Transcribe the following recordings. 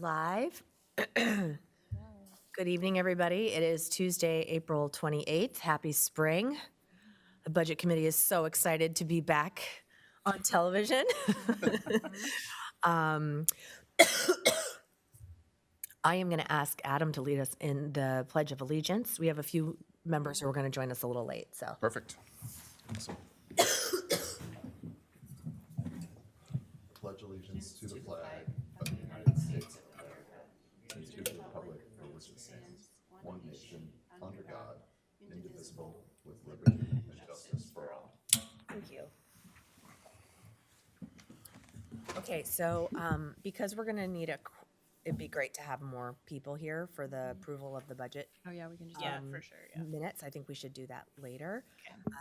Live. Good evening, everybody. It is Tuesday, April 28th. Happy spring. The Budget Committee is so excited to be back on television. I am going to ask Adam to lead us in the Pledge of Allegiance. We have a few members who are going to join us a little late, so. Perfect. Awesome. Pledge allegiance to the flag of the United States of America and to the republic for which it stands, one nation, under God, indivisible, with liberty and justice for all. Thank you. Okay, so because we're going to need it'd be great to have more people here for the approval of the budget Oh, yeah, we can just do that for sure, yeah. minutes. I think we should do that later.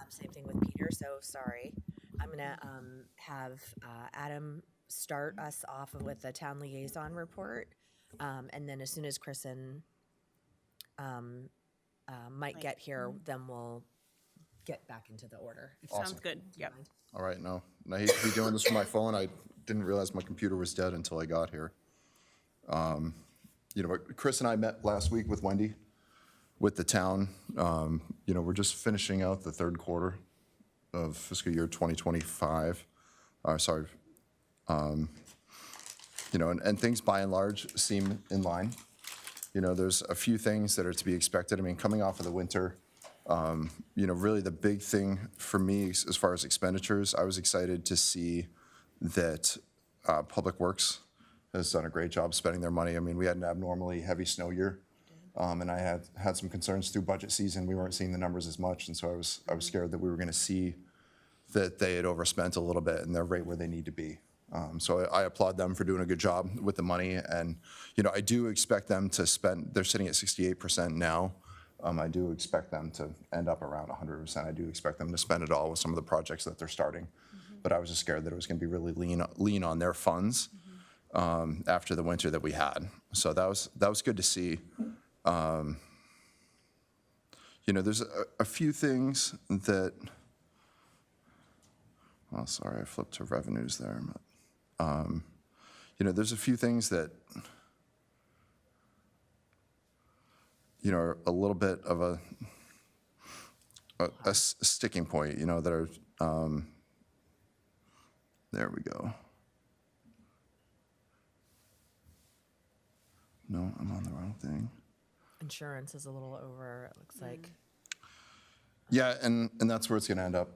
Same thing with Peter, so sorry. I'm going to have Adam start us off with the town liaison report. And then as soon as Chris and Mike get here, then we'll get back into the order. Sounds good, yep. All right, no, I hate to be doing this from my phone. I didn't realize my computer was dead until I got here. Chris and I met last week with Wendy, with the town. We're just finishing out the third quarter of fiscal year 2025. And things by and large seem in line. There's a few things that are to be expected. I mean, coming off of the winter, really the big thing for me as far as expenditures, I was excited to see that Public Works has done a great job spending their money. I mean, we had an abnormally heavy snow year, and I had some concerns through budget season. We weren't seeing the numbers as much, and so I was scared that we were going to see that they had overspent a little bit and they're right where they need to be. So I applaud them for doing a good job with the money, and I do expect them to spend. They're sitting at 68% now. I do expect them to end up around 100%. I do expect them to spend it all with some of the projects that they're starting, but I was just scared that it was going to be really lean on their funds. After the winter that we had. So that was good to see. There's a few things that, oh, sorry, I flipped to revenues there. There's a few things that, are a little bit of a sticking point, that are, there we go. No, I'm on the wrong thing. Insurance is a little over, it looks like. Yeah, and that's where it's going to end up.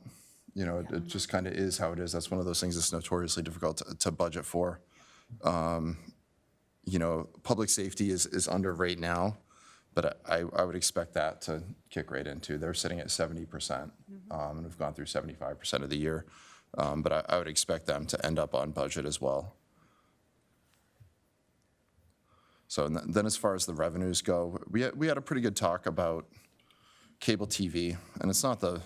It just kind of is how it is. That's one of those things that's notoriously difficult to budget for. Public safety is under right now, but I would expect that to kick right into. They're sitting at 70%, and we've gone through 75% of the year. But I would expect them to end up on budget as well. So then as far as the revenues go, we had a pretty good talk about cable TV, and it's not the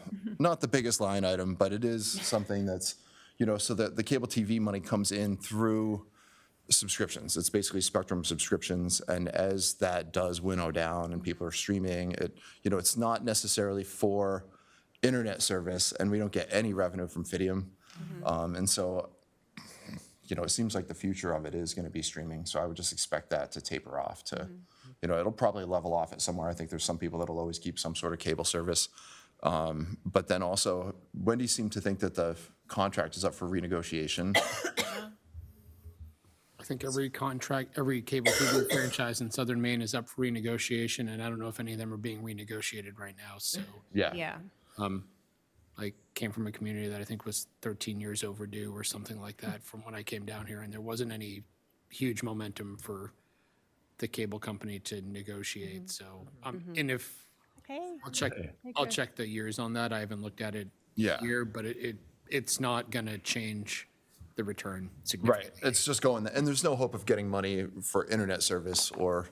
biggest line item, but it is something that's, so that the cable TV money comes in through subscriptions. It's basically Spectrum subscriptions, and as that does winnow down and people are streaming, it's not necessarily for internet service, and we don't get any revenue from Fidium, and so. It seems like the future of it is going to be streaming, so I would just expect that to taper off to, it'll probably level off at somewhere. I think there's some people that'll always keep some sort of cable service. But then also, Wendy seemed to think that the contract is up for renegotiation. I think every contract, every cable TV franchise in Southern Maine is up for renegotiation, and I don't know if any of them are being renegotiated right now, so. Yeah. I came from a community that I think was 13 years overdue or something like that from when I came down here, and there wasn't any huge momentum for the cable company to negotiate. So, and if Hey. I'll check the years on that. I haven't looked at it here, but it's not going to change the return significantly. Right. It's just going, and there's no hope of getting money for internet service or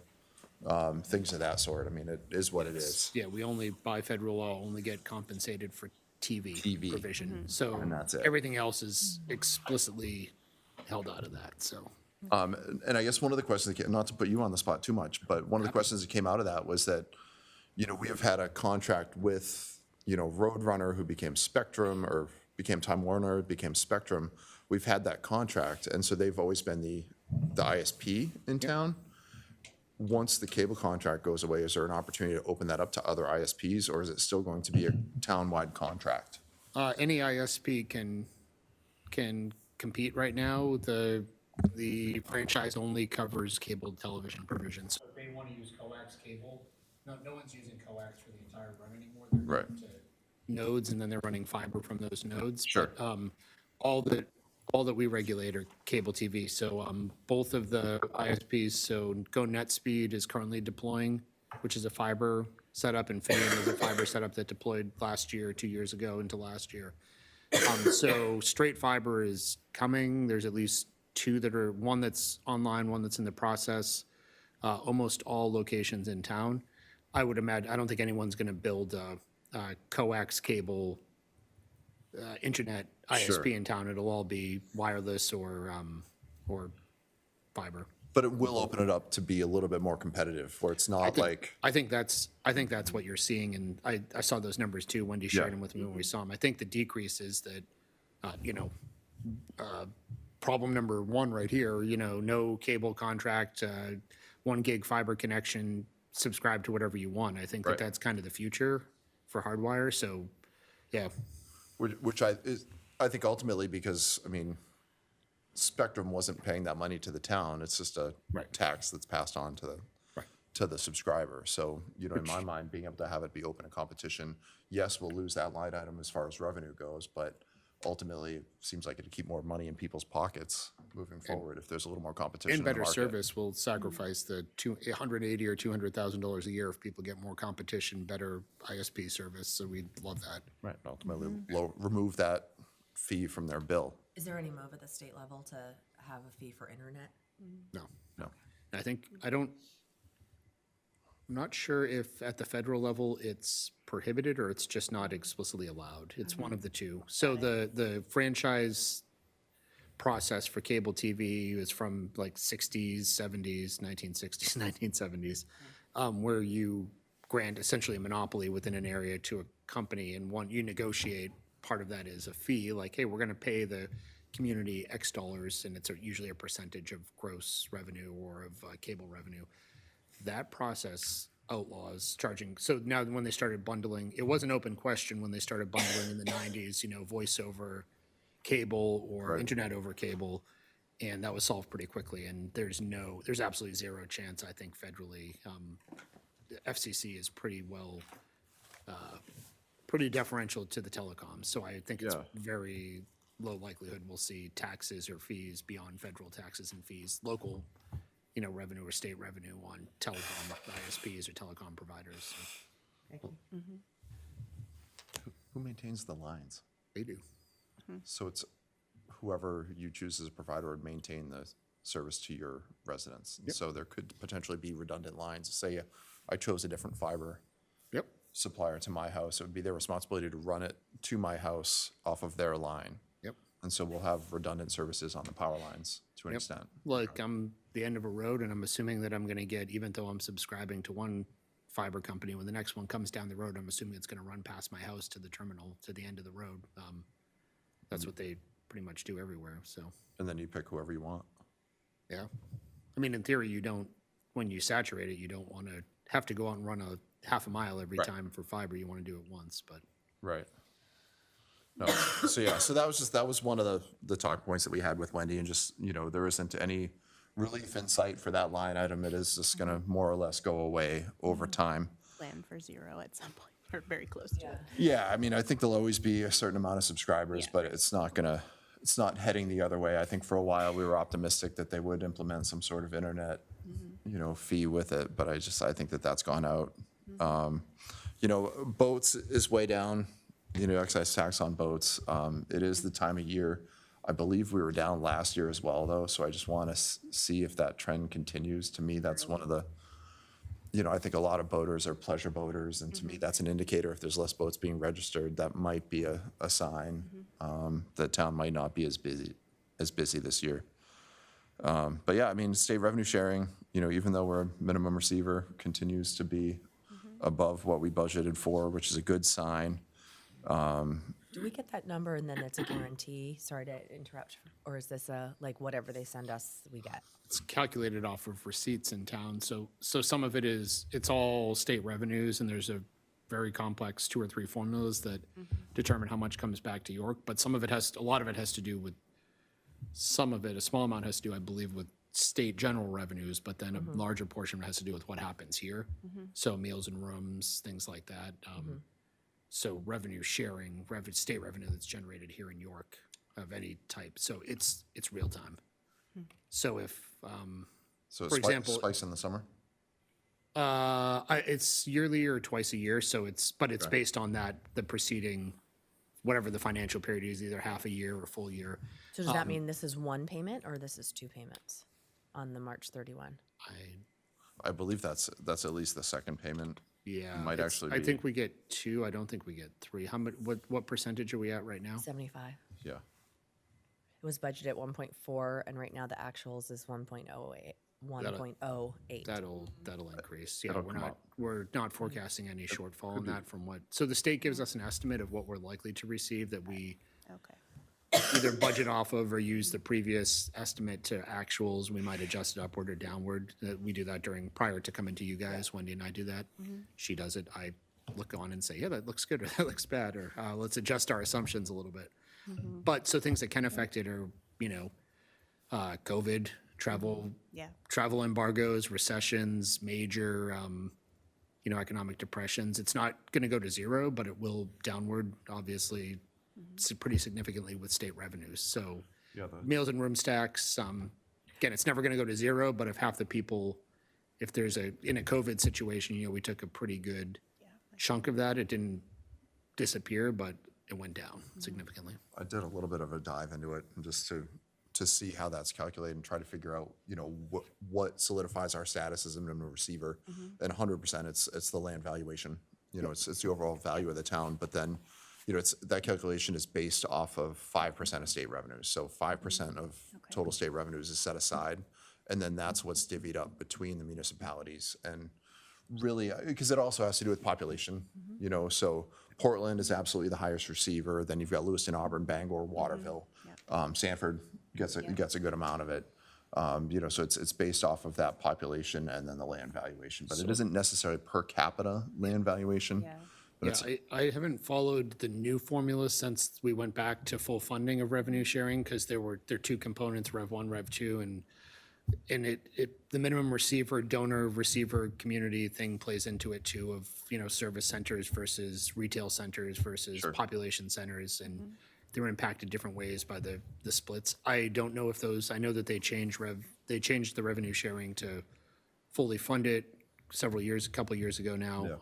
things of that sort. I mean, it is what it is. Yeah, we only, by federal law, only get compensated for TV provision. So And that's it. everything else is explicitly held out of that, so. And I guess one of the questions, that not to put you on the spot too much, but one of the questions that came out of that was that, we have had a contract with, Roadrunner, who became Spectrum, or became Time Warner, became Spectrum. We've had that contract, and so they've always been the the ISP in town. Once the cable contract goes away, is there an opportunity to open that up to other ISPs, or is it still going to be a town-wide contract? Any ISP can compete right now. The franchise only covers cable television provision. So if they want to use coax cable, no one's using coax for the entire run anymore. They're Right. going to nodes, and then they're running fiber from those nodes. Sure. But, all that we regulate are cable TV. So both of the ISPs, so GoNetspeed is currently deploying, which is a fiber setup, and Fidium is a fiber setup that deployed last year, 2 years ago into last year. So straight fiber is coming. There's at least two that are, one that's online, one that's in the process. Almost all locations in town. I would imagine, I don't think anyone's going to build a coax cable internet Sure. ISP in town. It'll all be wireless or fiber. But it will open it up to be a little bit more competitive, where it's not like, I think that's what you're seeing, and I saw those numbers too. Wendy shared Yeah. them with me when we saw them. I think the decrease is that, problem number one right here, no cable contract, 1 gig fiber connection, subscribe to whatever you want. I think Right. that's kind of the future for Hardwire. So, yeah, which I think ultimately, because, I mean, Spectrum wasn't paying that money to the town. It's just a Right. tax that's passed on to Right. the subscriber. So, in my mind, being able to have it be open to competition, yes, we'll lose that line item as far as revenue goes, but ultimately, it seems like it'd keep more money in people's pockets moving forward if there's a little more competition in and the better market. service will sacrifice the $180,000 or $200,000 a year if people get more competition, better ISP service. So we'd love that. Right, and ultimately, remove that fee from their bill. Is there any move at the state level to have a fee for internet? No. No. And I'm not sure if at the federal level it's prohibited or it's just not explicitly allowed. It's one of the two. So the franchise process for cable TV is from like 60s, 70s, 1960s, 1970s, where you grant essentially a monopoly within an area to a company, and you negotiate. Part of that is a fee, like, hey, we're going to pay the community X dollars, and it's usually a percentage of gross revenue or of cable revenue. That process outlaws charging. So now when they started bundling, it was an open question when they started bundling in the 90s, voice over cable or internet over cable, and that was solved pretty quickly. And there's absolutely zero chance, I think, federally. The FCC is pretty deferential to the telecoms. So I think it's Yeah. very low likelihood we'll see taxes or fees beyond federal taxes and fees, local, revenue or state revenue on telecom ISPs or telecom providers. So Who maintains the lines? they do. So it's whoever you choose as a provider would maintain the service to your residents. And so there could potentially be redundant lines. Say I chose a different fiber Yep. supplier to my house, it would be their responsibility to run it to my house off of their line. Yep. And so we'll have redundant services on the power lines to an extent. Like I'm the end of a road, and I'm assuming that I'm going to get, even though I'm subscribing to one fiber company, when the next one comes down the road, I'm assuming it's going to run past my house to the terminal, to the end of the road. That's what they pretty much do everywhere. So, And then you pick whoever you want. yeah. I mean, in theory, when you saturate it, you don't want to have to go out and run a half a mile every Right. time for fiber. You want to do it once, but Right. No, so that was one of the talk points that we had with Wendy, and just, there isn't any relief in sight for that line item. It is just gonna more or less go away over time. Plan for 0 at some point, or very close to it. Yeah, I mean, I think there'll always be a certain amount of subscribers, but it's not heading the other way. I think for a while, we were optimistic that they would implement some sort of internet, fee with it, but I think that that's gone out. Boats is way down, excise tax on boats. It is the time of year. I believe we were down last year as well, though, so I just want to see if that trend continues. To me, that's one of the, I think a lot of boaters are pleasure boaters, and to me, that's an indicator if there's less boats being registered, that might be a sign that town might not be as busy this year. But yeah, I mean, state revenue sharing, even though we're a minimum receiver, continues to be above what we budgeted for, which is a good sign. Do we get that number and then it's a guarantee? Sorry to interrupt. Or is this a, like, whatever they send us, we get? It's calculated off of receipts in town, so some of it is, it's all state revenues, and there's a very complex 2 or 3 formulas that determine how much comes back to York, but some of it has, a lot of it has to do with, some of it, a small amount has to do, I believe, with state general revenues, but then a larger portion has to do with what happens here. So meals and rooms, things like that. So revenue sharing, state revenue that's generated here in York of any type. So it's real time. So if, So For example- spikes in the summer? it's yearly or twice a year, so it's based on that, the preceding, whatever the financial period is, either half a year or full year. So does that mean this is one payment or this is 2 payments on the March 31? I I believe that's at least the second payment. Yeah. Might it's- actually I be- think we get 2. I don't think we get 3. How much, what percentage are we at right now? 75. Yeah. It was budgeted at 1.4 and right now the actuals is 1.08. 1.08. That'll increase. Yeah, That'll we're come not, up. we're not forecasting any shortfall in that from what, so the state gives us an estimate of what we're likely to receive that we Okay. either budget off of or use the previous estimate to actuals. We might adjust it upward or downward. We do that prior to coming to you guys. Wendy and I do that. She does it. I look on and say, yeah, that looks good or that looks bad, or let's adjust our assumptions a little bit. But so things that can affect it are, COVID, Yeah. travel embargoes, recessions, major, economic depressions. It's not going to go to zero, but it will downward, obviously, pretty significantly with state revenues. So meals and room tax, again, it's never going to go to zero, but if half the people, if there's in a COVID situation, we took a pretty good chunk of that. It didn't disappear, but it went down significantly. I did a little bit of a dive into it and just to see how that's calculated and try to figure out, what solidifies our status as a minimum receiver. And 100%, it's the land valuation. It's the overall value of the town. But then, it's that calculation is based off of 5% of state revenues. So 5% of total state revenues is set aside, and then that's what's divvied up between the municipalities. And really, because it also has to do with population. So Portland is absolutely the highest receiver. Then you've got Lewiston, Auburn, Bangor, Waterville. Sanford gets a good amount of it. So it's based off of that population and then the land valuation, but it isn't necessarily per capita land valuation. Yeah. Yeah, I haven't followed the new formula since we went back to full funding of revenue sharing, because there are 2 components, Rev 1, Rev 2, and the minimum receiver, donor, receiver, community thing plays into it too, of, service centers versus retail centers versus population centers, and they're impacted different ways by the splits. I don't know if those, I know that they changed the revenue sharing to fully fund it a couple years ago now.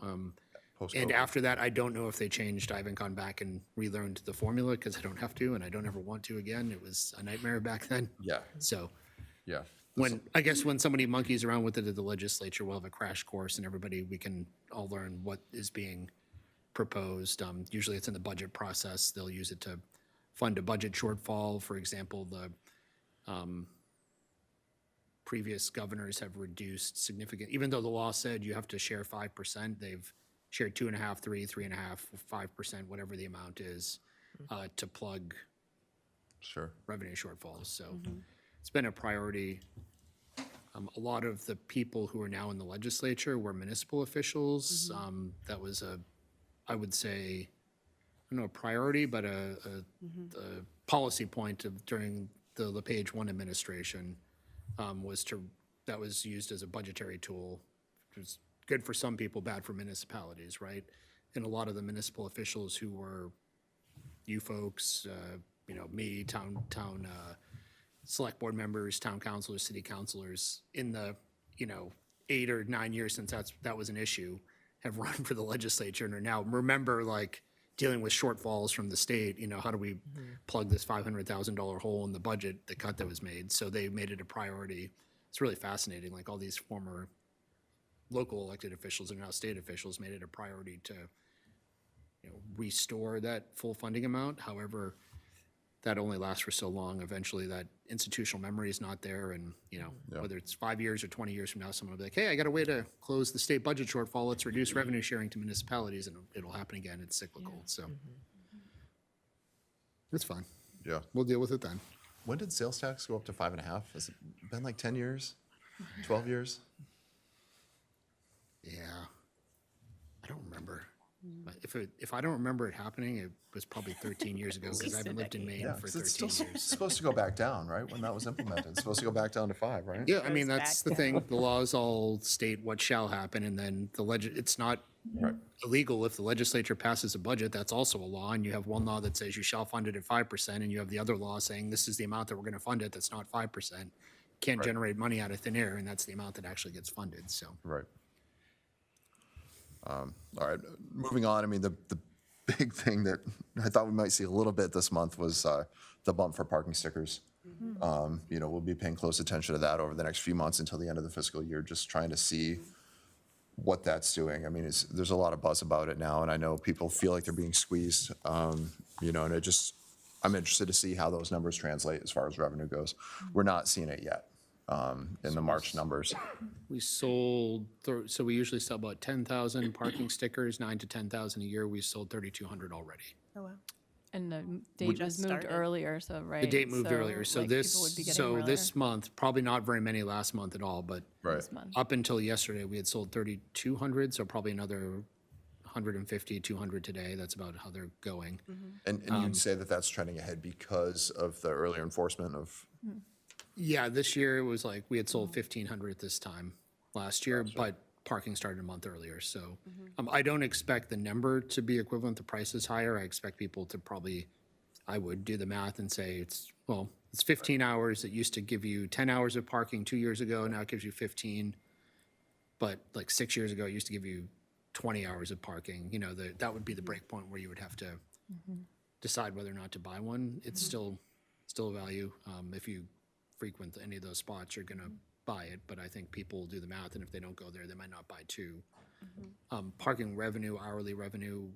And after that, I don't know if they changed. I haven't gone back and relearned the formula because I don't have to, and I don't ever want to again. It was a nightmare back then. Yeah, So yeah. I guess when somebody monkeys around with it at the legislature, we'll have a crash course and we can all learn what is being proposed. Usually it's in the budget process. They'll use it to fund a budget shortfall. For example, the previous governors have reduced significant, even though the law said you have to share 5%, they've shared 2.5%, 3%, 3.5%, 5%, whatever the amount is, to plug Sure. revenue shortfalls. So it's been a priority. A lot of the people who are now in the legislature were municipal officials. That was I would say, I don't know, a priority, but a policy point during the LePage 1 administration that was used as a budgetary tool. It was good for some people, bad for municipalities, right? And a lot of the municipal officials who were you folks, me, town select board members, town councilors, city councilors, in the 8 or 9 years since that was an issue, have run for the legislature and are now dealing with shortfalls from the state. How do we plug this $500,000 hole in the budget, the cut that was made? So they made it a priority. It's really fascinating. All these former local elected officials and now state officials made it a priority to restore that full funding amount. However, that only lasts for so long. Eventually that institutional memory is not there. And, whether it's 5 years or 20 years from now, someone will be like, hey, I got a way to close the state budget shortfall. Let's reduce revenue sharing to municipalities, and it'll happen again. It's cyclical. So It's fine. Yeah. We'll deal with it then. When did sales tax go up to 5.5? Has it been like 10 years? 12 years? Yeah. I don't remember. But if I don't remember it happening, it was probably 13 years ago because I haven't lived in Maine Yeah, for 'cause it's 13 still years. supposed to go back down, right? When that was implemented, it's supposed to go back down to 5, right? Yeah, I mean, Goes that's back the thing. The laws all state what shall happen, and then it's not Right. illegal if the legislature passes a budget. That's also a law, and you have one law that says you shall fund it at 5%, and you have the other law saying this is the amount that we're going to fund it. That's not 5%. Can't generate money out of thin air, and that's the amount that actually gets funded. So Right. All right, moving on. I mean, the big thing that I thought we might see a little bit this month was the bump for parking stickers. You know, we'll be paying close attention to that over the next few months until the end of the fiscal year, just trying to see what that's doing. I mean, there's a lot of buzz about it now, and I know people feel like they're being squeezed, you know, and I'm interested to see how those numbers translate as far as revenue goes. We're not seeing it yet in the March numbers. we sold, so we usually sell about 10,000 parking stickers, 9 to 10,000 a year. We sold 3,200 already. Oh, wow. And the date just was moved started. earlier, so, right? The date moved earlier, so like, people would be getting them this earlier month, probably not very many last month at all, but Right. this month. up until yesterday, we had sold 3,200, so probably another 150, 200 today. That's about how they're going. And you'd say that that's trending ahead because of the earlier enforcement of, Yeah, this year it was like, we had sold 1,500 this time last year, but parking started a month earlier, so. I don't expect the number to be equivalent, the price is higher. I expect people to probably, I would do the math and say it's 15 hours. It used to give you 10 hours of parking 2 years ago, now it gives you 15. But like 6 years ago, it used to give you 20 hours of parking. You know, that would be the break point where you would have to decide whether or not to buy one. It's still a value. If you frequent any of those spots, you're gonna buy it, but I think people will do the math, and if they don't go there, they might not buy two. Parking revenue, hourly revenue,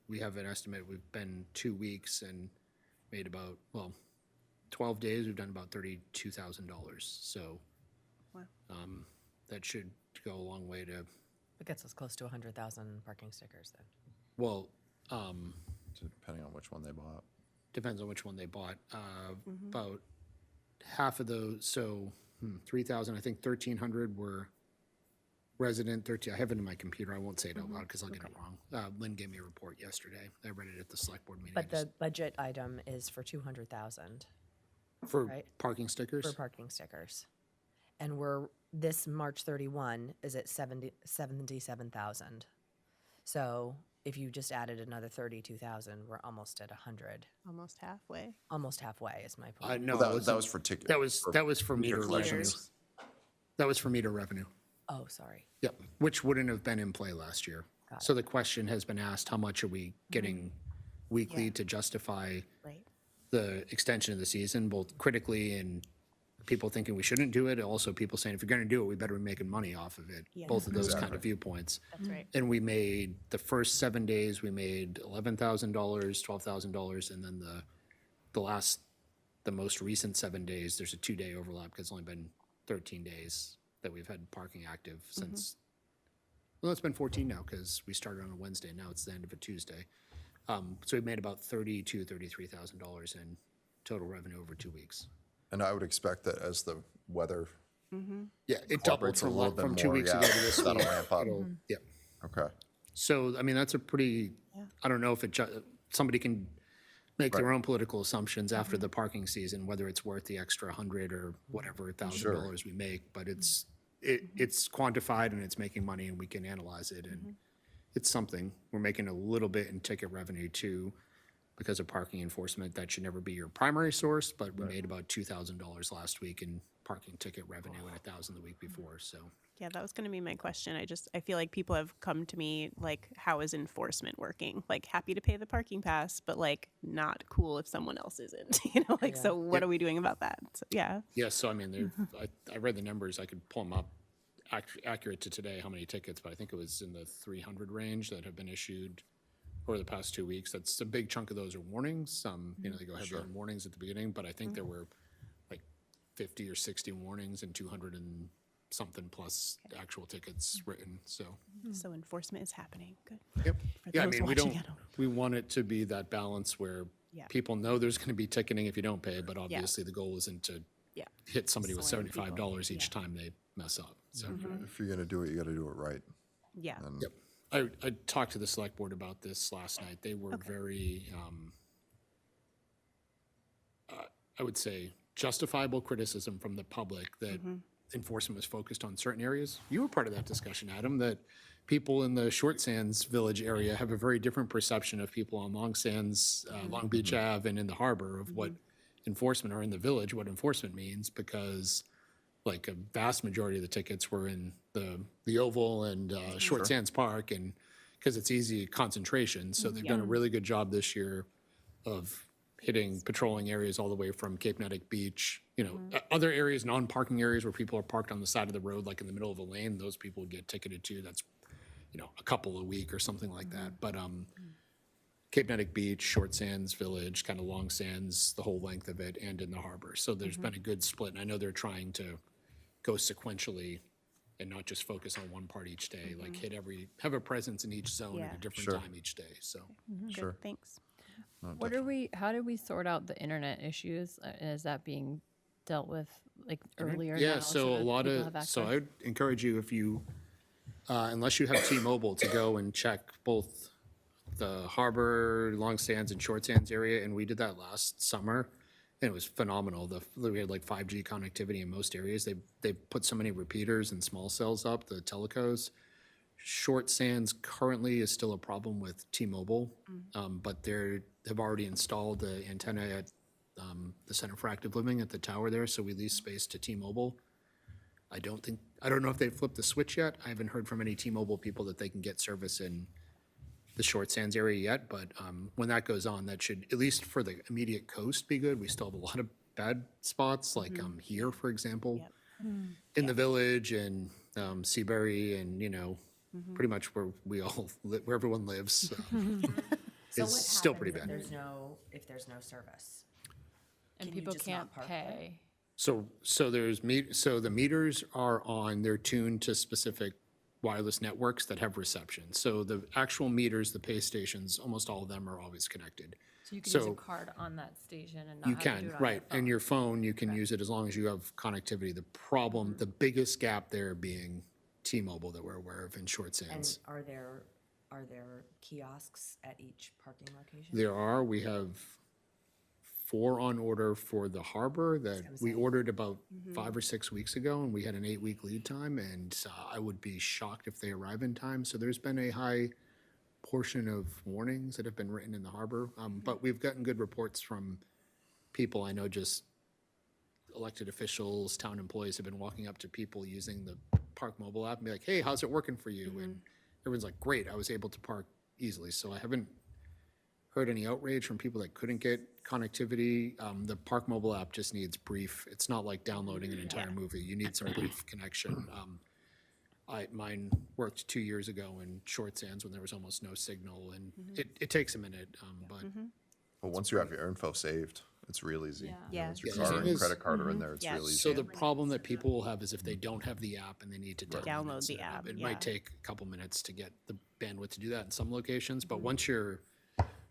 we have an estimate, we've been 2 weeks and made about, 12 days, we've done about $32,000, so Wow. that should go a long way to, It gets us close to 100,000 parking stickers then. well, depending on which one they bought. depends on which one they bought. About half of those, so 3,000, I think 1,300 were resident, 13, I have it in my computer, I won't say it out loud because I'll get it wrong. Lynn gave me a report yesterday, I read it at the select board meeting. But the budget item is for 200,000 For right? parking stickers? for parking stickers. And this March 31 is at 77,000. So if you just added another 32,000, we're almost at 100. Almost halfway. Almost halfway is my point. No, Well, it was- that was for ticket. that was for meter revenue. collections. That was for meter revenue. Oh, sorry. Yep, which wouldn't have been in play last year. Got So the question has been asked, how much are we getting weekly to justify Right. the extension of the season, both critically and people thinking we shouldn't do it, also people saying, if you're gonna do it, we better be making money off of it. Yeah. Both of those kind of viewpoints. That's right. And we made, the first 7 days, we made $11,000, $12,000, and then the most recent 7 days, there's a 2-day overlap because it's only been 13 days that we've had parking active since, well, it's been 14 now because we started on a Wednesday, now it's the end of a Tuesday. So we've made about $32,000, $33,000 in total revenue over 2 weeks. And I would expect that as the weather, Yeah, it doubled Incorporates a from, little bit from 2 more, weeks yeah, ago to this that'll week. ramp up. Yeah. okay. So, I mean, that's a pretty, I don't know if somebody can make their Right. own political assumptions after the parking season, whether it's worth the extra 100 or whatever $1,000 we make, but it's quantified and it's making money and we can analyze it and it's something. We're making a little bit in ticket revenue too because of parking enforcement. That should never be your primary source, but we made about $2,000 last week in parking ticket revenue and $1,000 the week before, so. Yeah, that was going to be my question. I feel like people have come to me like, how is enforcement working? Like, happy to pay the parking pass, but like, not cool if someone else isn't. You know, like, so what are we doing about that? So, yeah. Yeah, so I mean, I read the numbers, I could pull them up, accurate to today, how many tickets, but I think it was in the 300 range that have been issued over the past 2 weeks. That's a big chunk of those are warnings. You know, they go ahead and warnings at the beginning, but I think there were like 50 or 60 warnings and 200 and something plus actual tickets written, so. So enforcement is happening. Good. Yep. For Yeah, I those mean, watching at home. we want it to be that balance where Yeah. people know there's going to be ticketing if you don't pay, but obviously the goal isn't to Yeah. hit somebody with Slam people. $75 each time they mess up. So, If you're gonna do it, you gotta do it right. Yeah. yep. I talked to the select board about this last night. They were very, I would say, justifiable criticism from the public that enforcement was focused on certain areas. You were part of that discussion, Adam, that people in the Short Sands Village area have a very different perception of people on Long Sands, Long Beach Ave, and in the harbor of what enforcement, or in the village, what enforcement means, because like a vast majority of the tickets were in the Oval and Short Sands Park, and because it's easy concentration. So they've done a really good job this year of hitting patrolling areas all the way from Cape Natick Beach, other areas, non-parking areas where people are parked on the side of the road, like in the middle of a lane, those people would get ticketed too. That's, a couple a week or something like that. But Cape Natick Beach, Short Sands Village, kind of Long Sands, the whole length of it, and in the harbor. So there's been a good split, and I know they're trying to go sequentially and not just focus on one part each day, like have a presence in each zone at Yeah. a different Sure. time each day, so. Sure. Thanks. How do we sort out the internet issues? And is that being dealt with like earlier? Yeah, now so a that lot people have of, so access? I would encourage you, if you, unless you have T-Mobile, to go and check both the harbor, Long Sands and Short Sands area, and we did that last summer, and it was phenomenal. We had like 5G connectivity in most areas. They put so many repeaters and small cells up, the telecos. Short Sands currently is still a problem with T-Mobile, but they have already installed the antenna at the Center for Active Living at the tower there, so we lease space to T-Mobile. I don't know if they've flipped the switch yet. I haven't heard from any T-Mobile people that they can get service in the Short Sands area yet, but when that goes on, that should, at least for the immediate coast, be good. We still have a lot of bad spots, like here, for example, in the village and Seabury and, pretty much where where everyone lives. So So it's what still pretty happens bad. if there's no service? And Can you people just not can't park there? pay. So the meters are on, they're tuned to specific wireless networks that have reception. So the actual meters, the pay stations, almost all of them are always connected. So you can use a So- card on that station and not You have to do can, it on right, and phone. your phone, you can use it as long as you have connectivity. The problem, the biggest gap there being T-Mobile that we're aware of in Short And Sands. are there kiosks at each parking location? We have 4 on order for the harbor that we ordered about 5 or 6 weeks ago, and we had an 8-week lead time, and I would be shocked if they arrive in time. So there's been a high portion of warnings that have been written in the harbor, but we've gotten good reports from people I know, just elected officials, town employees have been walking up to people using the Park Mobile app and be like, hey, how's it working for you? And everyone's like, great, I was able to park easily. So I haven't heard any outrage from people that couldn't get connectivity. The Park Mobile app just needs brief. It's not like downloading an entire movie. You need some brief connection. Mine worked 2 years ago in Short Sands when there was almost no signal, and it takes a minute, but Well, once you have your info saved, it's real easy. Yeah. Once your Yeah. card It and is- credit card are in there, it's Yeah. real easy. so the problem that people will have is if they don't have the app and they need to download Download the it. app, It yeah. might take a couple minutes to get the bandwidth to do that in some locations, but once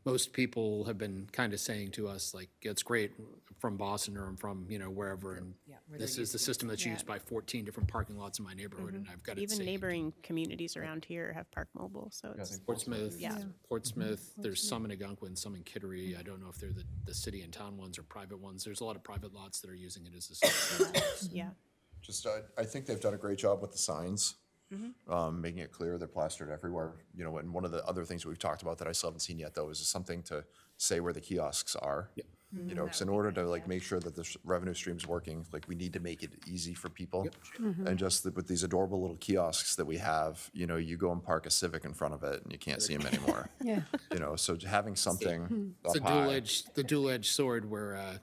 most people have been kind of saying to us, like, it's great from Boston or I'm from, wherever, and where this they're is the system that's used by 14 different parking lots in my neighborhood, and I've got it Even saved. neighboring communities around here have Park Mobile, so it's Portsmouth, Yeah. Portsmouth, there's some in Algonquin, some in Kittery. I don't know if they're the city and town ones or private ones. There's a lot of private lots that are using it as a system. yeah. Just, I think they've done a great job with the signs, making it clear they're plastered everywhere. And one of the other things we've talked about that I still haven't seen yet, though, is something to say where the kiosks are. Because in order to like make sure that this revenue stream's working, like we need to make it easy for people. And just with these adorable little kiosks that we have, you go and park a Civic in front of it and you can't see them anymore. Yeah. So having something It's up a high. dual-edged sword where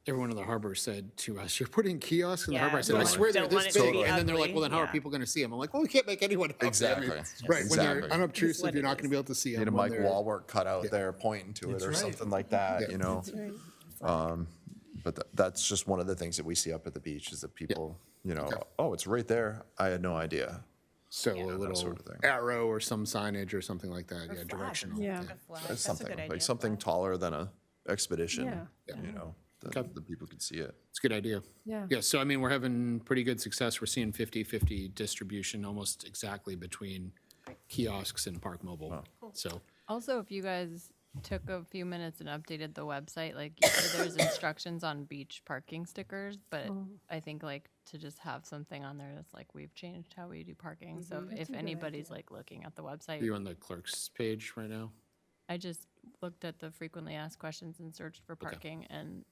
everyone in the harbor said to us, "You're putting kiosks in the Yeah, harbor." I said, don't "I want- swear they're don't want this it to big." be And then they're like, ugly, "Well, then how are yeah. people going to see them?" I'm like, "Well, we can't make anyone out there." Exactly. Right, when they're Exactly. unobtrusive, what you're it not going to is. be able to see them. Need a when Mike they're- Walwork cut out there pointing to it or something like that, But that's just one of the things that we see up at the beach is that people, oh, it's right there. I had no idea. So a little sort of thing. arrow or some signage or something like that, yeah, directional. Yeah. It's something, good like idea. something taller than a expedition, Yeah. you know, Okay. the people could see it. It's a good idea. Yeah. Yeah, so I mean, we're having pretty good success. We're seeing 50/50 distribution almost exactly between kiosks and Park Mobile. So, Also, if you guys took a few minutes and updated the website, like you said, there's instructions on beach parking stickers, but I think like to just have something on there that's like, we've changed how we do parking. So if anybody's like looking at the website, are you on the clerk's page right now? I just looked at the frequently asked questions and searched for parking, and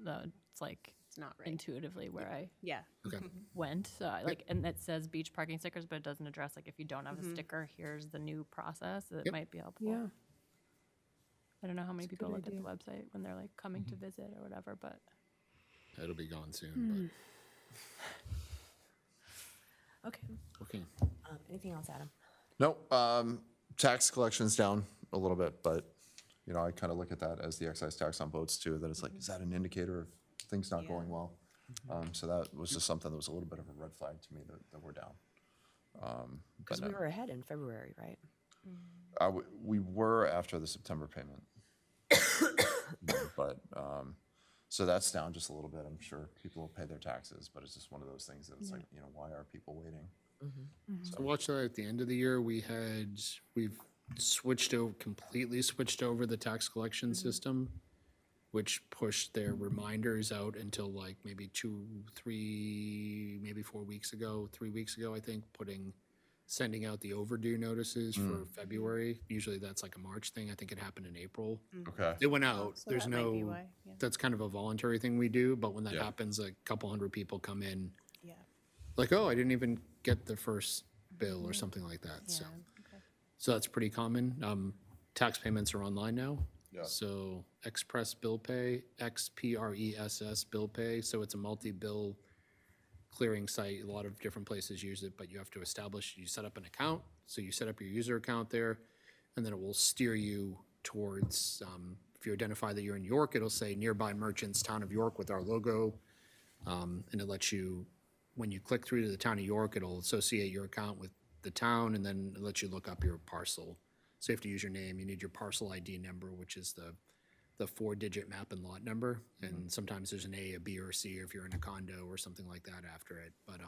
it's like It's not right. intuitively where I Yeah. Okay. went. So I, like, and it says beach parking stickers, but it doesn't address like if you don't have a sticker, here's the new process. It Yep. might be helpful. Yeah. I don't know how many people look at the website when they're like coming to visit or whatever, but It'll be gone soon, Okay. but, okay. Anything else, Adam? No, tax collection's down a little bit, but, you know, I kind of look at that as the excise tax on boats too, that it's like, is that an indicator of things not going well? So that was just something that was a little bit of a red flag to me that we're down. Because we were ahead in February, right? We were after the September payment. But, so that's down just a little bit. I'm sure people will pay their taxes, but it's just one of those things that it's like, you know, why are people waiting? So watch that at the end of the year, we've completely switched over the tax collection system, which pushed their reminders out until like maybe 4 weeks ago, 3 weeks ago, I think, sending out the overdue notices for February. Usually that's like a March thing. I think it happened in April. Okay. It went out. So There's that might be no, why, yeah. that's kind of a voluntary thing we do, but when that Yeah. happens, a couple hundred people come in, Yeah. like, oh, I didn't even get the first bill or something like that, so. So that's pretty common. Tax payments are online now. Yeah. So Express Bill Pay, XPRESS Bill Pay, so it's a multi-bill clearing site. A lot of different places use it, but you have to you set up an account. So you set up your user account there, and then it will steer you towards, if you identify that you're in York, it'll say nearby merchants, Town of York with our logo. And it lets you, when you click through to the Town of York, it'll associate your account with the town, and then it lets you look up your parcel. So you have to use your name, you need your parcel ID number, which is the 4-digit map and lot number. And sometimes there's an A, a B, or a C, or if you're in a condo or something like that after it. But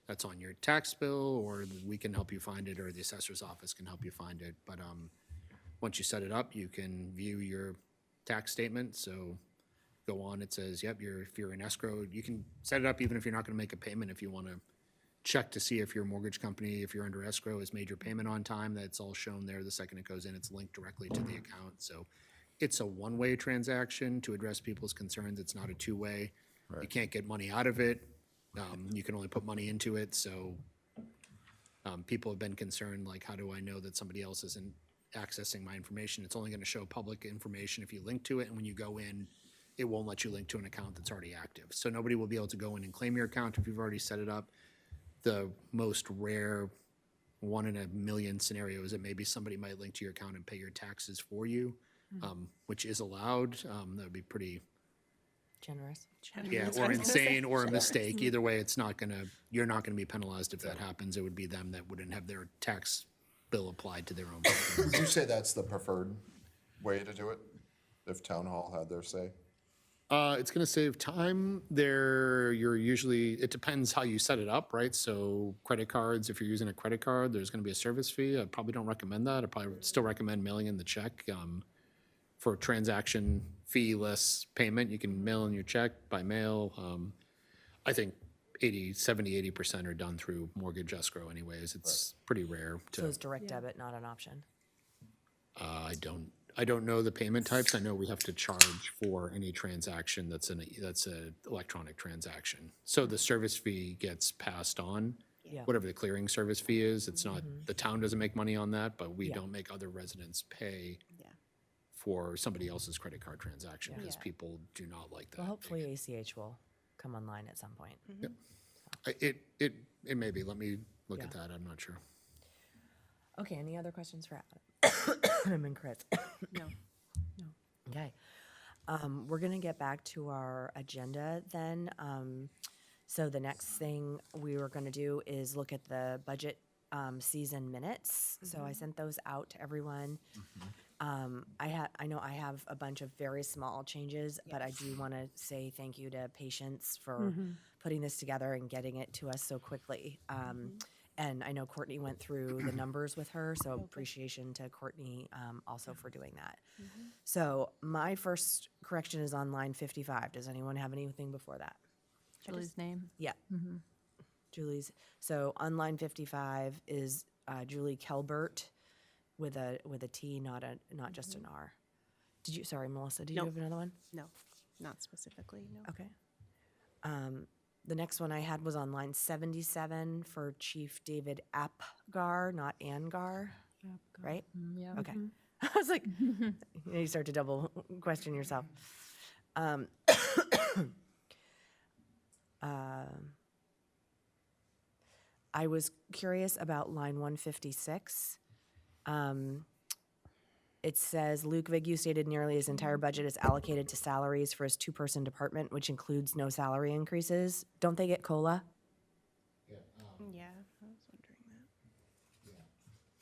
that's on your tax bill, or we can help you find it, or the assessor's office can help you find it. But once you set it up, you can view your tax statement. So go on, it says, yep, if you're in escrow, you can set it up even if you're not going to make a payment. If you want to check to see if your mortgage company, if you're under escrow, has made your payment on time, that's all shown there. The second it goes in, it's linked directly to the account. So it's a one-way transaction to address people's concerns. It's not a two-way. You can't get money out of it. You can only put money into it. So people have been concerned, like, how do I know that somebody else isn't accessing my information? It's only going to show public information if you link to it. And when you go in, it won't let you link to an account that's already active. So nobody will be able to go in and claim your account if you've already set it up. The most rare 1 in a million scenario is that maybe somebody might link to your account and pay your taxes for you, which is allowed. That would be pretty, Generous. yeah, or insane or a mistake. Either way, you're not gonna be penalized if that happens. It would be them that wouldn't have their tax bill applied to their own. Would you say that's the preferred way to do it? If town hall had their say? It's gonna save time. It depends how you set it up, right? So credit cards, if you're using a credit card, there's gonna be a service fee. I probably don't recommend that. I probably still recommend mailing in the check. For transaction fee-less payment, you can mail in your check by mail. I think 80% are done through mortgage escrow anyways. It's pretty rare So to, is direct debit not an option? I don't know the payment types. I know we have to charge for any transaction that's an electronic transaction. So the service fee gets passed on, Yeah. whatever the clearing service fee is. It's not, the town doesn't make money on that, but we Yeah. don't make other residents pay Yeah. for somebody else's credit card transaction because Yeah. people do not like that. Well, hopefully ACH will come online at some point. It may be. Let me look at Yeah. that. I'm not sure. Okay, any other questions for Adam and Chris? No. Okay. We're gonna get back to our agenda then. So the next thing we were gonna do is look at the budget season minutes. So I sent those out to everyone. I know I have a bunch of very small changes, but I do want to say thank you to Patience for putting this together and getting it to us so quickly. And I know Courtney went through the numbers with her, so appreciation to Courtney also for doing that. So my first correction is on line 55. Does anyone have anything before that? Julie's name. Yeah. Julie's. So on line 55 is Julie Kelbert with a T, not just an R. Did you? Sorry, Melissa. Did you Nope. have another one? No, not specifically, no. Okay. The next one I had was on line 77 for Chief David Apgar, not Angar, right? Yeah. Okay. I was like, you start to double question yourself. I was curious about line 156. It says Luke Vigu stated nearly his entire budget is allocated to salaries for his two-person department, which includes no salary increases. Don't they get COLA? Yeah, I was wondering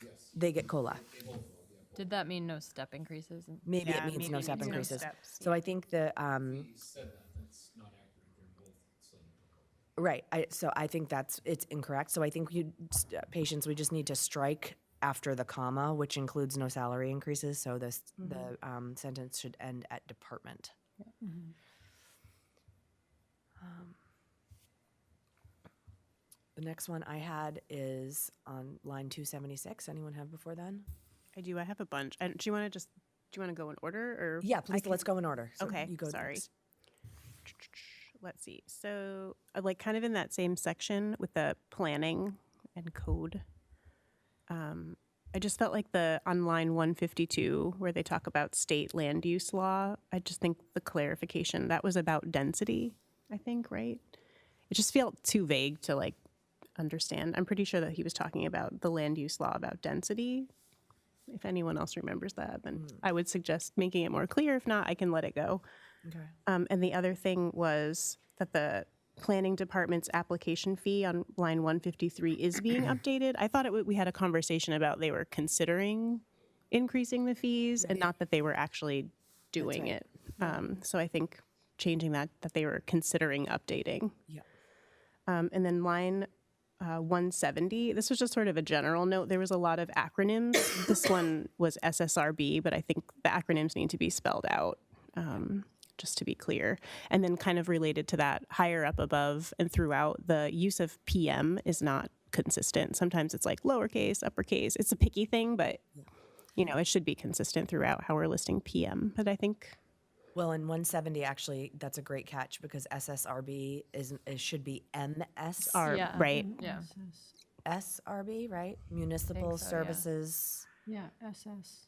that. They get COLA. Did that mean no step increases? Maybe Yeah, it means maybe no it step means no increases. steps, So I think the, right, so I think it's incorrect. So I think Patience, we just need to strike after the comma, which includes no salary increases. So the sentence should end at department. The next one I had is on line 276. Anyone have before then? I do, I have a bunch. And do you want to go in order or? Yeah, please, let's go in order. So Okay, you go sorry. next. Let's see. So, like, kind of in that same section with the planning and code, I just felt like on line 152, where they talk about state land use law, I just think the clarification, that was about density, I think, right? It just felt too vague to, like, understand. I'm pretty sure that he was talking about the land use law about density. If anyone else remembers that, then I would suggest making it more clear. If not, I can let it go. Okay. And the other thing was that the planning department's application fee on line 153 is being updated. I thought we had a conversation about they were considering increasing the fees and not that they were actually doing right. it. So I think changing that they were considering updating. Yeah. And then line 170, this was just sort of a general note. There was a lot of acronyms. This one was SSRB, but I think the acronyms need to be spelled out. Just to be clear. And then kind of related to that, higher up above and throughout, the use of PM is not consistent. Sometimes it's like lowercase, uppercase. It's a picky thing, but it should be consistent throughout how we're listing PM. But I think Well, in 170, actually, that's a great catch because SSRB should be MS. Yeah. right. Yeah. SRB, right? Municipal so, yeah. Services. Yeah, SS.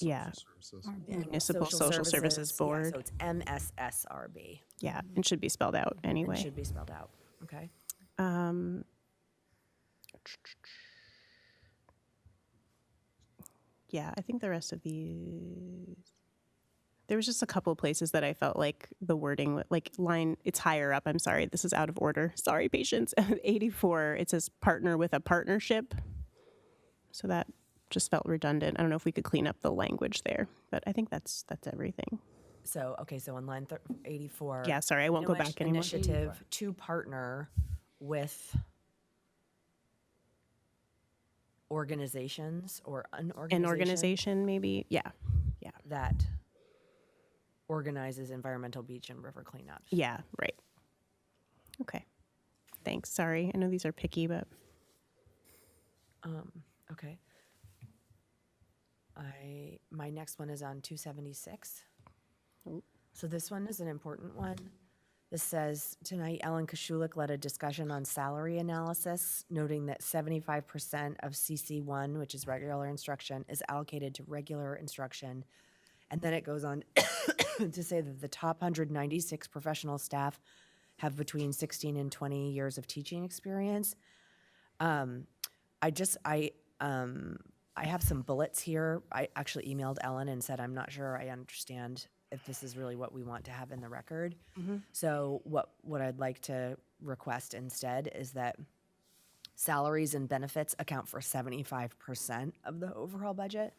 Yeah. Services. Municipal Social Services Yeah, Board. so it's MSSRB. Yeah, it should be spelled out It anyway. should be spelled out. Okay. Yeah, I think the rest of these. There was just a couple of places that I felt like the wording, like line, it's higher up. I'm sorry, this is out of order. Sorry, Patience. 84, it says partner with a partnership. So that just felt redundant. I don't know if we could clean up the language there, but I think that's everything. So, okay, so on line 84. Yeah, sorry, I won't go back anymore. Initiative to partner with organizations or an An organization, maybe. Yeah, that organizes environmental beach and river cleanup. yeah, right. Okay, thanks. Sorry, I know these are picky, but Okay. My next one is on 276. So this one is an important one. This says, tonight Ellen Kashulik led a discussion on salary analysis, noting that 75% of CC1, which is regular instruction, is allocated to regular instruction. And then it goes on to say that the top 196 professional staff have between 16 and 20 years of teaching experience. I have some bullets here. I actually emailed Ellen and said, I'm not sure I understand if this is really what we want to have in the record. So what I'd like to request instead is that Salaries and benefits account for 75% of the overall budget.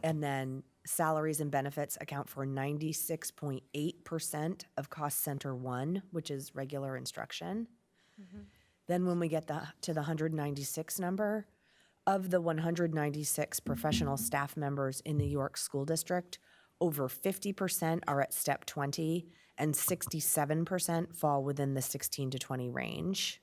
And then salaries and benefits account for 96.8% of cost center one, which is regular instruction. Then when we get to the 196 number, of the 196 professional staff members in the York School District, over 50% are at step 20 and 67% fall within the 16 to 20 range.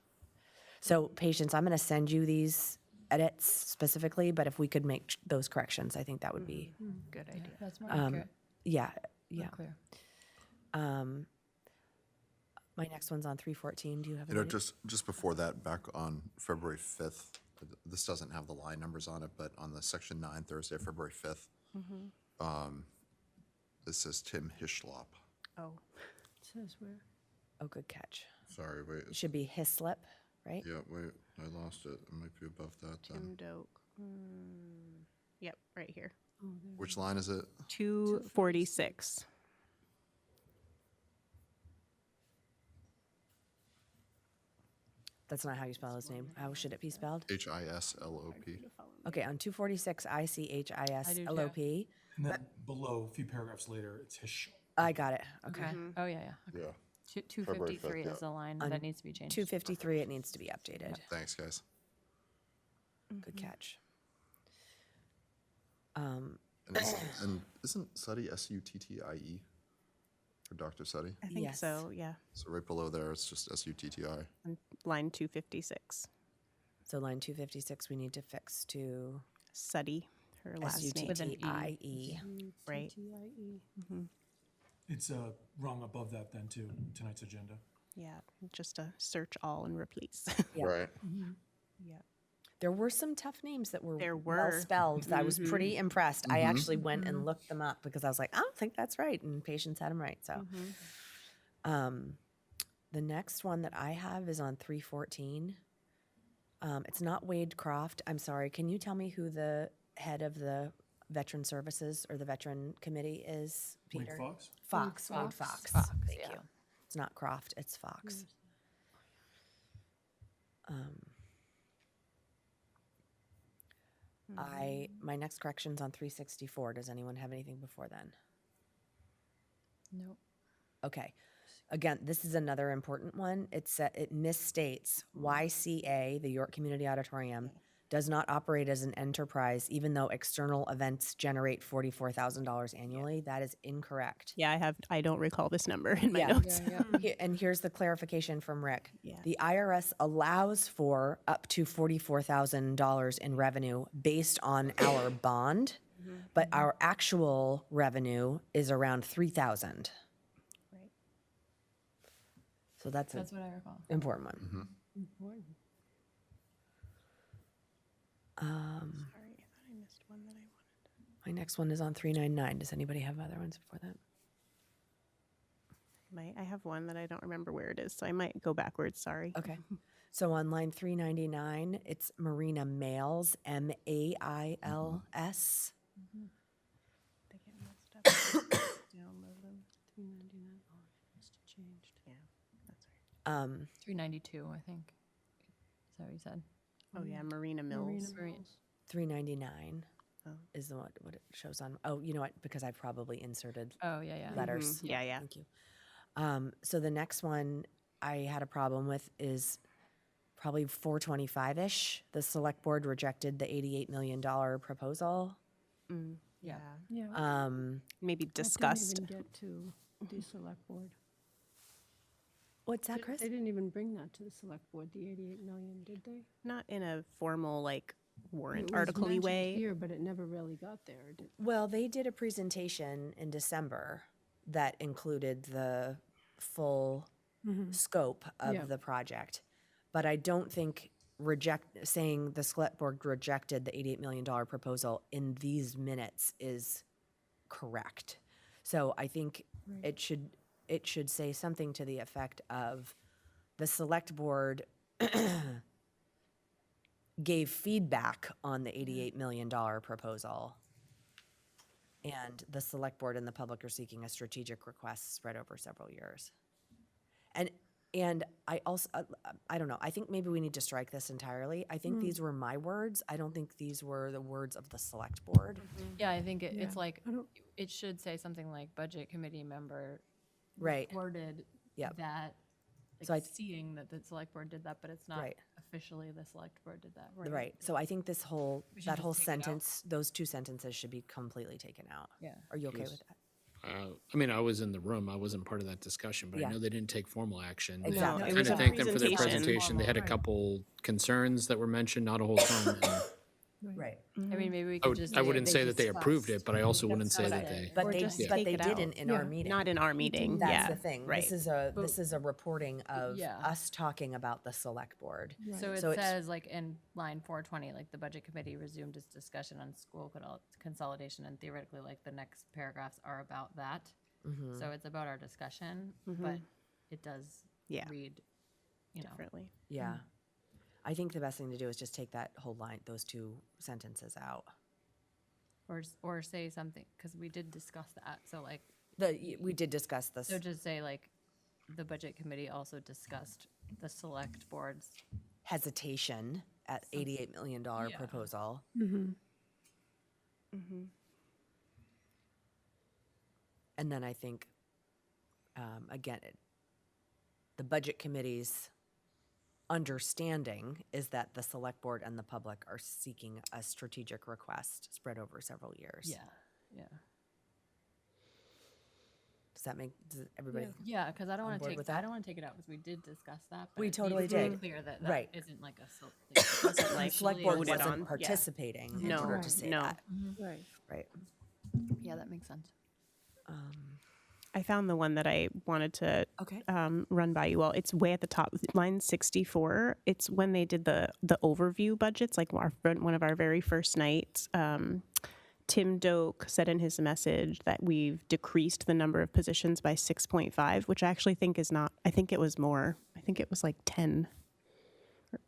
So patients, I'm going to send you these edits specifically, but if we could make those corrections, I think that would be, Good idea. That's more accurate, yeah, more yeah. clear. My next one's on 314. Do you have You know, any? just before that, back on February 5th, this doesn't have the line numbers on it, but on the section 9, Thursday, February 5th, it says Tim Hislop. Oh, Says where? Oh, good catch. Sorry, wait, It should be Hislop, right? yeah, wait, I lost it. It might be above that then. Tim Doak. Yep, right here. Which line is it? 246. That's not how you spell his name. How should it be spelled? Hislop. Okay, on 246, ICHISLOP. And then below, a few paragraphs later, it's his. I got it. Okay. Okay. Oh, yeah, yeah. Yeah, Two February 5th, 253 is yeah. the line that needs to be changed. 253, it needs to be updated. thanks, guys. Good catch. And isn't Suttie S-U-T-T-I-E for Dr. Suttie? I think Yes. so, yeah. So right below there, it's just S-U-T-T-I. On line 256. So line 256, we need to fix to Suttie, her last name, With an E. S-U-T-T-I-E. right? It's wrong above that then too, tonight's agenda. Yeah, just a search all and replace. Yeah. Right. Yeah. There were some tough names that were There well were. spelled. I was pretty impressed. I actually went and looked them up because I was like, I don't think that's right, and patients had them right. So, the next one that I have is on 314. It's not Wade Croft. I'm sorry. Can you tell me who the head of the Veteran Services or the Veteran Committee is, Wade Peter? Fox? Fox. Wade Fox. Fox. Fox, Thank yeah. you. It's not Croft. It's Fox. My next correction's on 364. Does anyone have anything before then? Nope. Okay. Again, this is another important one. It misstates YCA, the York Community Auditorium, does not operate as an enterprise, even though external events generate $44,000 annually. That is incorrect. Yeah, I don't recall this number in my Yeah. notes. And here's the clarification from Rick. Yeah. The IRS allows for up to $44,000 in revenue based on our bond, but our actual revenue is around 3,000. Right. So that's an That's what I recall. important one. Important. Sorry, I thought I missed one that I wanted. My next one is on 399. Does anybody have other ones before that? I have one that I don't remember where it is, so I might go backwards. Sorry. Okay. So on line 399, it's Marina Mails, M-A-I-L-S. They get messed up. Download them. 399. Oh, it must have changed. Yeah, that's right. 392, I think. Is that what you said? Oh yeah, Marina Mills. Marina. 399 Oh. is the what it shows on. Oh, you know what? Because I probably inserted Oh, yeah, yeah. letters. Yeah, yeah. Thank you. So the next one I had a problem with is probably 425-ish. The select board rejected the $88 million proposal. Yeah. Yeah. Maybe that discussed. didn't even get to the select board. What's that, Chris? They didn't even bring that to the select board, the 88 million, did they? Not in a formal like warrant It was article-y mentioned way. Here, but it never really got there. Did, Well, they did a presentation in December that included the full scope of Yeah. the project. But I don't think saying the select board rejected the $88 million proposal in these minutes is correct. So I think it should say something to the effect of the select board gave feedback on the $88 million proposal. And the select board and the public are seeking a strategic request spread over several years. And And I also, I don't know, I think maybe we need to strike this entirely. I think these were my words. I don't think these were the words of the select board. Yeah, I think it's like, I don't- it should say something like budget committee member Right. reported Yep. that, So I- like seeing that the select board did that, but it's not Right. officially the select board did that. Right. So I think this whole, should that just whole take it out. sentence, those two sentences should be completely taken out. Yeah. Are you okay with that? I mean, I was in the room. I wasn't part of that discussion, but Yeah. I know they didn't take formal action. Exactly. No, it Kind was of a thank them for their presentation. presentation. They had a couple concerns that were mentioned, not a whole ton. and Right. I mean, maybe we I, could just. wouldn't say that they discussed. approved it, but I also wouldn't say what that I- they. But Or they, just but take they it out. didn't in our Yeah. meeting. Not in our meeting. That's yeah. the thing. Right. This is a reporting of Yeah. us talking about the select board. So it So it's- says like in line 420, like the budget committee resumed its discussion on school consolidation, and theoretically, like the next paragraphs are about that. So it's about our discussion, but it does Yeah. read, you know. Differently. Yeah. I think the best thing to do is just take that whole line, those two sentences out. Or say something, because we did discuss that, so like, We did discuss this. so just say like, the budget committee also discussed the select board's, Hesitation at $88 million Yeah. proposal. And then I think, again, the budget committee's understanding is that the select board and the public are seeking a strategic request spread over several years. yeah. Does that make, does everybody? Yeah, because I don't want to board take, with I that? don't want to take it out, because we did discuss that. but We it needs totally to be did. Clear that Right. that isn't like a, wasn't like Select board voted wasn't on. Yeah. participating in No, order to say no. that. Right. Right. Yeah, that makes sense. I found the one that I wanted to Okay. run by you all. It's way at the top, line 64. It's when they did the overview budgets, like one of our very first nights. Tim Doak said in his message that we've decreased the number of positions by 6.5, which I actually think is not. I think it was more. I think it was like 10. I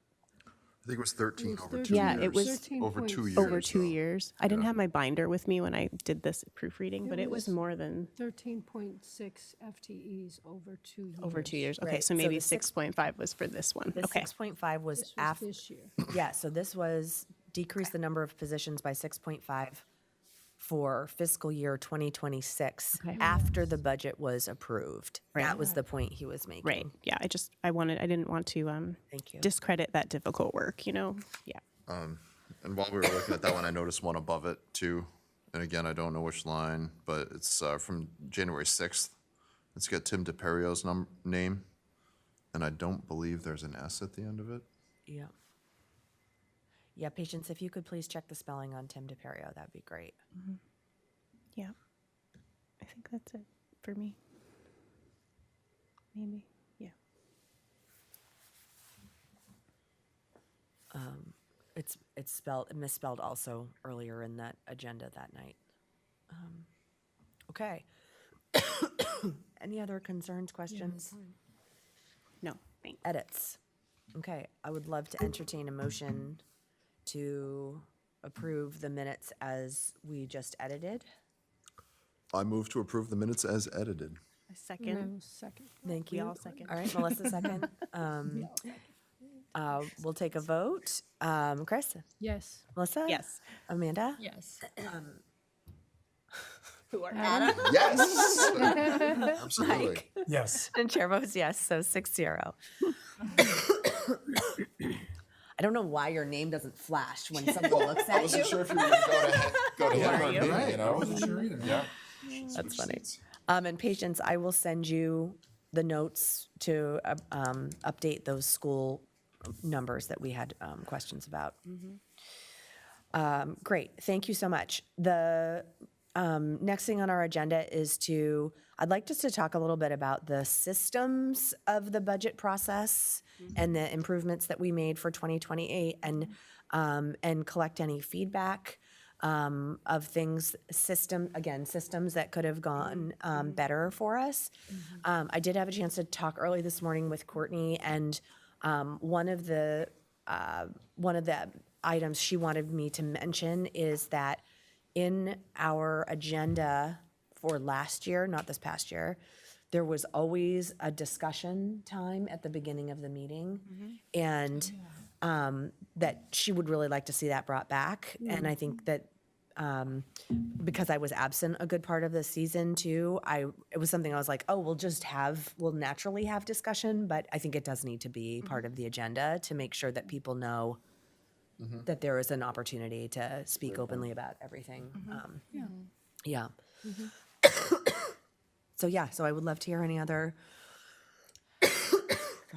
think it was 13 was over 2 13. Yeah, years. it was 13 over point 2 years. over 2 so- years. I didn't have my binder with me when I did this proofreading, but it was was more than 13.6 FTEs over 2 years. over 2 years. Okay, Right, so so maybe the six- 6.5 was for this one. The Okay. 6.5 was This was after. this year. Yeah, so this was decrease the number of positions by 6.5 for fiscal year 2026 Okay. after the budget was approved. That Right. was the point he was making. Right. Yeah. I didn't want to Thank you. discredit that difficult work, you know? Yeah. And while we were looking at that one, I noticed one above it too. And again, I don't know which line, but it's from January 6th. It's got Tim DePerio's name, and I don't believe there's an S at the end of it. Yeah. Yeah, Patience, if you could please check the spelling on Tim DePerio, that'd be great. Yeah. I think that's it for me. Maybe. Yeah. It's misspelled also earlier in that agenda that night. Okay. Any other concerns, questions? No. Thanks. Edits. Okay, I would love to entertain a motion to approve the minutes as we just edited. I move to approve the minutes as edited. A second. No, second. Thank We you. all second. All right, Melissa second. We'll take a vote. Chris? Yes. Melissa? Yes. Amanda? Yes. Who are Yes! Absolutely. Yes. And chair votes yes, so 6-0. I don't know why your name doesn't flash when someone looks I at wasn't you. sure if you were going to go to him or you? me, you know? Wasn't sure either. Yeah. That's funny. And Patience, I will send you the notes to update those school numbers that we had questions about. Great, thank you so much. The next thing on our agenda is I'd like just to talk a little bit about the systems of the budget process and the improvements that we made for 2028 and collect any feedback of things, systems that could have gone better for us. I did have a chance to talk early this morning with Courtney, and one of the items she wanted me to mention is that in our agenda for last year, not this past year, there was always a discussion time at the beginning of the meeting. And that she would really like to see that brought back. And I think that because I was absent a good part of the season too, it was something I was like, oh, we'll naturally have discussion, but I think it does need to be part of the agenda to make sure that people know that there is an opportunity to speak openly about everything. Yeah. So yeah, so I would love to hear any other.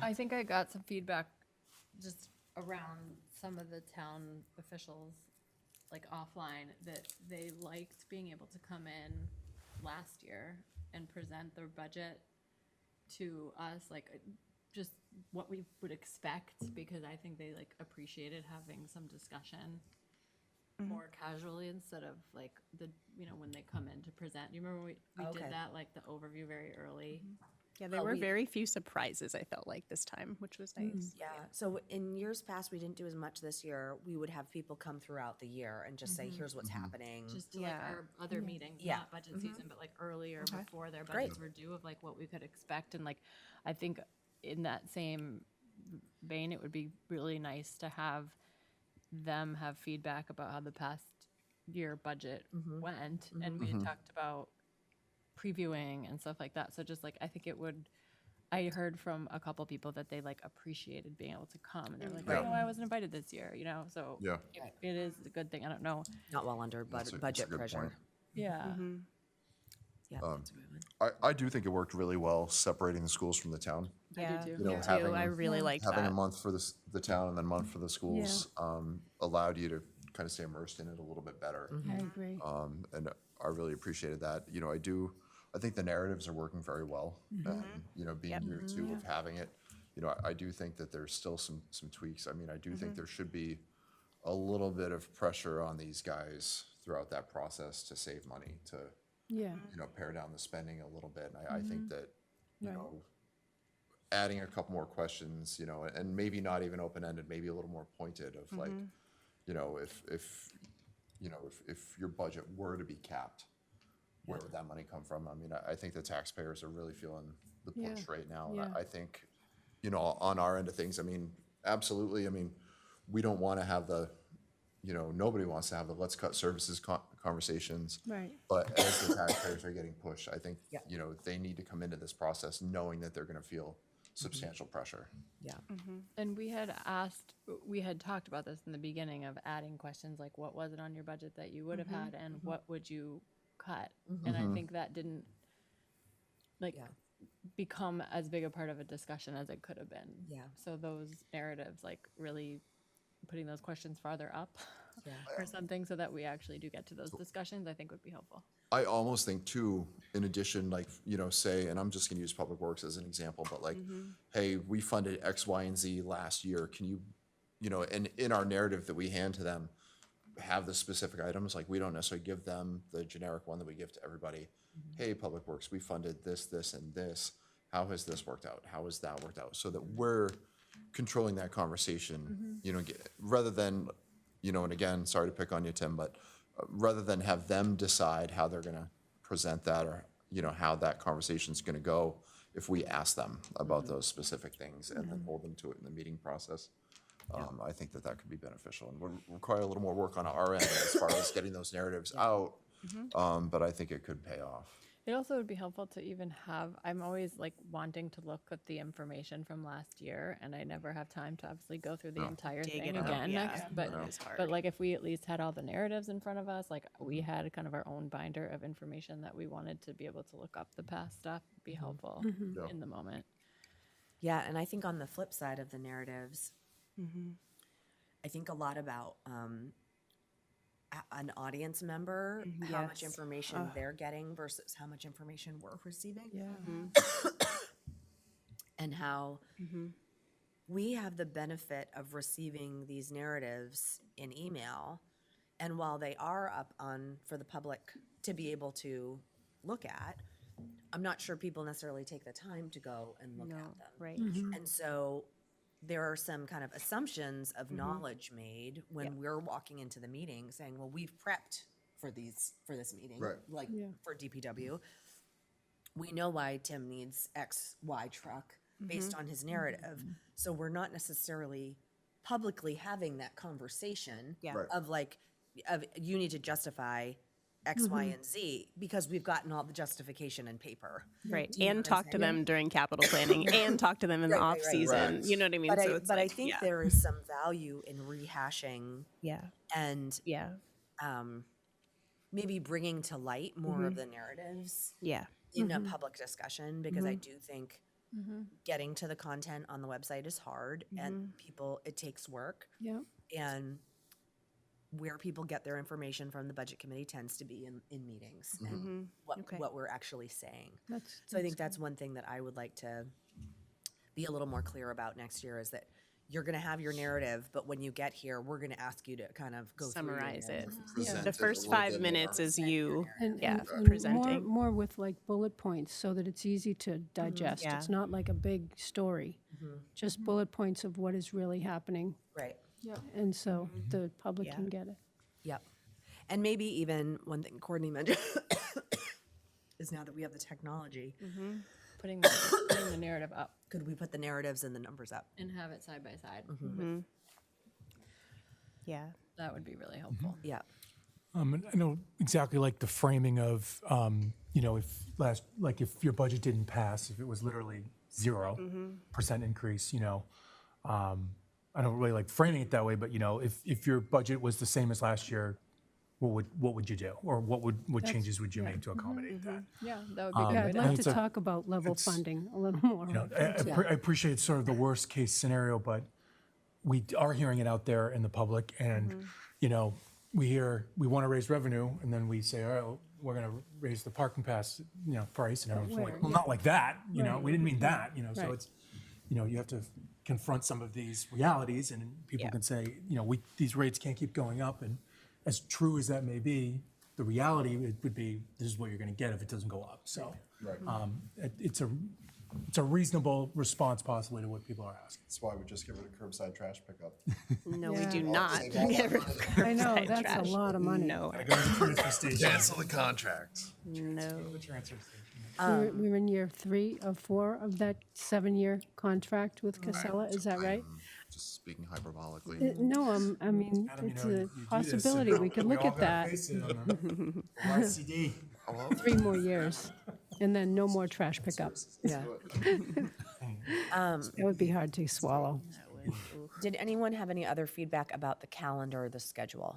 I think I got some feedback just around some of the town officials, like offline, that they liked being able to come in last year and present their budget to us, like just what we would expect, because I think they like appreciated having some discussion more casually instead of like when they come in to present. You remember we Okay. did that, like the overview very early? Yeah, there were very few surprises, I felt like, this time, which was nice. Yeah, so in years past, we didn't do as much this year. We would have people come throughout the year and just say, here's what's happening. Just to like Yeah. our other meetings, Yeah. not budget season, but like earlier before their Great. budgets were due, of like what we could expect. And like, I think in that same vein, it would be really nice to have them have feedback about how the past year budget went. And we had talked about previewing and stuff like that. So just like, I think I heard from a couple people that they like appreciated being able to come, and they're like, Yeah. oh, I wasn't invited this year, so Yeah. it is a good thing. I don't know. Not while under That's a budget good pressure. point. Yeah. Yeah, that's a good one. I do think it worked really well separating the schools from the town. Yeah, too. You know, me too. having- I really liked Having a that. month for the town and then a month for the schools allowed you to kind of stay immersed in it a little bit better. I agree. And I really appreciated that. I think the narratives are working very well. And, being year two of having it, I do think that there's still some tweaks. I mean, I do think there should be a little bit of pressure on these guys throughout that process to save money, to, Yeah. pare down the spending a little bit. And I think that, adding a couple more questions, and maybe not even open-ended, maybe a little more pointed of like, if your budget were to be capped, where would that money come from? I mean, I think the taxpayers are really feeling the push right now. And I think, on our end of things, I mean, absolutely, I mean, we don't want to have nobody wants to have the let's cut services conversations. Right. But as the taxpayers are getting pushed, I think, Yeah. they need to come into this process knowing that they're going to feel substantial pressure. Yeah. And we had talked about this in the beginning of adding questions like, what was it on your budget that you would have had, and what would you cut? And I think that didn't Yeah. become as big a part of a discussion as it could have been. Yeah. So those narratives, like really putting those questions farther up Yeah. or something, so that we actually do get to those discussions, I think would be helpful. I almost think too, in addition, like, say, and I'm just gonna use Public Works as an example, but like, hey, we funded X, Y, and Z last year. Can you, and in our narrative that we hand to them, have the specific items, like, we don't necessarily give them the generic one that we give to everybody. Hey, Public Works, we funded this, this, and this. How has this worked out? How has that worked out? So that we're controlling that conversation, rather than, and again, sorry to pick on you, Tim, but rather than have them decide how they're gonna present that, or, how that conversation's gonna go, if we ask them about those specific things and then hold them to it in the meeting process. I think that could be beneficial and would require a little more work on our end as far as getting those narratives out. But I think it could pay off. It also would be helpful to even have, I'm always like wanting to look at the information from last year, and I never have time to obviously go through the entire Dig thing it up, again. yeah. But, It is hard. but like if we at least had all the narratives in front of us, like we had kind of our own binder of information that we wanted to be able to look up the past stuff, would be helpful in the moment. Yeah, and I think on the flip side of the narratives, I think a lot about an audience member, how much Yes. information they're getting versus how much information we're receiving. Yeah. And how we have the benefit of receiving these narratives in email. And while they are up for the public to be able to look at, I'm not sure people necessarily take the time to go and look at them. Right. And so there are some kind of assumptions of knowledge made when we're walking into the meeting saying, well, we've prepped for this meeting, Right. like for DPW. we know why Tim needs X, Y truck based on his narrative. So we're not necessarily publicly having that conversation Yeah. Right. of like, of you need to justify X, Y, and Z because we've gotten all the justification in paper. Right. Do you know And what I'm talk to saying? them during capital planning and talk to them in the Right, right, off right. season. Right. You know what I mean? But So I, it's but I like, think yeah. there is some value in rehashing Yeah. and Yeah. maybe bringing to light more of the narratives Yeah. in a public discussion because I do think getting to the content on the website is hard and people, it takes work. Yeah. And where people get their information from the budget committee tends to be in meetings and what we're actually saying. That's, So I think that's one thing that I would like to be a little more clear about next year is that you're going to have your narrative, but when you get here, we're going to ask you to kind of go Summarize through your it. narrative. Present The it a first little 5 bit minutes more. is you, yeah, and presenting. more with like bullet points so that it's easy to digest. Yeah. It's not like a big story, just bullet points of what is really happening. Right. And so the public Yeah. can get it. Yep. And maybe even one thing Courtney mentioned is now that we have the technology, Putting the narrative up could we put the narratives and the numbers up? and have it side by side. Yeah. That would be really helpful. Yeah. And I know exactly like the framing of, if your budget didn't pass, if it was literally 0% increase, I don't really like framing it that way, but if your budget was the same as last year, what would you do? Or what changes would you make to accommodate that? Yeah, that would be Yeah, good. I'd I like think to it's a- talk about level funding a little more. I appreciate sort of the worst case scenario, but we are hearing it out there in the public and, we want to raise revenue and then we say, all right, well, we're going to raise the parking pass, price. And everyone's like, well, not like that, we didn't mean that, so Right. it's, you have to confront some of these realities and people Yeah. can say, these rates can't keep going up. And as true as that may be, the reality would be, this is what you're going to get if it doesn't go up. So it's a reasonable response possibly to what people are asking. That's why we just give it a curbside trash pickup. No, we Yeah. do not. Save all Get rid of I know, curbside that's trash. a lot of money. No, Go to the transfer station. Cancel the contract. no. The transfer station. We're in year 3 of 4 of that 7-year contract with Casella, is that right? Just speaking hyperbolically. No, I mean, Adam, it's you a do this, and possibility. We could look all at gotta that. face it on the YCD. 3 more years, and then no more trash pickup. Yeah. That would be hard to swallow. Did anyone have any other feedback about the calendar or the schedule?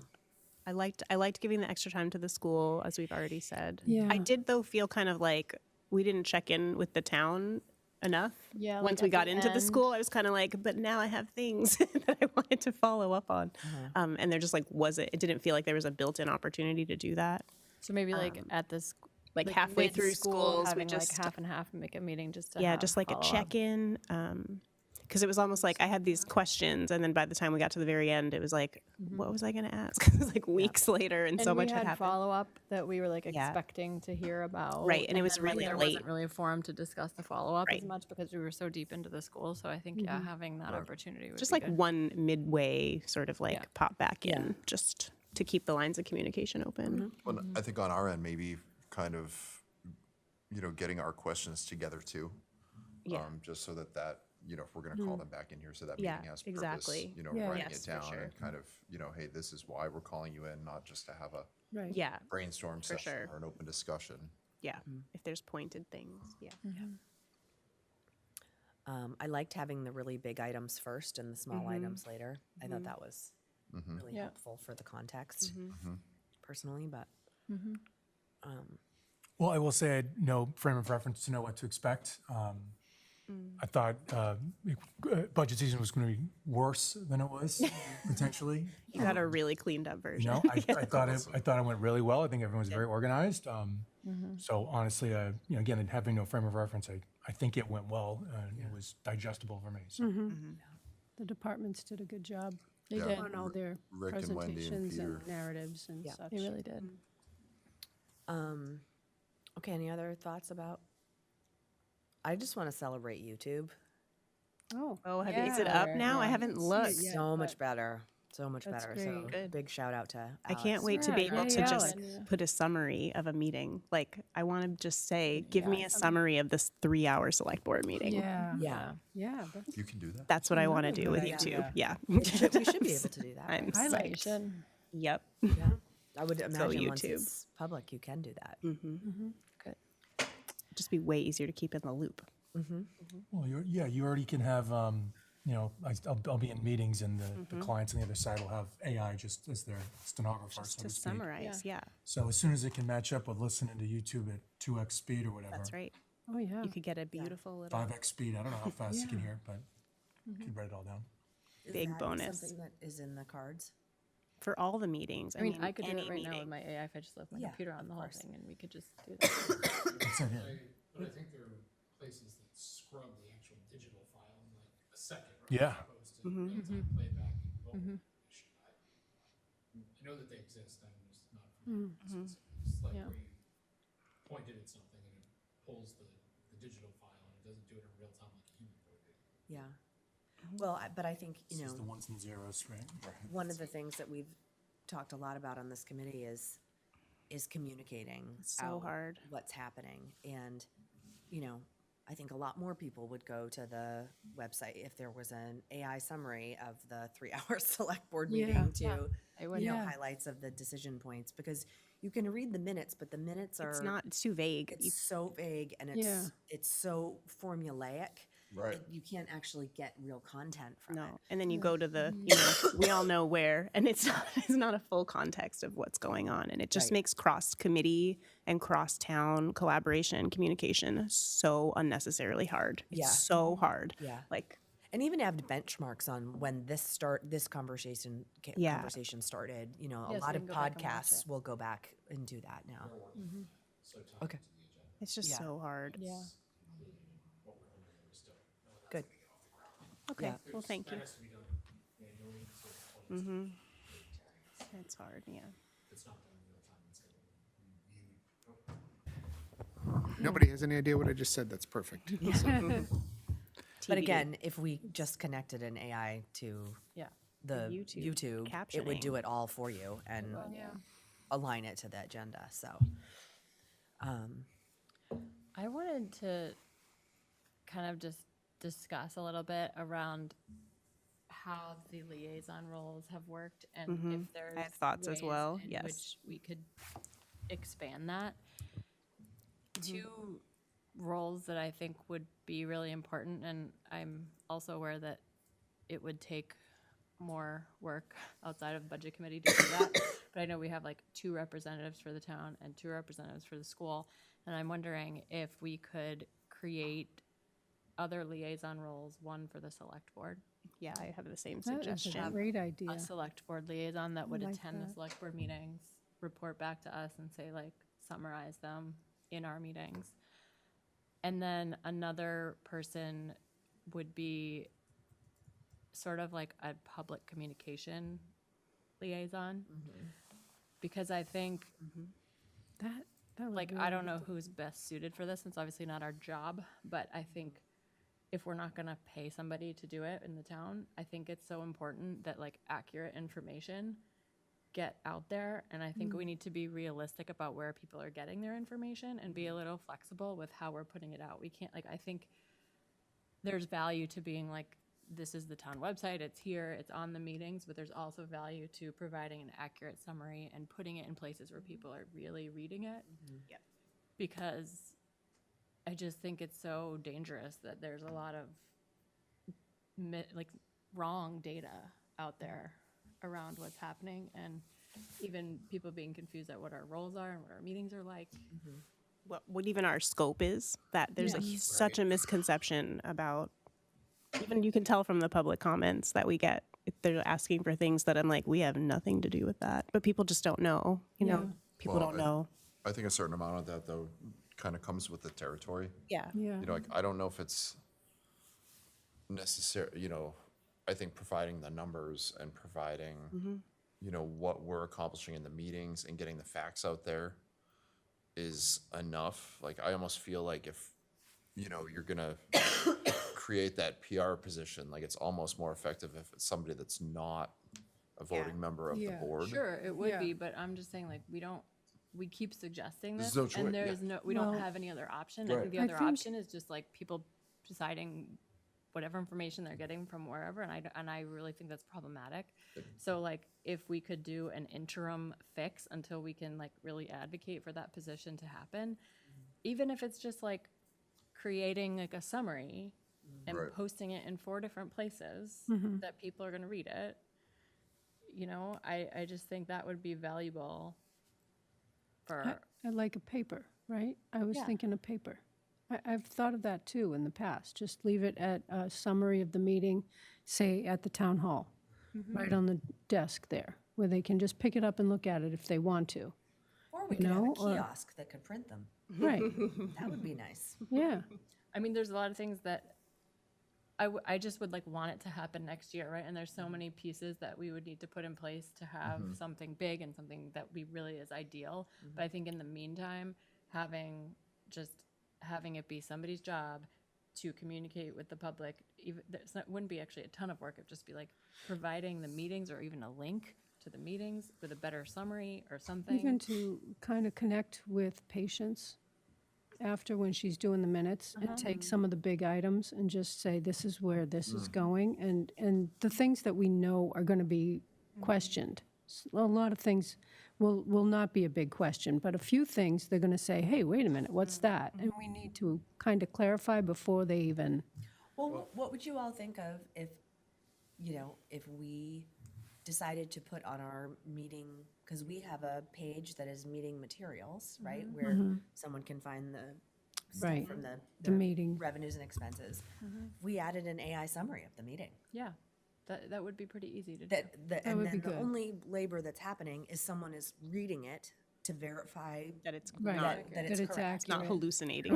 I liked giving the extra time to the school, as we've already said. Yeah. I did though feel kind of like we didn't check in with the town enough. Yeah, like Once we at got the into the end. school, I was kind of like, but now I have things that I wanted to follow up on. And there just like it didn't feel like there was a built-in opportunity to do that. So maybe like at this, Like halfway through mid-school, schools, we having just like half and half and make a meeting just to yeah, have just like a follow-up. check-in. Because it was almost like I had these questions, and then by the time we got to the very end, it was like, what was I going to ask? It was like weeks later, and, And so we much had had happened. follow-up that we were like Yeah. expecting to hear about. Right, and it was then, like, really there late. wasn't really a forum to discuss the follow-up as Right. much because we were so deep into the school. So I think, yeah, having that opportunity would Just be like good. one midway sort of like Yeah. pop back in, just to keep the lines of communication open. Well, I think on our end, maybe kind of, getting our questions together too. Yeah. Just so that, if we're going to call them back in here, so that Yeah, meeting has purpose. exactly. Yeah. Writing Yes, it for down sure. and kind of, hey, this is why we're calling you in, not just to have a Right. Yeah, brainstorm session sure. or an open discussion. yeah. If there's pointed things, yeah. I liked having the really big items first and the small items later. I thought that was really Yeah. helpful for the context personally, but Well, I will say I had no frame of reference to know what to expect. I thought budget season was going to be worse than it was potentially. You got a really cleaned up version. I thought it went really well. I think everyone was very organized. So honestly, again, having no frame of reference, I think it went well. It was digestible for me. So. The departments did a good job They Yeah. did. on all their Rick and Wendy and presentations and Peter. narratives and such. They really did. okay, any other thoughts about? I just want to celebrate YouTube. Oh, Oh, is it up now? I haven't looked. So much better. So much That's better. great. So Good. big shout out to I can't Alex. wait to be Yeah, able to yeah, just yeah. put a summary of a meeting. Like, I want to just say, give me a summary of this 3-hour select board meeting. Yeah. Yeah. Yeah, that's You can do that. That's what I want to Another do with good YouTube. idea. Yeah. We should be able to do that. I'm right? highlight. psyched. Yep. Yeah. I would imagine once YouTube. it's public, you can do that. Good. Just be way easier to keep in the loop. Well, you already can have, you know, I'll be in meetings and the clients on the other side will have AI just as their stenographer, so To to speak. summarize, yeah, So as soon as it can match up with listening to YouTube at 2x speed or whatever. that's right. Oh, yeah. You could get a beautiful little 5x speed, I don't know how fast you can hear, but you can write it all down. Is Big that bonus. Something that is in the cards. for all the meetings. I mean, I could do any it right now with meeting. my AI if I just left my Yeah, computer on of the whole course. thing and we could just do that. It's in here. But I think there are places that scrub the actual digital file in like a second, right? Yeah. As opposed to real-time playback and mobile. I know that they exist, I'm just not familiar with the specifics. It's like Yeah. where you pointed at something and it pulls the digital file and it doesn't do it in real time like a human would do. Yeah. Well, but I think, you This is know, the ones and zeros, right? one of the things that we've talked a lot about on this committee is communicating So out hard. what's happening. And, you know, I think a lot more people would go to the website if there was an AI summary of the 3-hour select board meeting to, I would. you know, Yeah. highlights of the decision points, because you can read the minutes, but the minutes are, It's too vague. it's so vague and Yeah. it's so formulaic. Right. You can't actually get real content from it. No, and then you go to the, you know, we all know where, and it's not a full context of what's going on, and it just Right. makes cross committee and cross town collaboration communication so unnecessarily hard. It's Yeah. so hard. Yeah. Like, And even have benchmarks on when this conversation Yeah. conversation started. You know, a Yeah, so lot we of can go back and watch podcasts it. will go back and do that now. Okay, it's just Yeah. so hard. Yeah. good. Okay. Yeah. Well, thank you. Mm-hmm. It's hard. Yeah. Nobody has any idea what I just said, that's perfect. But TBD. again, if we just connected an AI to Yeah. the YouTube YouTube, it would do captioning. it all for you and Yeah. align it to the agenda. So, I wanted to kind of just discuss a little bit around how the liaison roles have worked and if there's have thoughts as ways well, in yes. which we could expand that. Two roles that I think would be really important, and I'm also aware that it would take more work outside of budget committee to do that. But I know we have like 2 representatives for the town and 2 representatives for the school. And I'm wondering if we could create other liaison roles, one for the select board, Yeah, I have the same That is a suggestion. great idea. a select board liaison that would like attend the that. select board meetings, report back to us and say like, summarize them in our meetings. And then another person would be sort of like a public communication liaison. Because I think, That would like, be I don't really- know who's best suited for this. It's obviously not our job, but I think if we're not gonna pay somebody to do it in the town, I think it's so important that like accurate information get out there. And I think we need to be realistic about where people are getting their information and be a little flexible with how we're putting it out. We can't, like, I think there's value to being like, this is the town website, it's here, it's on the meetings, but there's also value to providing an accurate summary and putting it in places where people are really reading it. Yep. Because I just think it's so dangerous that there's a lot of like wrong data out there around what's happening, and even people being confused at what our roles are and what our meetings are like. What even our scope is, that there's such a misconception about, even you can tell from the public comments that we get, they're asking for things that I'm like, we have nothing to do with that, but people just don't know, you know, people Well, don't know. I think a certain amount of that, though, kind of comes with the territory. Yeah. Yeah. You know, like, I don't know if it's necessary, you know, I think providing the numbers and providing, you know, what we're accomplishing in the meetings and getting the facts out there is enough. Like, I almost feel like if, you know, you're gonna create that PR position, like, it's almost more effective if it's somebody that's not a voting member of the Yeah. board. Sure, it would Yeah. be, but I'm just saying, like, we keep suggesting There's this, no choice, and there yeah. is we don't Well, have any other option. I Right. think the I other think- option is just like people deciding whatever information they're getting from wherever, and I really think that's problematic. So like, if we could do an interim fix until we can like really advocate for that position to happen, even if it's just like creating like a summary and Right. posting it in 4 different places that people are going to read it, you know, I just think that would be valuable for, I like a paper, right? I was Yeah. thinking a paper. I've thought of that too in the past. Just leave it at a summary of the meeting, say at the town hall, right on the desk there, where they can just pick it up and look at it if they want to. Or we could have a know, or- kiosk that could print them. Right, That would be nice. yeah. I mean, there's a lot of things that I just would like want it to happen next year, right? And there's so many pieces that we would need to put in place to have something big and something that we really is ideal. But I think in the meantime, having it be somebody's job to communicate with the public, even wouldn't be actually a ton of work. It'd just be like providing the meetings or even a link to the meetings with a better summary or something. Even to kind of connect with patients after when she's doing the minutes and take some of the big items and just say, this is where this is going. And the things that we know are going to be questioned. A lot of things will not be a big question, but a few things they're going to say, hey, wait a minute, what's that? And we need to kind of clarify before they even, Well, what would you all think of if, if we decided to put on our meeting, because we have a page that is meeting materials, right? Where someone can find the stuff Right. from the their meeting. revenues and expenses. We added an AI summary of the meeting. Yeah, that would be pretty easy to do. That and would then be the good. only labor that's happening is someone is reading it to verify That it's right, not, that it's correct. it's not accurate. hallucinating.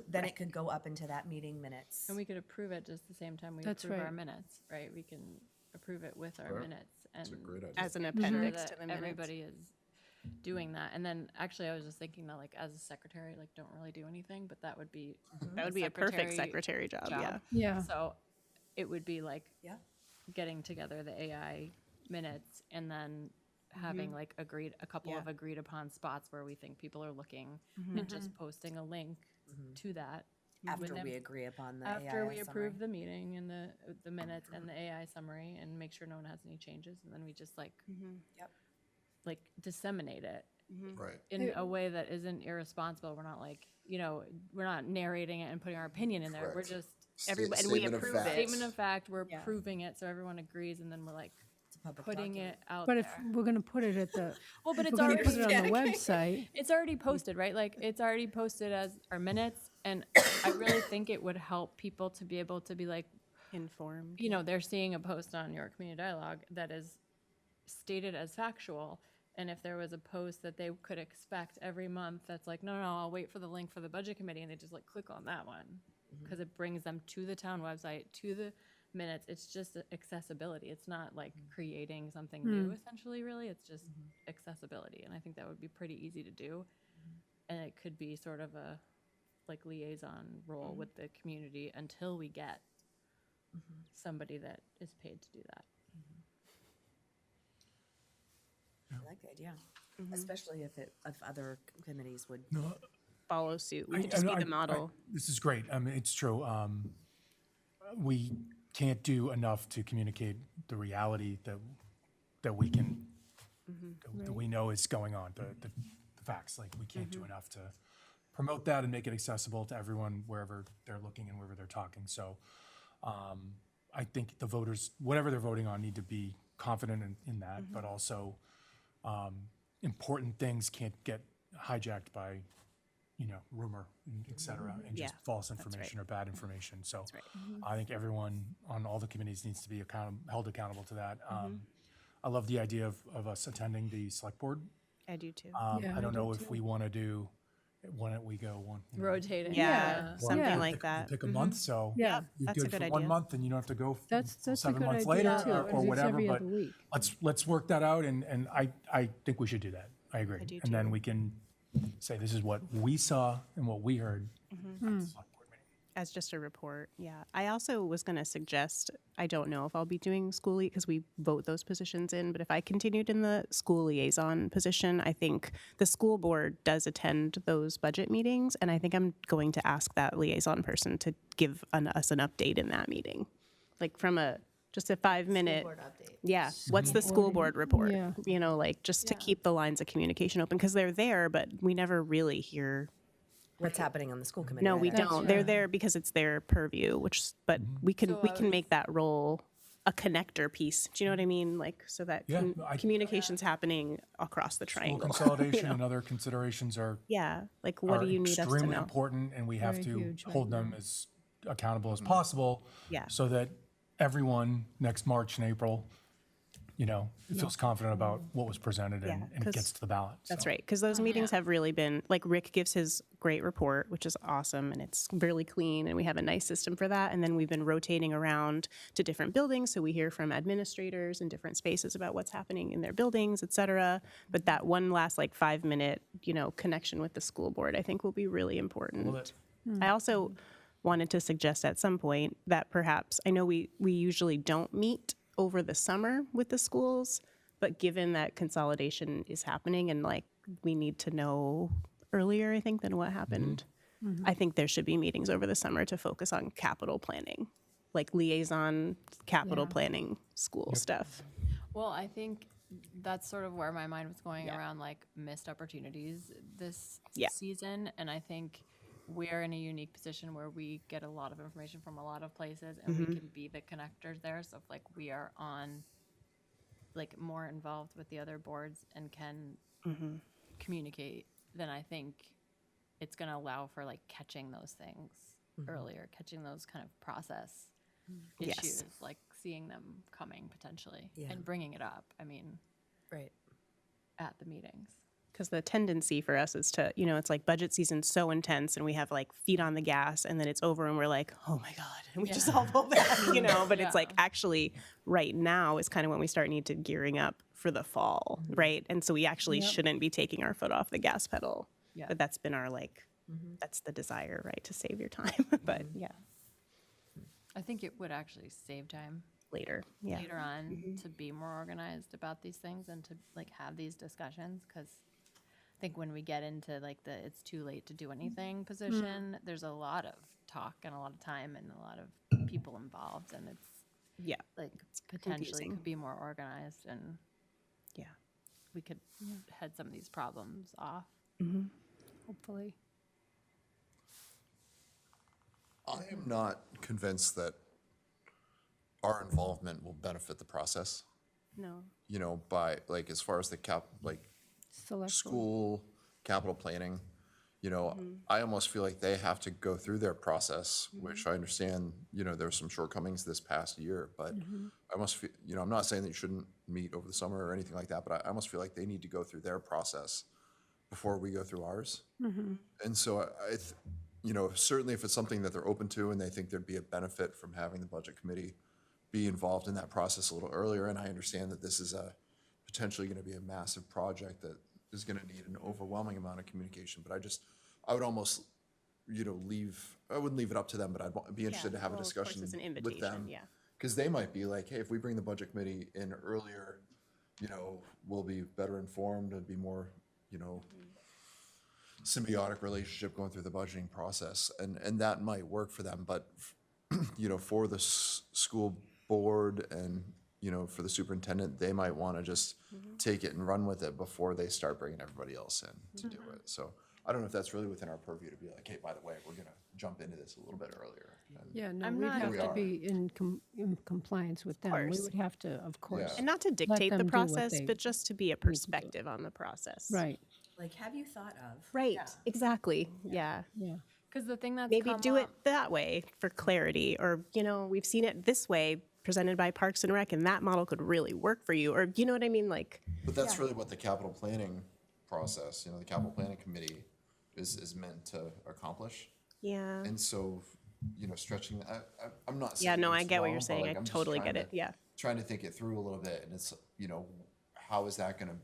Then it could go up into that meeting minutes. And we could approve it just the same time we That's approve our right. minutes, right? We can approve it with our minutes and It's a great idea. As an sure appendix to that the minutes. everybody is doing that. And then actually I was just thinking that like as a secretary, like don't really do anything, but that would be That would be a perfect secretary job, yeah. Yeah. So it would be like Yeah. getting together the AI minutes and then having like a couple Yeah. of agreed upon spots where we think people are looking and just posting a link to that. After within- we agree upon the after AI we summary. approve the meeting and the minutes and the AI summary and make sure no one has any changes, and then we just like Yep. like disseminate it Right. in a way that isn't irresponsible. We're not like, we're not narrating it and putting our opinion in there. We're Correct. just Everybody, and we Statement of approve fact. it. statement of fact, we're Yeah. proving it so everyone agrees, and then we're like It's a public putting document. it out But there. if we're going to put it at the, Well, but if it's we're going to already put it on the website, it's already posted, right? Like it's already posted as our minutes, and I really think it would help people to be able to be like, Informed. they're seeing a post on your community dialogue that is stated as factual. And if there was a post that they could expect every month that's like, no, I'll wait for the link for the budget committee, and they just like click on that one because it brings them to the town website, to the minutes. It's just accessibility. It's not like creating something new, essentially, really. It's just accessibility. And I think that would be pretty easy to do. And it could be sort of a like liaison role with the community until we get somebody that is paid to do that. I like the idea, especially if other committees would. Follow suit. We could just be the model. This is great. I mean, it's true. We can't do enough to communicate the reality that we can, that we know is going on, the facts. Like, we can't do enough to promote that and make it accessible to everyone wherever they're looking and wherever they're talking. So I think the voters, whatever they're voting on, need to be confident in that, but also important things can't get hijacked by, rumor, et cetera, and just Yeah, false that's information right. or bad information. So right. I think everyone on all the committees needs to be held accountable to that. I love the idea of us attending the select board. I do too. Yeah, I don't I know do if we want to do, why don't we go one? Rotating. Yeah, something Yeah. like that. Pick a month, so Yeah. you're That's a good good for 1 idea. month, and you don't have to go that's a 7 good months idea later too. or 'Cause it's whatever. every But other week. let's work that out, and I think we should do that. I agree. do And then too. we can say, this is what we saw and what we heard at the select board meeting. as just a report, yeah. I also was going to suggest, I don't know if I'll be doing school because we vote those positions in, but if I continued in the school liaison position, I think the school board does attend those budget meetings, and I think I'm going to ask that liaison person to give us an update in that meeting, like from just a 5-minute. Yeah, what's the school board report? Yeah. You know, like just to keep the lines of communication open because they're there, but we never really hear. What's happening on the school committee? No, we either. don't. They're there because it's their purview, but we can make that role a connector piece. Do you know what I mean? Like so that Yeah, communication's happening across the School triangle. consolidation and other considerations are Yeah, like what are do you need us to extremely know? important, and we have Very to huge right hold them as accountable as possible. Yeah. So that everyone next March and April, feels confident about what was presented Yeah, and 'cause gets to the ballot. That's So, right, because those meetings have really been, like Rick gives his great report, which is awesome, and it's really clean, and we have a nice system for that. And then we've been rotating around to different buildings, so we hear from administrators in different spaces about what's happening in their buildings, et cetera. But that one last 5-minute, connection with the school board, I think will be really important. I also wanted to suggest at some point that perhaps, I know we usually don't meet over the summer with the schools, but given that consolidation is happening and we need to know earlier, I think, than what happened, I think there should be meetings over the summer to focus on capital planning, like liaison capital planning school stuff. Well, I think that's sort of where my mind was going around missed opportunities this season. And I think we're in a unique position where we get a lot of information from a lot of places and we can be the connectors there. So if we are on more involved with the other boards and can communicate, then I think it's going to allow for catching those things earlier, catching those kind of process Yes. issues, seeing them coming potentially and bringing it up. I mean, Right. at the meetings. Because the tendency for us is to, it's like budget season's so intense and we have feet on the gas and then it's over and we're like, oh my God. And we just all pull back, but it's actually right now is kind of when we start need to gearing up for the fall, right? And so we actually shouldn't be taking our foot off the gas pedal. Yeah. But that's been our that's the desire, right? To save your time. But yeah, I think it would actually save time later. Yeah. later on to be more organized about these things and to have these discussions, because I think when we get into the it's too late to do anything position, there's a lot of talk and a lot of time and a lot of people involved, and it's Yeah. potentially confusing. could be more organized and Yeah. we could head some of these problems off. Hopefully. I am not convinced that our involvement will benefit the process, No. by, as far as the Select board. school capital planning, I almost feel like they have to go through their process, which I understand, there's some shortcomings this past year, but I almost feel, I'm not saying that you shouldn't meet over the summer or anything like that, but I almost feel like they need to go through their process before we go through ours. And so certainly if it's something that they're open to and they think there'd be a benefit from having the budget committee be involved in that process a little earlier, and I understand that this is potentially going to be a massive project that is going to need an overwhelming amount of communication, but I would almost, I wouldn't leave it up to them, but I'd be interested to have a Well, of course, discussion it's an with invitation, them. yeah. Because they might be like, hey, if we bring the budget committee in earlier, we'll be better informed and be more, symbiotic relationship going through the budgeting process, and that might work for them, but for the school board and for the superintendent, they might want to just take it and run with it before they start bringing everybody else in to do it. So I don't know if that's really within our purview to be like, hey, by the way, we're going to jump into this a little bit earlier. And Yeah, no, I'm we'd not- have We to are. be in compliance with them. We course. would have to, of course. And not to dictate the them do what process, they but just to be a perspective on the process. Right, Have you thought of? Right. Exactly. Yeah. yeah. Because the thing that's Maybe come do it up- that way for clarity, or we've seen it this way presented by Parks and Rec, and that model could really work for you, or you know what I mean? But that's really what the capital planning process, the capital planning committee is meant to accomplish. Yeah. And so, stretching, I'm not saying. Yeah, no, I it's get what wrong, you're but, saying. I I'm just totally trying get it. to- Yeah. Trying to think it through a little bit, and it's, how is that gonna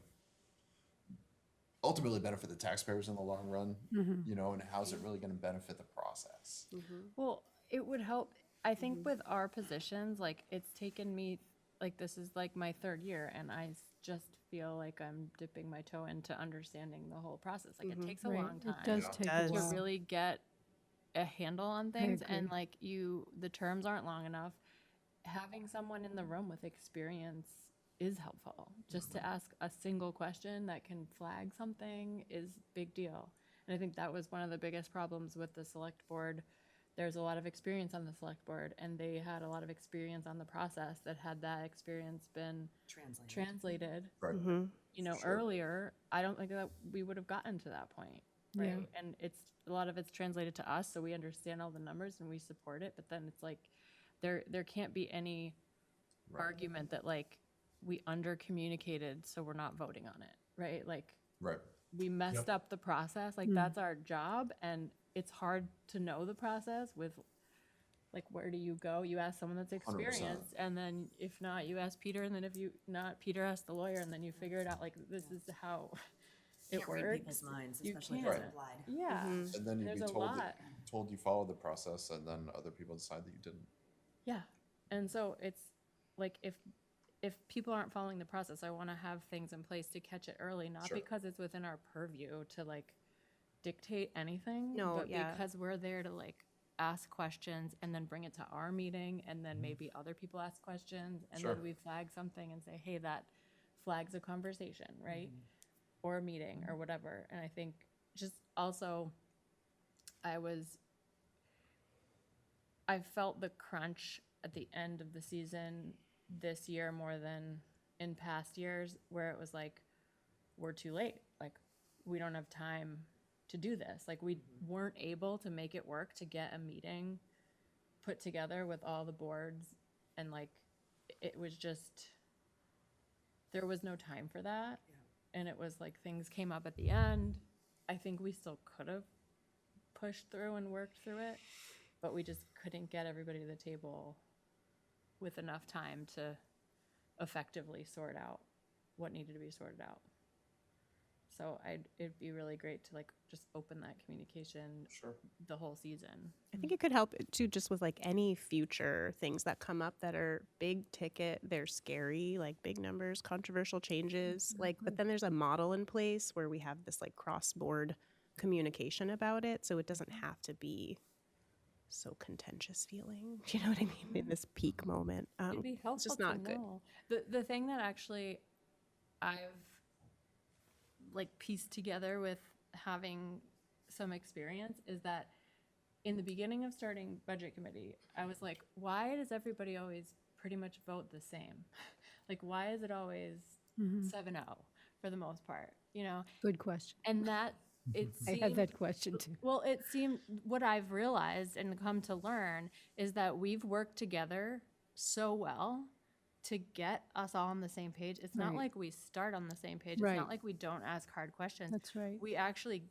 ultimately benefit the taxpayers in the long run? And how's it really gonna benefit the process? Well, It would help. I think with our positions, like it's taken me, like this is like my third year, and just feel like I'm dipping my toe into understanding the whole process. Like it takes a Right, long time it does take a Does. to while. really get a handle on things, and agree. like the terms aren't long enough. Having someone in the room with experience is helpful. Just to ask a single question that can flag something is big deal. And I think that was one of the biggest problems with the select board. There's a lot of experience on the select board, and they had a lot of experience on the process. That had that experience been translated, Right. earlier, I don't think that we would have gotten to that point, right? And it's a lot of it's translated to us, so we understand all the numbers and we support it. But then it's like there can't be any argument that like we under communicated, so we're not voting on it, right? Like Right. we messed up the process. Like that's our job, and it's hard to know the process with like where do you go? You ask someone that's 100%. experienced, and then if not, you ask Peter, and then if you not, Peter asks the lawyer, and then you figure it out. Like this is how it Can't read works. people's minds, You especially if can't. it's applied. Yeah, And then you'd There's be a told, lot. told you followed the process, and then other people decide that you didn't. yeah, and so it's like if people aren't following the process, I want to have things in place to catch it early, not Sure. because it's within our purview to like dictate anything, No, but yeah. because we're there to like ask questions and then bring it to our meeting, and then maybe other people ask questions, and Sure. then we flag something and say, hey, that flags a conversation, right? Or a meeting or whatever. And I think just also I felt the crunch at the end of the season this year more than in past years, where it was like, we're too late. Like, we don't have time to do this. Like, we weren't able to make it work to get a meeting put together with all the boards. And like, it was just, there was no time for that. And it was like things came up at the end. I think we still could have pushed through and worked through it, but we just couldn't get everybody to the table with enough time to effectively sort out what needed to be sorted out. So it'd be really great to like just open that communication the whole season. I think it could help too, just with like any future things that come up that are big ticket, they're scary, like big numbers, controversial changes. Like, but then there's a model in place where we have this like cross-board communication about it, so it doesn't have to be so contentious feeling. You know what I mean? In this peak moment, It'd be helpful it's just to not good. know. The thing that actually I've like pieced together with having some experience is that in the beginning of starting budget committee, I was like, why does everybody always pretty much vote the same? Like, why is it always 7-0 for the most part, you know? Good question. And that it I seemed, had that question too. well, it seemed, what I've realized and come to learn is that we've worked together so well to get us all on the same page. It's not Right. like we start on the same page. Right. It's not like we don't ask hard questions. That's right. We actually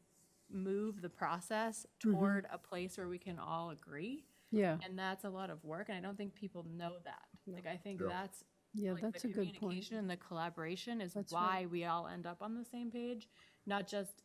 move the process toward a place where we can all agree. Yeah, And that's a lot of work. And I don't think people know that. Like, I think that's yeah, like that's the a good point. communication and the collaboration is That's why right. we all end up on the same page, not just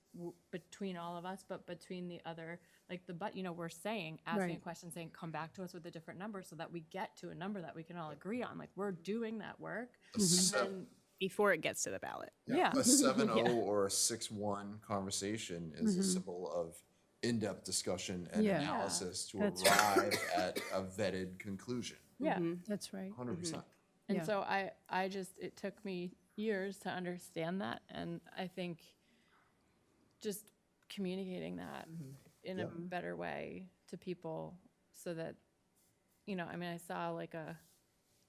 between all of us, but between the other, like we're saying, asking a Right. question, saying, come back to us with a different number so that we get to a number that we can all agree on. Like, we're doing that work. And then, Before it gets to the ballot. yeah. A 7-0 or a 6-1 conversation is a symbol of in-depth discussion and Yeah. analysis to That's arrive at a vetted conclusion. Yeah. That's right. 100%. And Yeah. so it took me years to understand that. And I think just communicating that in a better way to people so that, I saw like a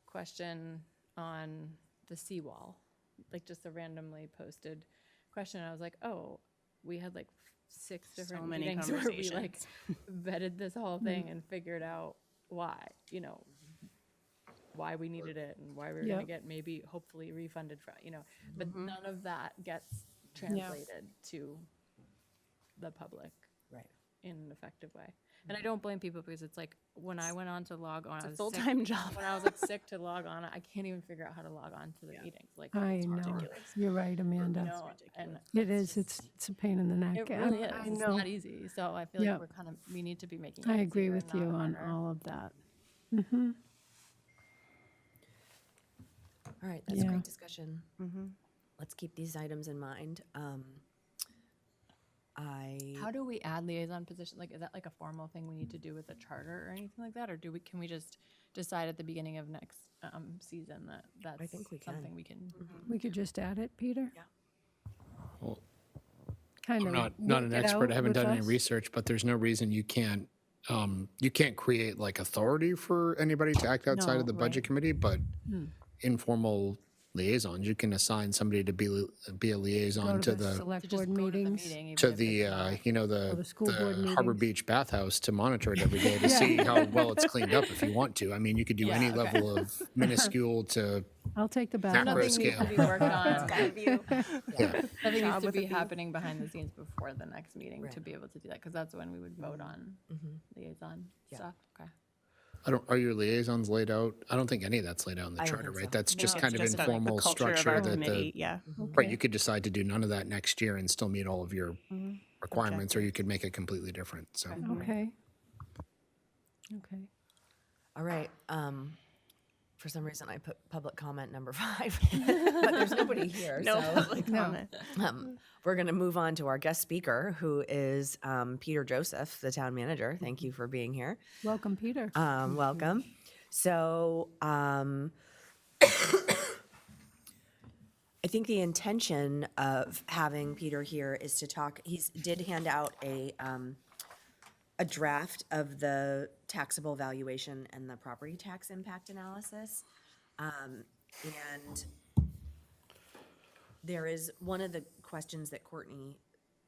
question on the seawall, like just a randomly posted question. I was like, oh, we had like 6 different many meetings where we like conversations. vetted this whole thing and figured out why, why we needed it and why we were going Yep. to get maybe hopefully refunded for, but none of that gets translated to the public Right. in an effective way. And I don't blame people because it's like when I went on to log on, I was Full sick- time job. When I was like sick to log on, I can't even figure out how to log on to the meetings. Like I it's know. ridiculous. You're right, Amanda. No, and It is. It's a pain in the neck. it really is. I It's know. not easy. So I feel Yeah. like we need to be making. I it agree easier with and you not on harder. all of that. All right, that's Yeah. great discussion. Let's keep these items in mind. How do we add liaison position? Like, is that like a formal thing we need to do with the charter or anything like that? Or can we just decide at the beginning of next season that that's think we can. something we can? We could just add it, Peter? Yeah. Well, Kind I'm of. not an expert. I haven't done any research, but there's no reason you can't create like authority for anybody to act outside No, of the budget right. committee, but informal liaisons, you can assign somebody to be a liaison Go to to the the select To just board go to the meetings. meeting, even to if the it's not- the school board the Harbor meetings. Beach bathhouse to monitor it every day to see how well it's cleaned up if you want to. I mean, you could do any level of minuscule to I'll take the back. Macro Nothing needs to scale. be worked on. yeah. Nothing needs to with a be B. happening behind the scenes before the next meeting Right. to be able to do that, because that's when we would vote on liaison stuff. Okay. Are your liaisons laid out? I don't think any of that's laid out in the I don't charter, think right? so. That's just No, kind of it's just informal the culture structure of our that committee. Yeah. right, you could decide to do none of that next year and still meet all of your requirements, or you could make it completely different, so. Okay. Okay. All right. For some reason, I put public comment number 5, but there's nobody here. No so public comment. we're going to move on to our guest speaker, who is Peter Joseph, the town manager. Thank you for being here. Welcome, Peter. Welcome. So I think the intention of having Peter here is to talk. He did hand out a draft of the taxable valuation and the property tax impact analysis. And there is one of the questions that Courtney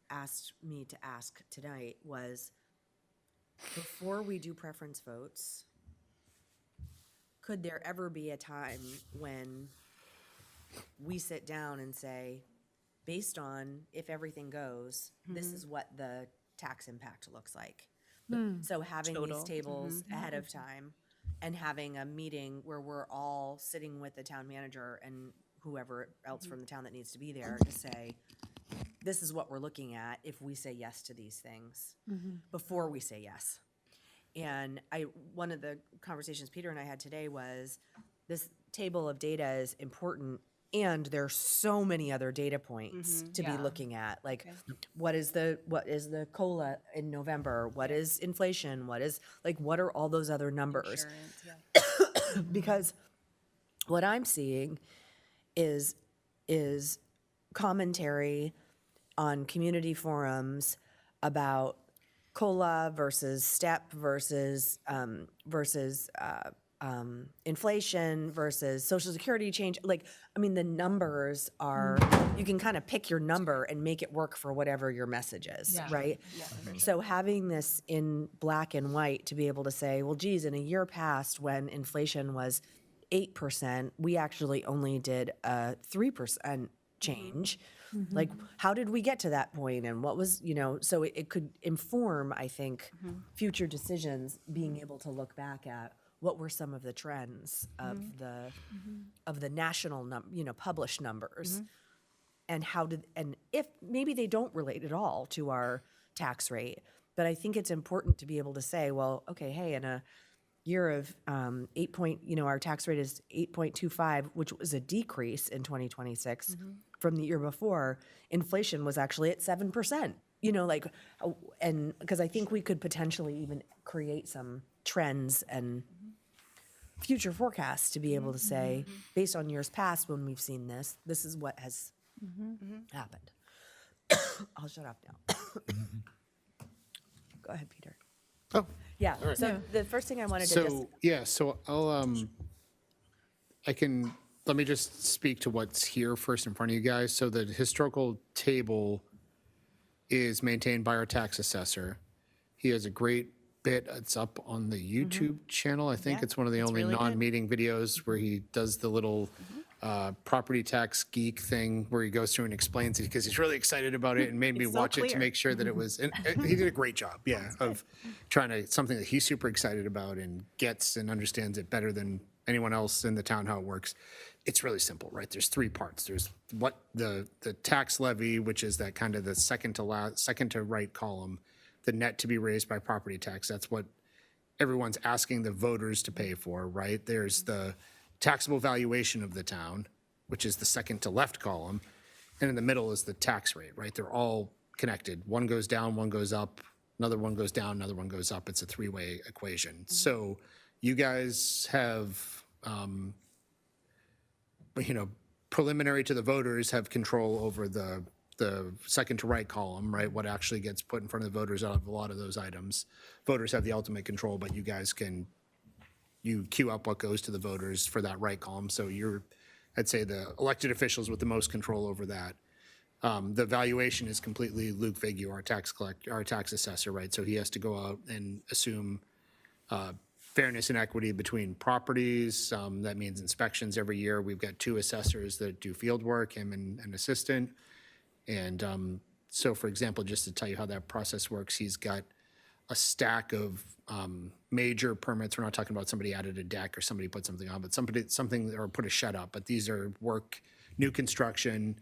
asked me to ask tonight was, before we do preference votes, could there ever be a time when we sit down and say, based on if everything goes, this is what the tax impact looks like? So having these tables ahead of time and having a meeting where we're all sitting with the town manager and whoever else from the town that needs to be there to say, this is what we're looking at if we say yes to these things before we say yes. And one of the conversations Peter and I had today was, this table of data is important, and there's so many other data points to be looking at. Like, what is the COLA in November? What is inflation? What are all those other numbers? Because what I'm seeing is commentary on community forums about COLA versus STEP versus inflation versus Social Security change. Like, I mean, the numbers are, you can kind of pick your number and make it work for whatever your message is, right? So having this in black and white to be able to say, well, geez, in a year past when inflation was 8%, we actually only did a 3% change. Like, how did we get to that point, and what was, so it could inform, I think, future decisions, being able to look back at what were some of the trends of the national published numbers, and and if maybe they don't relate at all to our tax rate, but I think it's important to be able to say, well, okay, hey, in a year of our tax rate is 8.25, which was a decrease in 2026 from the year before. Inflation was actually at 7%. And because I think we could potentially even create some trends and future forecasts to be able to say, based on years past when we've seen this, this is what has happened. I'll shut up now. Go ahead, Peter. Oh, Yeah, so the first thing I wanted to just, so let me just speak to what's here first in front of you guys. So the historical table is maintained by our tax assessor. He has a great bit, it's up on the YouTube channel. I think it's one of the only really good. non-meeting videos where he does the little property tax geek thing where he goes through and explains it because he's really excited about it and made me It's so watch it to clear. make sure that it was, and he did a great job, yeah, of trying to, something that he's super excited about and gets and understands it better than anyone else in the town how it works. It's really simple, right? There's three parts. There's what the tax levy, which is that kind of the second to right column, the net to be raised by property tax. That's what everyone's asking the voters to pay for, right? There's the taxable valuation of the town, which is the second to left column. And in the middle is the tax rate, right? They're all connected. One goes down, one goes up, another one goes down, another one goes up. It's a three-way equation. So you guys have, preliminary to the voters have control over the second to right column, right? What actually gets put in front of the voters out of a lot of those items. Voters have the ultimate control, but you guys you queue up what goes to the voters for that right column. So I'd say the elected officials with the most control over that. The valuation is completely Luke Vigil, our tax assessor, right? So he has to go out and assume fairness and equity between properties. That means inspections every year. We've got 2 assessors that do field work, him and an assistant. And so, for example, just to tell you how that process works, he's got a stack of major permits. We're not talking about somebody added a deck or somebody put something on, but something or put a shed up. But these are new construction,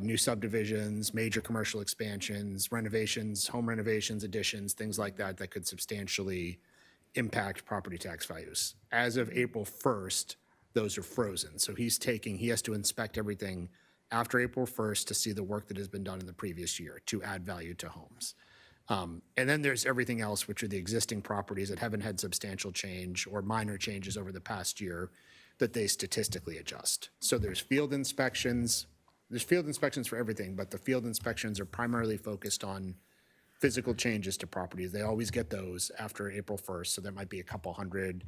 new subdivisions, major commercial expansions, renovations, home renovations, additions, things like that that could substantially impact property tax values. As of April 1st, those are frozen. So he has to inspect everything after April 1st to see the work that has been done in the previous year to add value to homes. And then there's everything else, which are the existing properties that haven't had substantial change or minor changes over the past year that they statistically adjust. So there's field inspections. There's field inspections for everything, but the field inspections are primarily focused on physical changes to properties. They always get those after April 1st. So there might be a couple hundred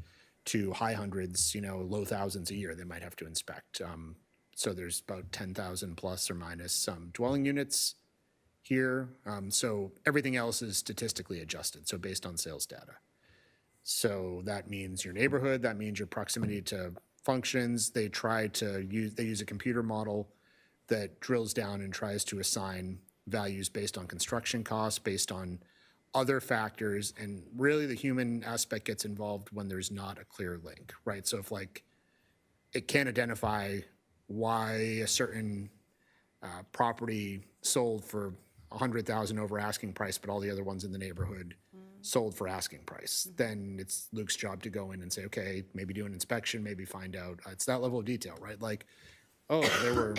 to high hundreds, low thousands a year they might have to inspect. So there's about 10,000 plus or minus dwelling units here. So everything else is statistically adjusted, so based on sales data. So that means your neighborhood, that means your proximity to functions. They use a computer model that drills down and tries to assign values based on construction costs, based on other factors, and really the human aspect gets involved when there's not a clear link, right? So if it can't identify why a certain property sold for $100,000 over asking price, but all the other ones in the neighborhood sold for asking price, then it's Luke's job to go in and say, okay, maybe do an inspection, maybe find out. It's that level of detail, right? There were,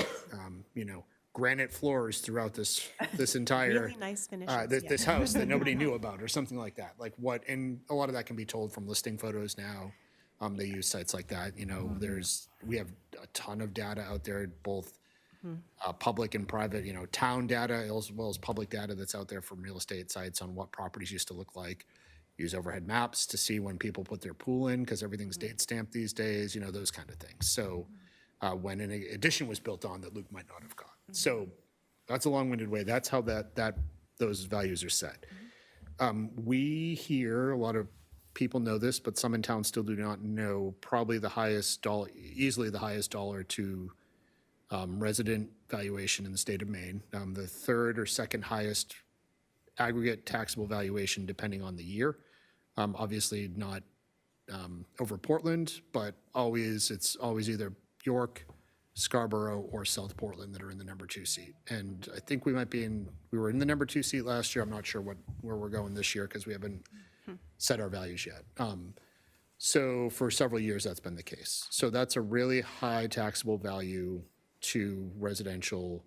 granite floors throughout this entire Really nice finishes. this house that nobody knew about, or something like that. And a lot of that can be told from listing photos now. They use sites like that. We have a ton of data out there, both public and private, town data as well as public data that's out there from real estate sites on what properties used to look like. Use overhead maps to see when people put their pool in, because everything's date stamped these days, those kind of things. So when an addition was built on that Luke might not have got. So that's a long-winded way. That's how those values are set. We hear, a lot of people know this, but some in town still do not know, probably easily the highest dollar to resident valuation in the state of Maine. The third or second highest aggregate taxable valuation depending on the year. Obviously not over Portland, but it's always either York, Scarborough, or South Portland that are in the number 2 seat. And I think we were in the number 2 seat last year. I'm not sure where we're going this year because we haven't set our values yet. So for several years, that's been the case. So that's a really high taxable value to residential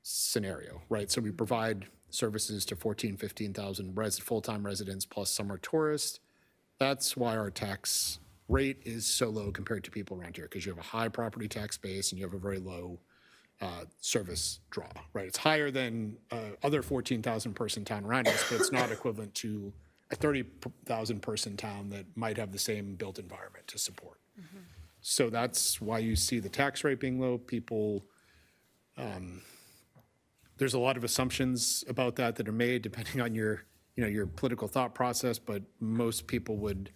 scenario, right? So we provide services to 15,000 full-time residents plus summer tourists. That's why our tax rate is so low compared to people around here, because you have a high property tax base and you have a very low service draw, right? It's higher than other 14,000 person town around us, but it's not equivalent to a 30,000 person town that might have the same built environment to support. So that's why you see the tax rate being low. There's a lot of assumptions about that are made depending on your political thought process, but most people would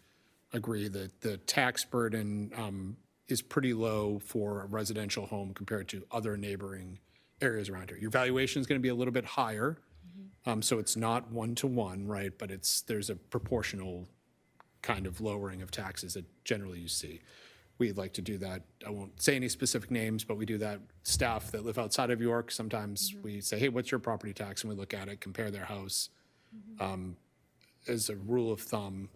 agree that the tax burden is pretty low for a residential home compared to other neighboring areas around here. Your valuation is going to be a little bit higher, so it's not one-to-one, right? But there's a proportional kind of lowering of taxes that generally you see. We'd like to do that. I won't say any specific names, but we do that. Staff that live outside of York, sometimes we say, hey, what's your property tax? And we look at it, compare their house. As a rule of thumb,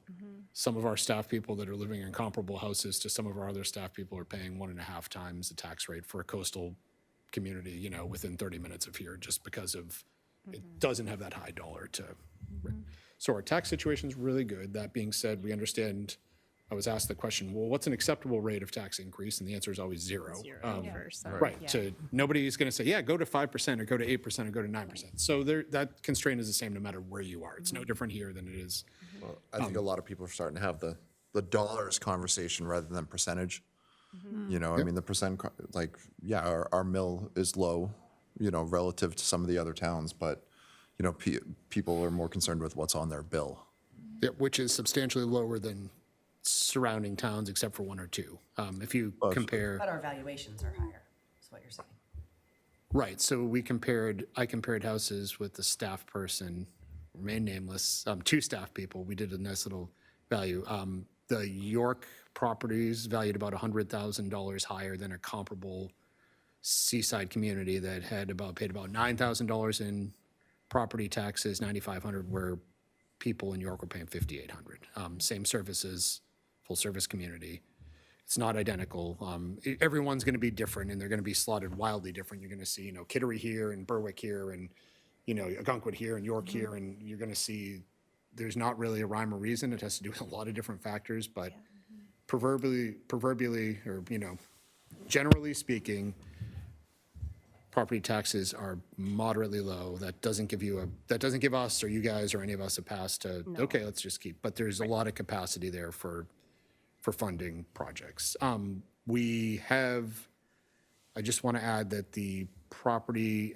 some of our staff people that are living in comparable houses to some of our other staff people are paying 1.5 times the tax rate for a coastal community, you know, within 30 minutes of here, just because of it doesn't have that high dollar to. So our tax situation is really good. That being said, we understand. I was asked the question, well, what's an acceptable rate of tax increase? And the answer is always zero. Right. Yeah. So nobody's going to say, yeah, go to 5% or go to 8% or go to 9%. So that constraint is the same no matter where you are. It's no different here than it is. Well, I think a lot of people are starting to have the dollars conversation rather than percentage. You know, I mean, the percent, like, yeah, our mill is low, you know, relative to some of the other towns, but, you know, people are more concerned with what's on their bill. Yeah, which is substantially lower than surrounding towns except for one or two. If you compare. But our valuations are higher, is what you're saying. Right, so I compared houses with the staff person, remain nameless, 2 staff people. We did a nice little value. The York properties valued about $100,000 higher than a comparable seaside community that paid about $9,000 in property taxes, $9,500, where people in York were paying $5,800. Same services, full service community. It's not identical. Everyone's going to be different, and they're going to be slotted wildly different. You're going to see, you know, Kittery here and Berwick here, and, you know, Agunquit here and York here, and you're going to see there's not really a rhyme or reason. It has to do with a lot of different factors, but proverbially, or, you know, generally speaking, property taxes are moderately low. That doesn't give us or you guys or any of us a pass to, okay, let's just keep, but there's a lot of capacity there for funding projects. I just want to add that the property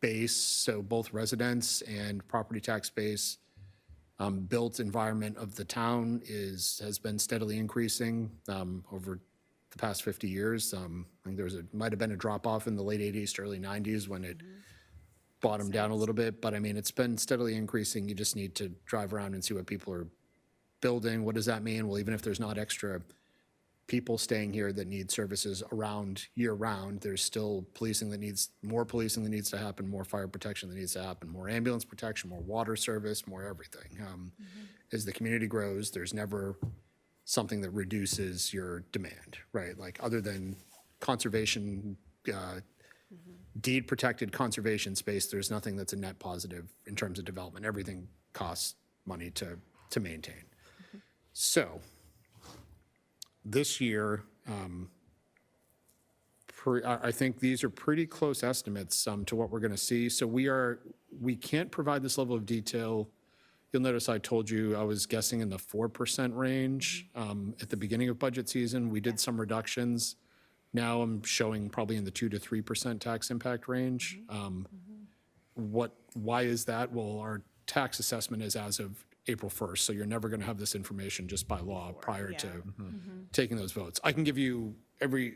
base, so both residents and property tax base, built environment of the town has been steadily increasing over the past 50 years. I think might have been a drop off in the late 80s to early 90s when it bottomed down a little bit, but I mean, it's been steadily increasing. You just need to drive around and see what people are building. What does that mean? Well, even if there's not extra people staying here that need services around year round, there's still more policing that needs to happen, more fire protection that needs to happen, more ambulance protection, more water service, more everything. As the community grows, there's never something that reduces your demand, right? Like other than conservation, deed protected conservation space, there's nothing that's a net positive in terms of development. Everything costs money to maintain. So this year, I think these are pretty close estimates to what we're going to see. So we can't provide this level of detail. You'll notice I told you I was guessing in the 4% range at the beginning of budget season. We did some reductions. Now I'm showing probably in the 2 to 3% tax impact range. Why is that? Well, our tax assessment is as of April 1st, so you're never going to have this information just by law prior to taking those votes. I can give you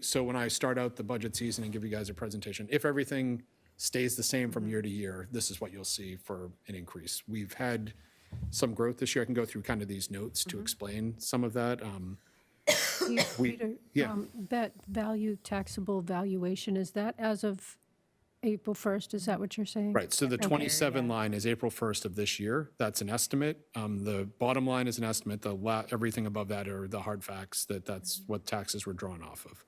so when I start out the budget season and give you guys a presentation, if everything stays the same from year to year, this is what you'll see for an increase. We've had some growth this year. I can go through kind of these notes to explain some of that. Peter, yeah. that taxable valuation, is that as of April 1st? Is that what you're saying? Right, so the 27 line is April 1st of this year. That's an estimate. The bottom line is an estimate. Everything above that are the hard facts that's what taxes were drawn off of.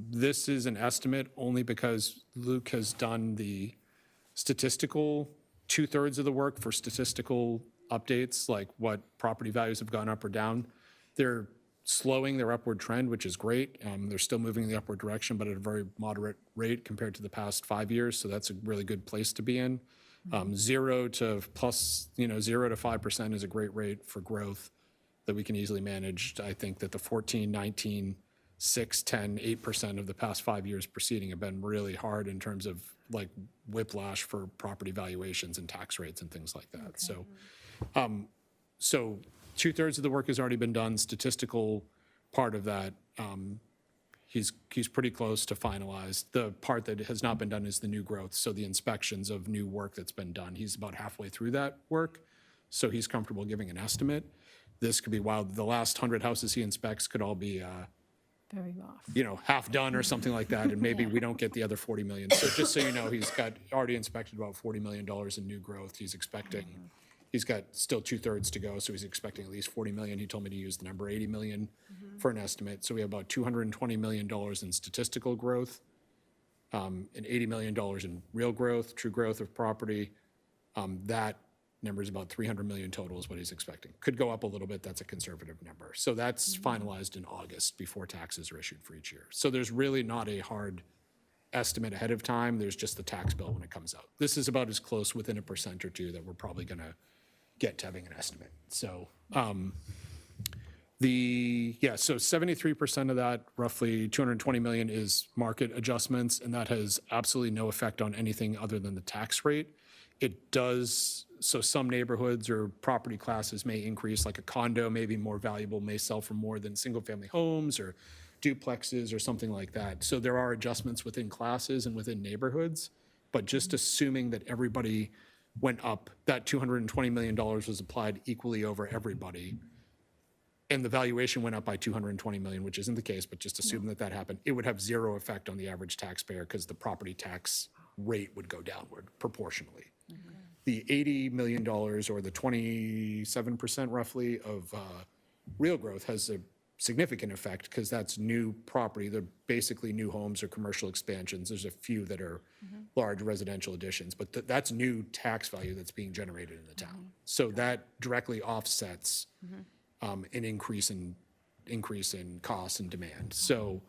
This is an estimate only because Luke has done the statistical 2/3 of the work for statistical updates, like what property values have gone up or down. They're slowing their upward trend, which is great. They're still moving in the upward direction, but at a very moderate rate compared to the past 5 years. So that's a really good place to be in. 0 to 5% is a great rate for growth that we can easily manage. I think that the 14, 19, 6, 10, 8% of the past 5 years preceding have been really hard in terms of like whiplash for property valuations and tax rates and things like that. So 2/3 of the work has already been done. Statistical part of that, he's pretty close to finalized. The part that has not been done is the new growth, so the inspections of new work that's been done. He's about halfway through that work, so he's comfortable giving an estimate. This could be wild. The last 100 houses he inspects could all be, Very off. half done or something like that, and maybe we don't get the other 40 million. So just so you know, he's got already inspected about $40 million in new growth. He's expecting, he's got still 2/3 to go, so he's expecting at least 40 million. He told me to use the number 80 million for an estimate. So we have about $220 million in statistical growth, and $80 million in real growth, true growth of property. That number is about 300 million total is what he's expecting. Could go up a little bit, that's a conservative number. So that's finalized in August before taxes are issued for each year. So there's really not a hard estimate ahead of time, there's just the tax bill when it comes out. This is about as close within 1% or 2% that we're probably gonna get to having an estimate. So, so 73% of that, roughly 220 million, is market adjustments, and that has absolutely no effect on anything other than the tax rate. It does, so some neighborhoods or property classes may increase, like a condo may be more valuable, may sell for more than single-family homes or duplexes or something like that. So there are adjustments within classes and within neighborhoods, but just assuming that everybody went up, that $220 million was applied equally over everybody, and the valuation went up by 220 million, which isn't the case, but just assume that that happened, it would have zero effect on the average taxpayer because the property tax rate would go downward proportionally. The $80 million, or the 27% roughly of real growth, has a significant effect because that's new property. They're basically new homes or commercial expansions. There's a few that are large residential additions, but that's new tax value that's being generated in the town. So that directly offsets an increase in costs and demand. So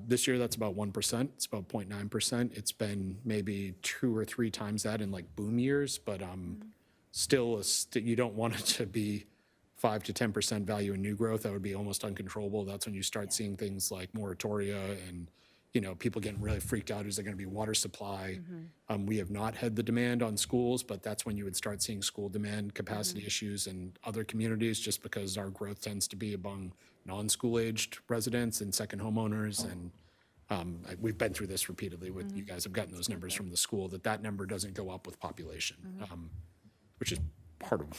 this year, that's about 1%. It's about 0.9%. It's been maybe 2 or 3 times that in like boom years, but still, you don't want it to be 5 to 10% value in new growth. That would be almost uncontrollable. That's when you start seeing things like moratoria and people getting really freaked out. Is there going to be water supply? We have not had the demand on schools, but that's when you would start seeing school demand capacity issues in other communities, just because our growth tends to be among non-school aged residents and second homeowners. And we've been through this repeatedly with you guys have gotten those numbers from the school, that number doesn't go up with population, which is part of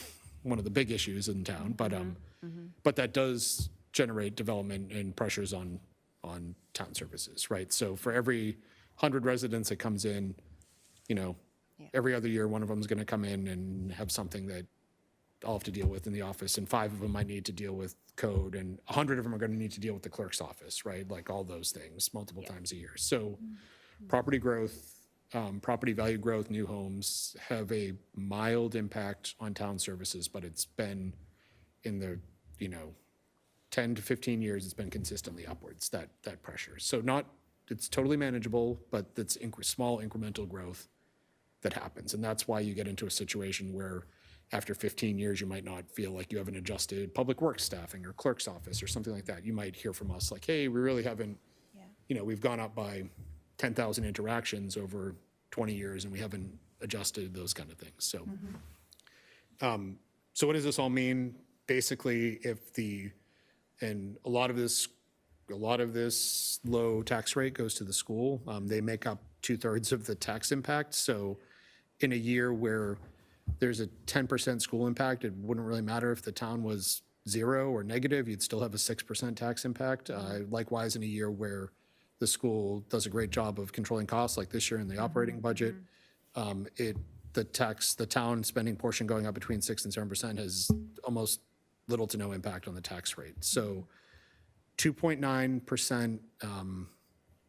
one of the big issues in town. But that does generate development and pressures on town services, right? So for every 100 residents that comes in, every other year, one of them is going to come in and have something that I'll have to deal with in the office, and 5 of them might need to deal with code, and 100 of them are going to need to deal with the clerk's office, right? Like all those things multiple times a year. So property growth, property value growth, new homes have a mild impact on town services, but it's been in the, 10 to 15 years, it's been consistently upwards, that pressure. So it's totally manageable, but it's small incremental growth that happens. And that's why you get into a situation where after 15 years, you might not feel like you have an adjusted public works staffing or clerk's office or something like that. You might hear from us like, hey, we really haven't, we've gone up by 10,000 interactions over 20 years and we haven't adjusted those kind of things. So, so what does this all mean? Basically, and a lot of this low tax rate goes to the school. They make up 2/3 of the tax impact. So in a year where there's a 10% school impact, it wouldn't really matter if the town was 0 or negative, you'd still have a 6% tax impact. Likewise, in a year where the school does a great job of controlling costs, like this year in the operating budget, the town spending portion going up between 6 and 7% has almost little to no impact on the tax rate. So 2.9%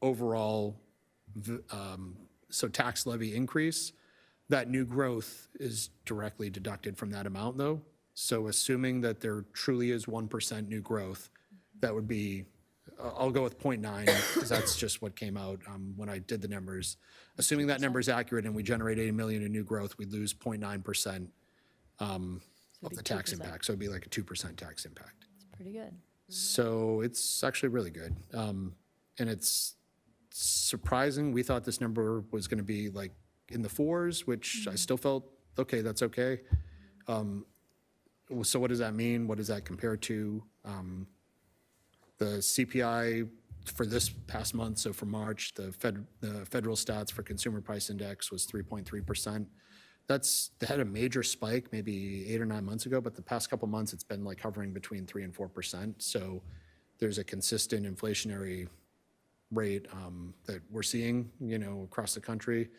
overall, so tax levy increase. That new growth is directly deducted from that amount, though. So assuming that there truly is 1% new growth, that would be, I'll go with 0.9 because that's just what came out when I did the numbers. Assuming that number is accurate and we generate 80 million in new growth, we lose 0.9% of the tax impact. So it'd be like a 2% tax impact. It's pretty good. So it's actually really good. And it's surprising. We thought this number was going to be like in the 4s, which I still felt, okay, that's okay. So what does that mean? What does that compare to? The CPI for this past month, so for March, the federal stats for consumer price index was 3.3%. They had a major spike maybe 8 or 9 months ago, but the past couple months, it's been like hovering between 3 and 4%. So there's a consistent inflationary rate that we're seeing, across the country.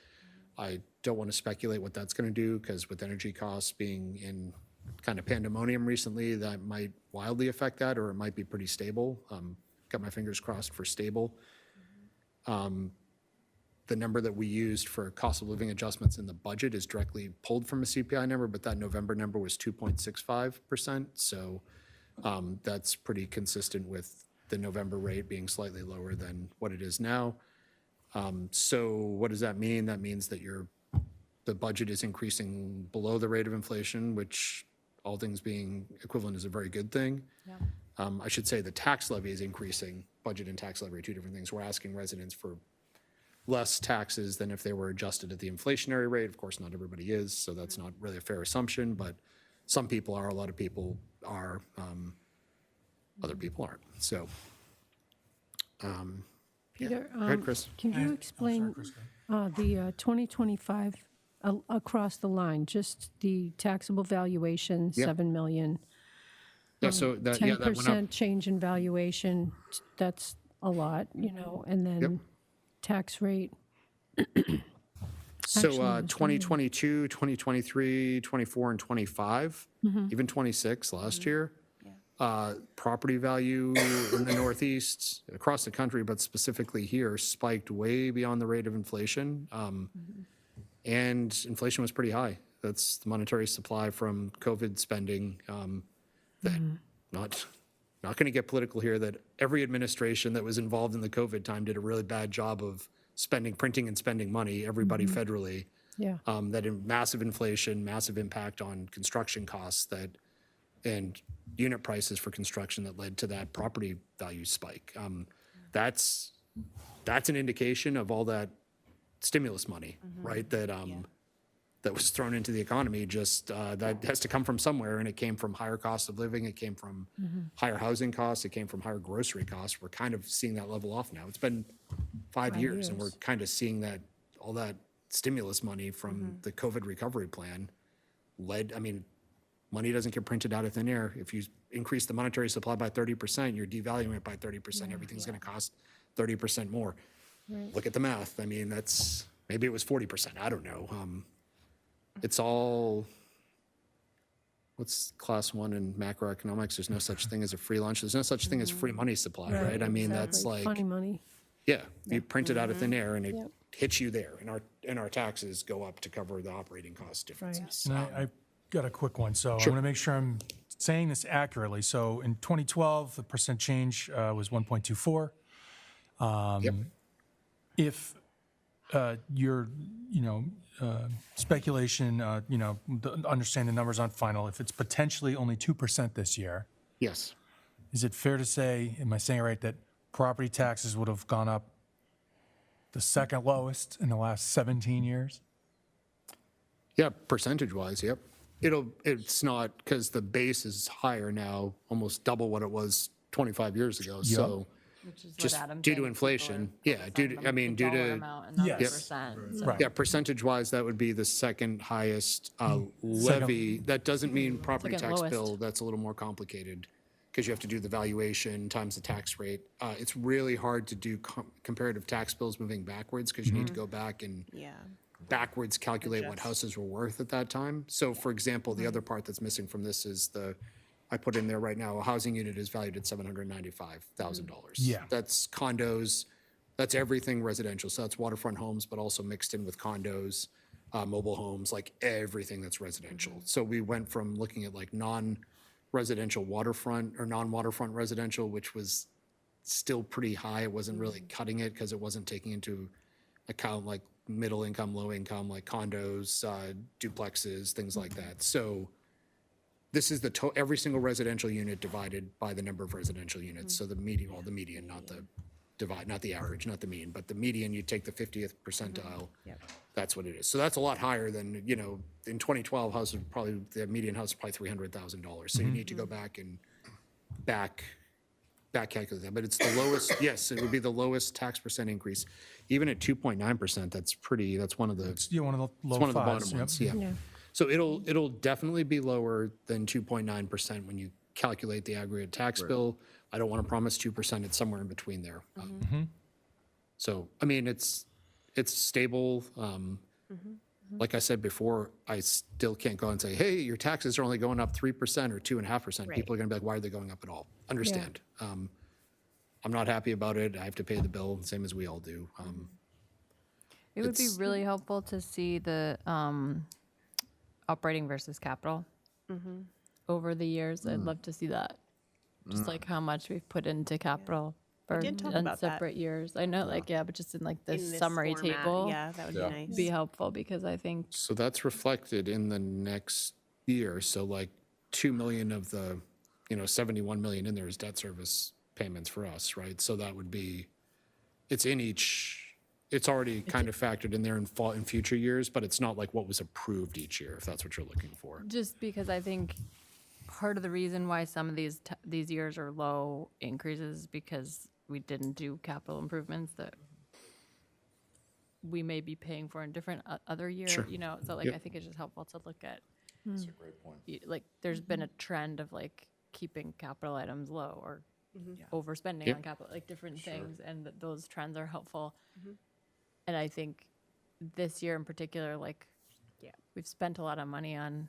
I don't want to speculate what that's going to do, because with energy costs being in kind of pandemonium recently, that might wildly affect that, or it might be pretty stable. Got my fingers crossed for stable. The number that we used for cost of living adjustments in the budget is directly pulled from a CPI number, but that November number was 2.65%. So that's pretty consistent with the November rate being slightly lower than what it is now. So what does that mean? That means that the budget is increasing below the rate of inflation, which, all things being equivalent, is a very good thing. I should say the tax levy is increasing. Budget and tax levy are two different things. We're asking residents for less taxes than if they were adjusted at the inflationary rate. Of course, not everybody is, so that's not really a fair assumption, but some people are, a lot of people are, other people aren't. So, Peter, go ahead, Chris. can you explain the 2025 across the line, just the taxable valuation, Yeah. 7 million? Yeah, so that, yeah, that went up. 10% change in valuation, that's a lot, and then tax rate. So Actually, it's 2022, 2023, 24, and 25, even 26 last year, property value in the Northeast, across the country, but specifically here, spiked way beyond the rate of inflation. And inflation was pretty high. That's the monetary supply from COVID spending. That not going to get political here, that every administration that was involved in the COVID time did a really bad job of printing and spending money, everybody federally. Yeah. That in massive inflation, massive impact on construction costs and unit prices for construction that led to that property value spike. That's an indication of all that stimulus money, right? That was thrown into the economy. Just that has to come from somewhere, and it came from higher cost of living. It came from higher housing costs. It came from higher grocery costs. We're kind of seeing that level off now. It's been 5 years, and we're kind of seeing that all that stimulus money from the COVID recovery plan money doesn't get printed out of thin air. If you increase the monetary supply by 30%, you're devaluing it by 30%. Everything's going to cost 30% more. Look at the math. Maybe it was 40%. I don't know. It's all, what's class 1 in macroeconomics? There's no such thing as a free lunch. There's no such thing as free money supply, right? That's like, Funny money. yeah, you print it out of thin air and it hits you there. And our taxes go up to cover the operating cost differences. And I got a quick one. So I want to make sure I'm saying this accurately. So in 2012, the percent change was 1.24. If your, speculation, understand the numbers aren't final, if it's potentially only 2% this year, Yes. is it fair to say, am I saying it right, that property taxes would have gone up the second lowest in the last 17 years? Yeah, percentage-wise, yep. It's not, because the base is higher now, almost double what it was 25 years ago. So Which is what just Adam's due to saying, inflation, people yeah, are due focused to, on the due dollar to, amount and not the Yes. percent. So Right. yeah, percentage-wise, that would be the second highest levy. That doesn't mean property Second tax lowest. bill, that's a little more complicated, because you have to do the valuation times the tax rate. It's really hard to do comparative tax bills moving backwards, because you need to go back and Yeah. backwards calculate what houses were worth at that time. So for example, the other part that's missing from this is I put in there right now, a housing unit is valued at $795,000. Yeah. That's condos, that's everything residential. So that's waterfront homes, but also mixed in with condos, mobile homes, like everything that's residential. So we went from looking at like non-residential waterfront or non-waterfront residential, which was still pretty high. It wasn't really cutting it because it wasn't taking into account like middle income, low income, like condos, duplexes, things like that. So this is every single residential unit divided by the number of residential units. So the median, not the average, not the mean, but the median, you take the 50th percentile. That's what it is. So that's a lot higher than, in 2012, the median house was probably $300,000. So you need to go back and back back calculate that, but it's the lowest, yes, it would be the lowest tax percent increase. Even at 2.9%, that's one of the, Yeah, one of the it's low one of the fives. bottom Yep. ones, yeah. So it'll definitely be lower than 2.9% when you calculate the aggregate tax bill. I don't want to promise 2%, it's somewhere in between there. So, I mean, it's stable. Like I said before, I still can't go and say, hey, your taxes are only going up 3% or 2.5%. People are going to be like, why are they going up at all? Understand. I'm not happy about it. I have to pay the bill, same as we all do. It would be It's- really helpful to see the operating versus capital over the years. I'd love to see that. Just like how much we've put into capital for did talk on about that. separate years. I know, like, yeah, but just in like In this this summary format, table, Yeah, that would be nice. be helpful because I think So that's reflected in the next year. So like 2 million of the, 71 million in there is debt service payments for us, right? So that would be, it's in each, it's already kind of factored in there in future years, but it's not like what was approved each year, if that's what you're looking for. just because I think part of the reason why some of these years are low increases is because we didn't do capital improvements that we may be paying for in different other year, Sure. So like, Yep. I think it's just helpful to look at, That's a great point. like, there's been a trend of like keeping capital items low or overspending Yep. on capital, like different things, and those trends are helpful. And I think this year in particular, like, we've spent a lot of money on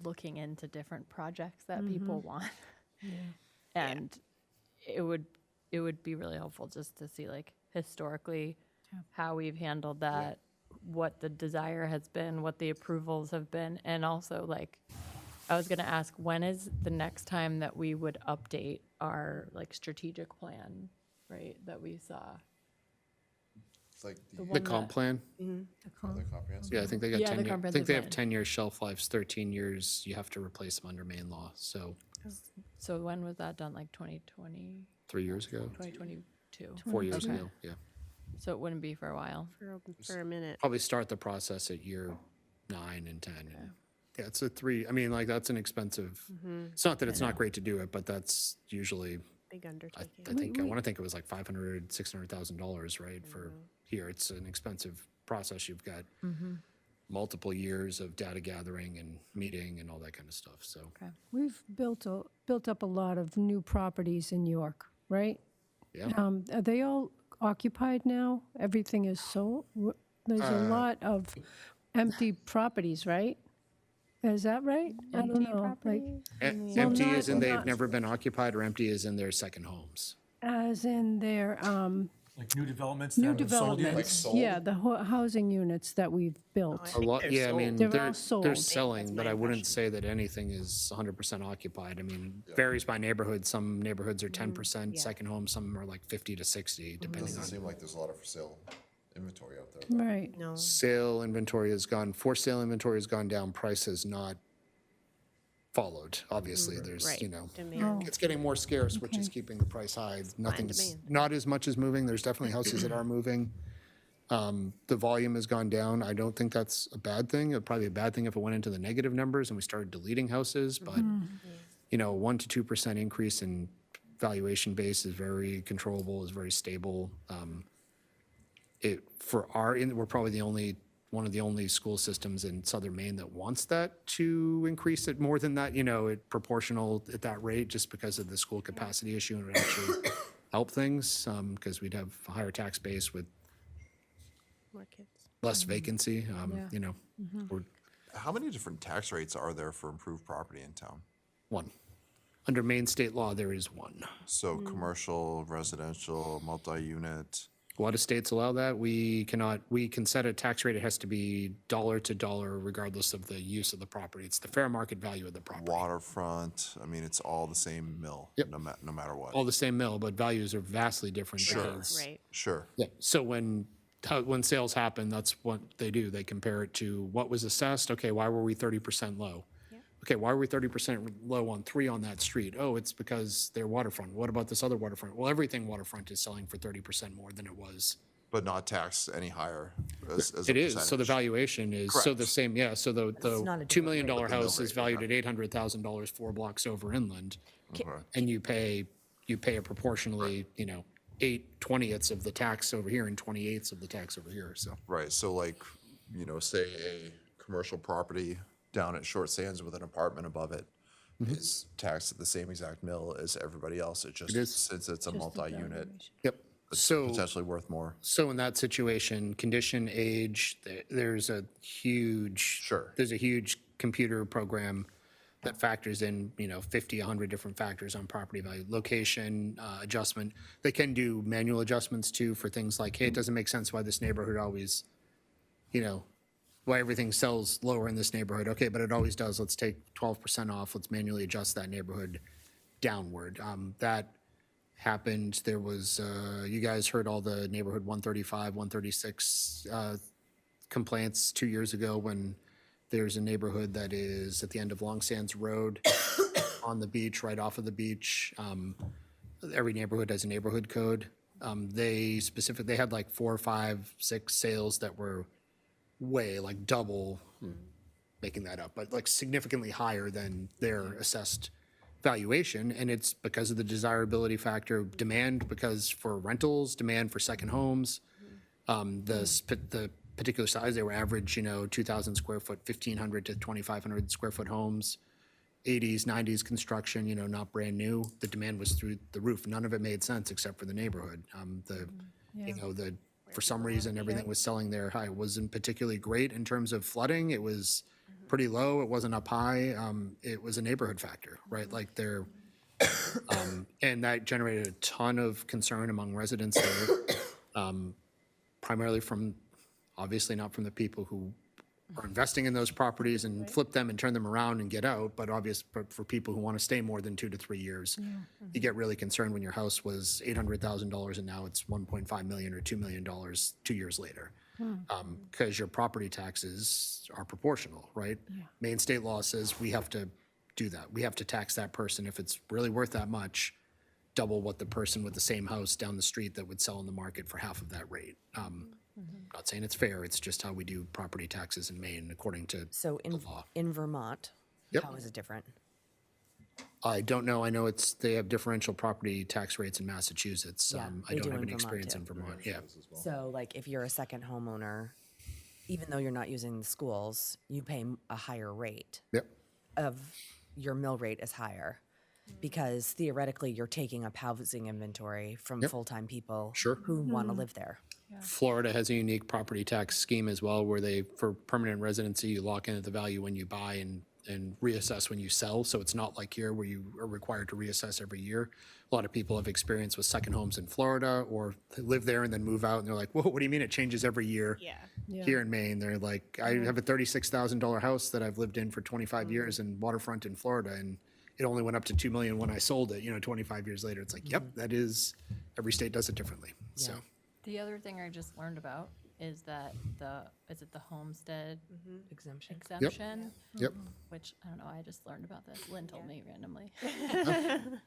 looking into different projects that people want. And it would be really helpful just to see, like, historically how we've handled that, what the desire has been, what the approvals have been, and also, like, I was gonna ask, when is the next time that we would update our, like, strategic plan, right, that we saw? It's like The the one The comp that- plan? other comprehensive. Yeah, I think they got Yeah, the 10 years. I think comprehensive they have plan. 10-year shelf lives, 13 years, you have to replace them under Maine law. So So when was that done, like 2020, 3 years ago, 2022? 4 years Okay. ago, yeah. So it wouldn't be for a while. For a minute. Probably start the process at year 9 and 10. And yeah, it's a 3, I mean, like, that's an expensive, it's not that it's not great to do it, but that's usually, Big I undertaking. I want to think it was like $500,000, $600,000, right, for here. It's an expensive process. You've got multiple years of data gathering and meeting and all that kind of stuff, so. We've built up a lot of new properties in York, right? Yeah. Are they all occupied now? Everything is sold? There's a lot of empty properties, right? Is that right? I don't know. Like, Empty not- as in they've not- never been occupied, or empty as in their second homes? as in their Like new developments that new haven't sold yet? developments. Yeah, the housing units that we've built. A lot, yeah, I mean, They're all they're sold. selling, but I wouldn't say that anything is 100% occupied. I mean, varies by neighborhood. Some neighborhoods are 10% second home, some are like 50 to 60, depending Doesn't on. seem like there's a lot of for sale inventory out there. Right. No. Sale inventory has gone, for sale inventory has gone down, price has not followed. Obviously, there's, Right. Oh. it's getting more scarce, which is keeping the price high. Nothing's, not as much as moving. There's definitely houses that are moving. The volume has gone down. I don't think that's a bad thing. It'd probably be a bad thing if it went into the negative numbers and we started deleting houses, but, 1 to 2% increase in valuation base is very controllable, is very stable. We're probably one of the only school systems in southern Maine that wants that to increase it more than that, it proportional at that rate, just because of the school capacity issue, and it would actually help things, because we'd have a higher tax base with More kids. less vacancy, we're How many different tax rates are there for improved property in town? one. Under Maine state law, there is one. So commercial, residential, multi-unit. A lot of states allow that. We can set a tax rate. It has to be dollar to dollar regardless of the use of the property. It's the fair market value of the property. Waterfront, I mean, it's all the same mill, Yep. no matter what. All the same mill, but values are vastly different. because- Right. Sure. Yeah, so when sales happen, that's what they do. They compare it to what was assessed. Okay, why were we 30% low? Okay, why were we 30% low on 3 on that street? Oh, it's because they're waterfront. What about this other waterfront? Well, everything waterfront is selling for 30% more than it was. But not taxed any higher as It a is, so the percentage. valuation is, so the Correct. same, yeah, so the not a $2 million different rate. house is Rate, valued at $800,000 4 blocks over inland, Okay. and you pay you pay a proportionally, 8/20ths of the tax over here and 28ths of the tax over here, so. Right, so like, say a commercial property down at Short Sands with an apartment above it is taxed at the same exact mill as everybody else. It just, is. since it's a multi-unit, Yep. it's So, potentially worth more. so in that situation, condition, age, there's a huge. Sure. There's a huge computer program that factors in, 50, 100 different factors on property value, location, adjustment. They can do manual adjustments too for things like, hey, it doesn't make sense why this neighborhood always, why everything sells lower in this neighborhood. Okay, but it always does. Let's take 12% off. Let's manually adjust that neighborhood downward. That happened. There was, you guys heard all the neighborhood 135, 136 complaints 2 years ago when there's a neighborhood that is at the end of Long Sands Road on the beach, right off of the beach. Every neighborhood has a neighborhood code. They had like 4, 5, 6 sales that were way, like double, making that up, but like significantly higher than their assessed valuation. And it's because of the desirability factor, demand because for rentals, demand for second homes. The particular size, they were average, 2,000 square foot, 1,500 to 2,500 square foot homes, 80s, 90s construction, not brand new. The demand was through the roof. None of it made sense except for the neighborhood. For some reason, everything was selling there high. It wasn't particularly great in terms of flooding. It was pretty low. It wasn't up high. It was a neighborhood factor, right? Like they're, and that generated a ton of concern among residents there, primarily from, obviously not from the people who are investing in those properties and flip them and turn them around and get out, but for people who want to stay more than 2 to 3 years. You get really concerned when your house was $800,000 and now it's 1.5 million or $2 million 2 years later. Because your property taxes are proportional, right? Maine state law says we have to do that. We have to tax that person if it's really worth that much, double what the person with the same house down the street that would sell in the market for half of that rate. Not saying it's fair, it's just how we do property taxes in Maine according to So the law. in Vermont, Yep. how is it different? I don't know, I know they have differential property tax rates in Massachusetts. Yeah, I they don't do have in any Vermont, experience too. in Vermont, yeah. So like if you're a second homeowner, even though you're not using the schools, you pay a higher rate Yep, of your mill rate is higher because theoretically you're taking up housing inventory from full-time people Sure. who want to live there. Florida has a unique property tax scheme as well, where for permanent residency, you lock in at the value when you buy and reassess when you sell. So it's not like here where you are required to reassess every year. A lot of people have experience with second homes in Florida or live there and then move out and they're like, whoa, what do you mean it changes every year? Yeah. Here in Maine, they're like, I have a $36,000 house that I've lived in for 25 years in waterfront in Florida, and it only went up to 2 million when I sold it, 25 years later. It's like, yep, that is, every state does it differently, so. The other thing I just learned about is that is it the homestead Exemption. exemption? Yep, Which, I don't know, I just learned about this. Lynn told me randomly.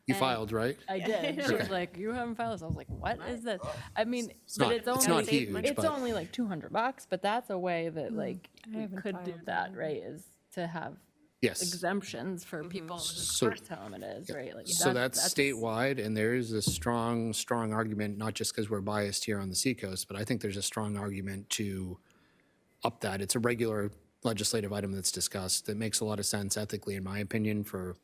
you filed, right? I did. She was like, you haven't filed this. I was like, what is this? I mean, not- but it's it's only, not huge, it's but- only like $200, but that's a way that like we haven't could do filed that, right? Is to have Yes. exemptions for people whose So- first home it is, right? Like So that's statewide, and there is a strong argument, not just because we're biased here on the seacoast, but I think there's a strong argument to up that. It's a regular legislative item that's discussed that makes a lot of sense ethically, in my opinion, for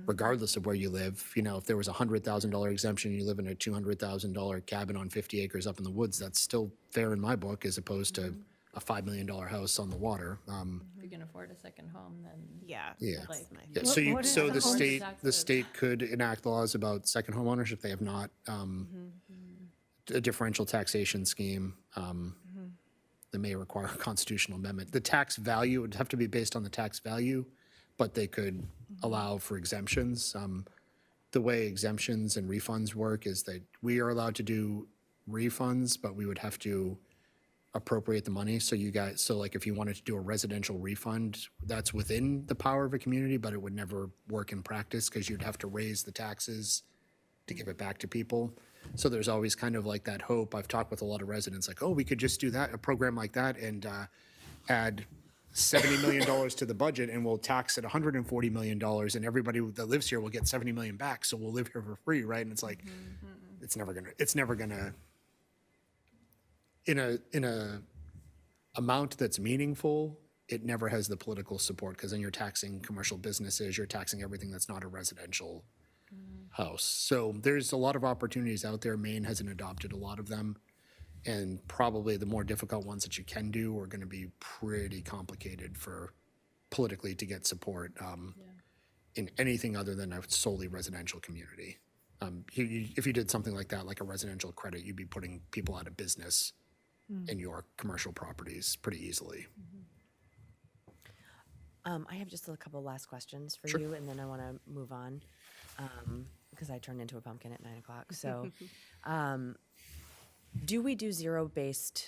regardless of where you live. If there was a $100,000 exemption, you live in a $200,000 cabin on 50 acres up in the woods, that's still fair in my book, as opposed to a $5 million house on the water. if you can afford a second home, then Yeah. Yeah. That's my Yeah, What is so the the home state, tax the is? state could enact laws about second home ownership. They have not, a differential taxation scheme, that may require a constitutional amendment. The tax value would have to be based on the tax value, but they could allow for exemptions. The way exemptions and refunds work is that we are allowed to do refunds, but we would have to appropriate the money. So like if you wanted to do a residential refund, that's within the power of a community, but it would never work in practice because you'd have to raise the taxes to give it back to people. So there's always kind of like that hope. I've talked with a lot of residents like, oh, we could just do that, a program like that, and add $70 million to the budget and we'll tax it $140 million and everybody that lives here will get 70 million back. So we'll live here for free, right? And it's like, it's never gonna, in a amount that's meaningful, it never has the political support because then you're taxing commercial businesses, you're taxing everything that's not a residential house. So there's a lot of opportunities out there. Maine hasn't adopted a lot of them. And probably the more difficult ones that you can do are going to be pretty complicated for politically to get support in anything other than a solely residential community. If you did something like that, like a residential credit, you'd be putting people out of business in your commercial properties pretty easily. I have just a couple last questions for you, and then I want to move on because I turned into a pumpkin at 9 o'clock. So, do we do zero-based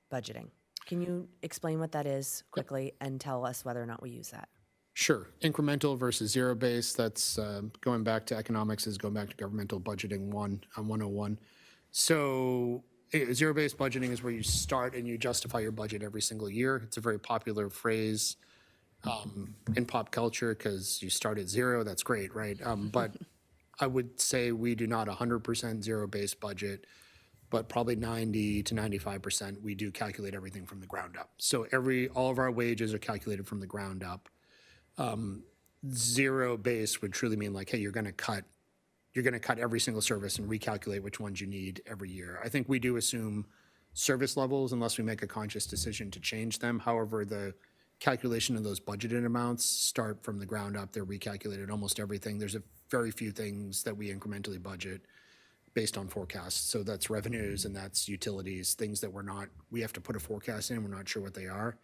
budgeting? Can you explain what that is quickly and tell us whether or not we use that? Sure. Incremental versus zero-based, that's going back to economics, is going back to governmental budgeting 101. So zero-based budgeting is where you start and you justify your budget every single year. It's a very popular phrase in pop culture because you start at zero, that's great, right? But I would say we do not 100% zero-based budget, but probably 90 to 95% we do calculate everything from the ground up. So all of our wages are calculated from the ground up. Zero base would truly mean like, hey, you're going to cut every single service and recalculate which ones you need every year. I think we do assume service levels unless we make a conscious decision to change them. However, the calculation of those budgeted amounts start from the ground up. They're recalculated almost everything. There's a very few things that we incrementally budget based on forecasts. So that's revenues and that's utilities, things that we have to put a forecast in. We're not sure what they are.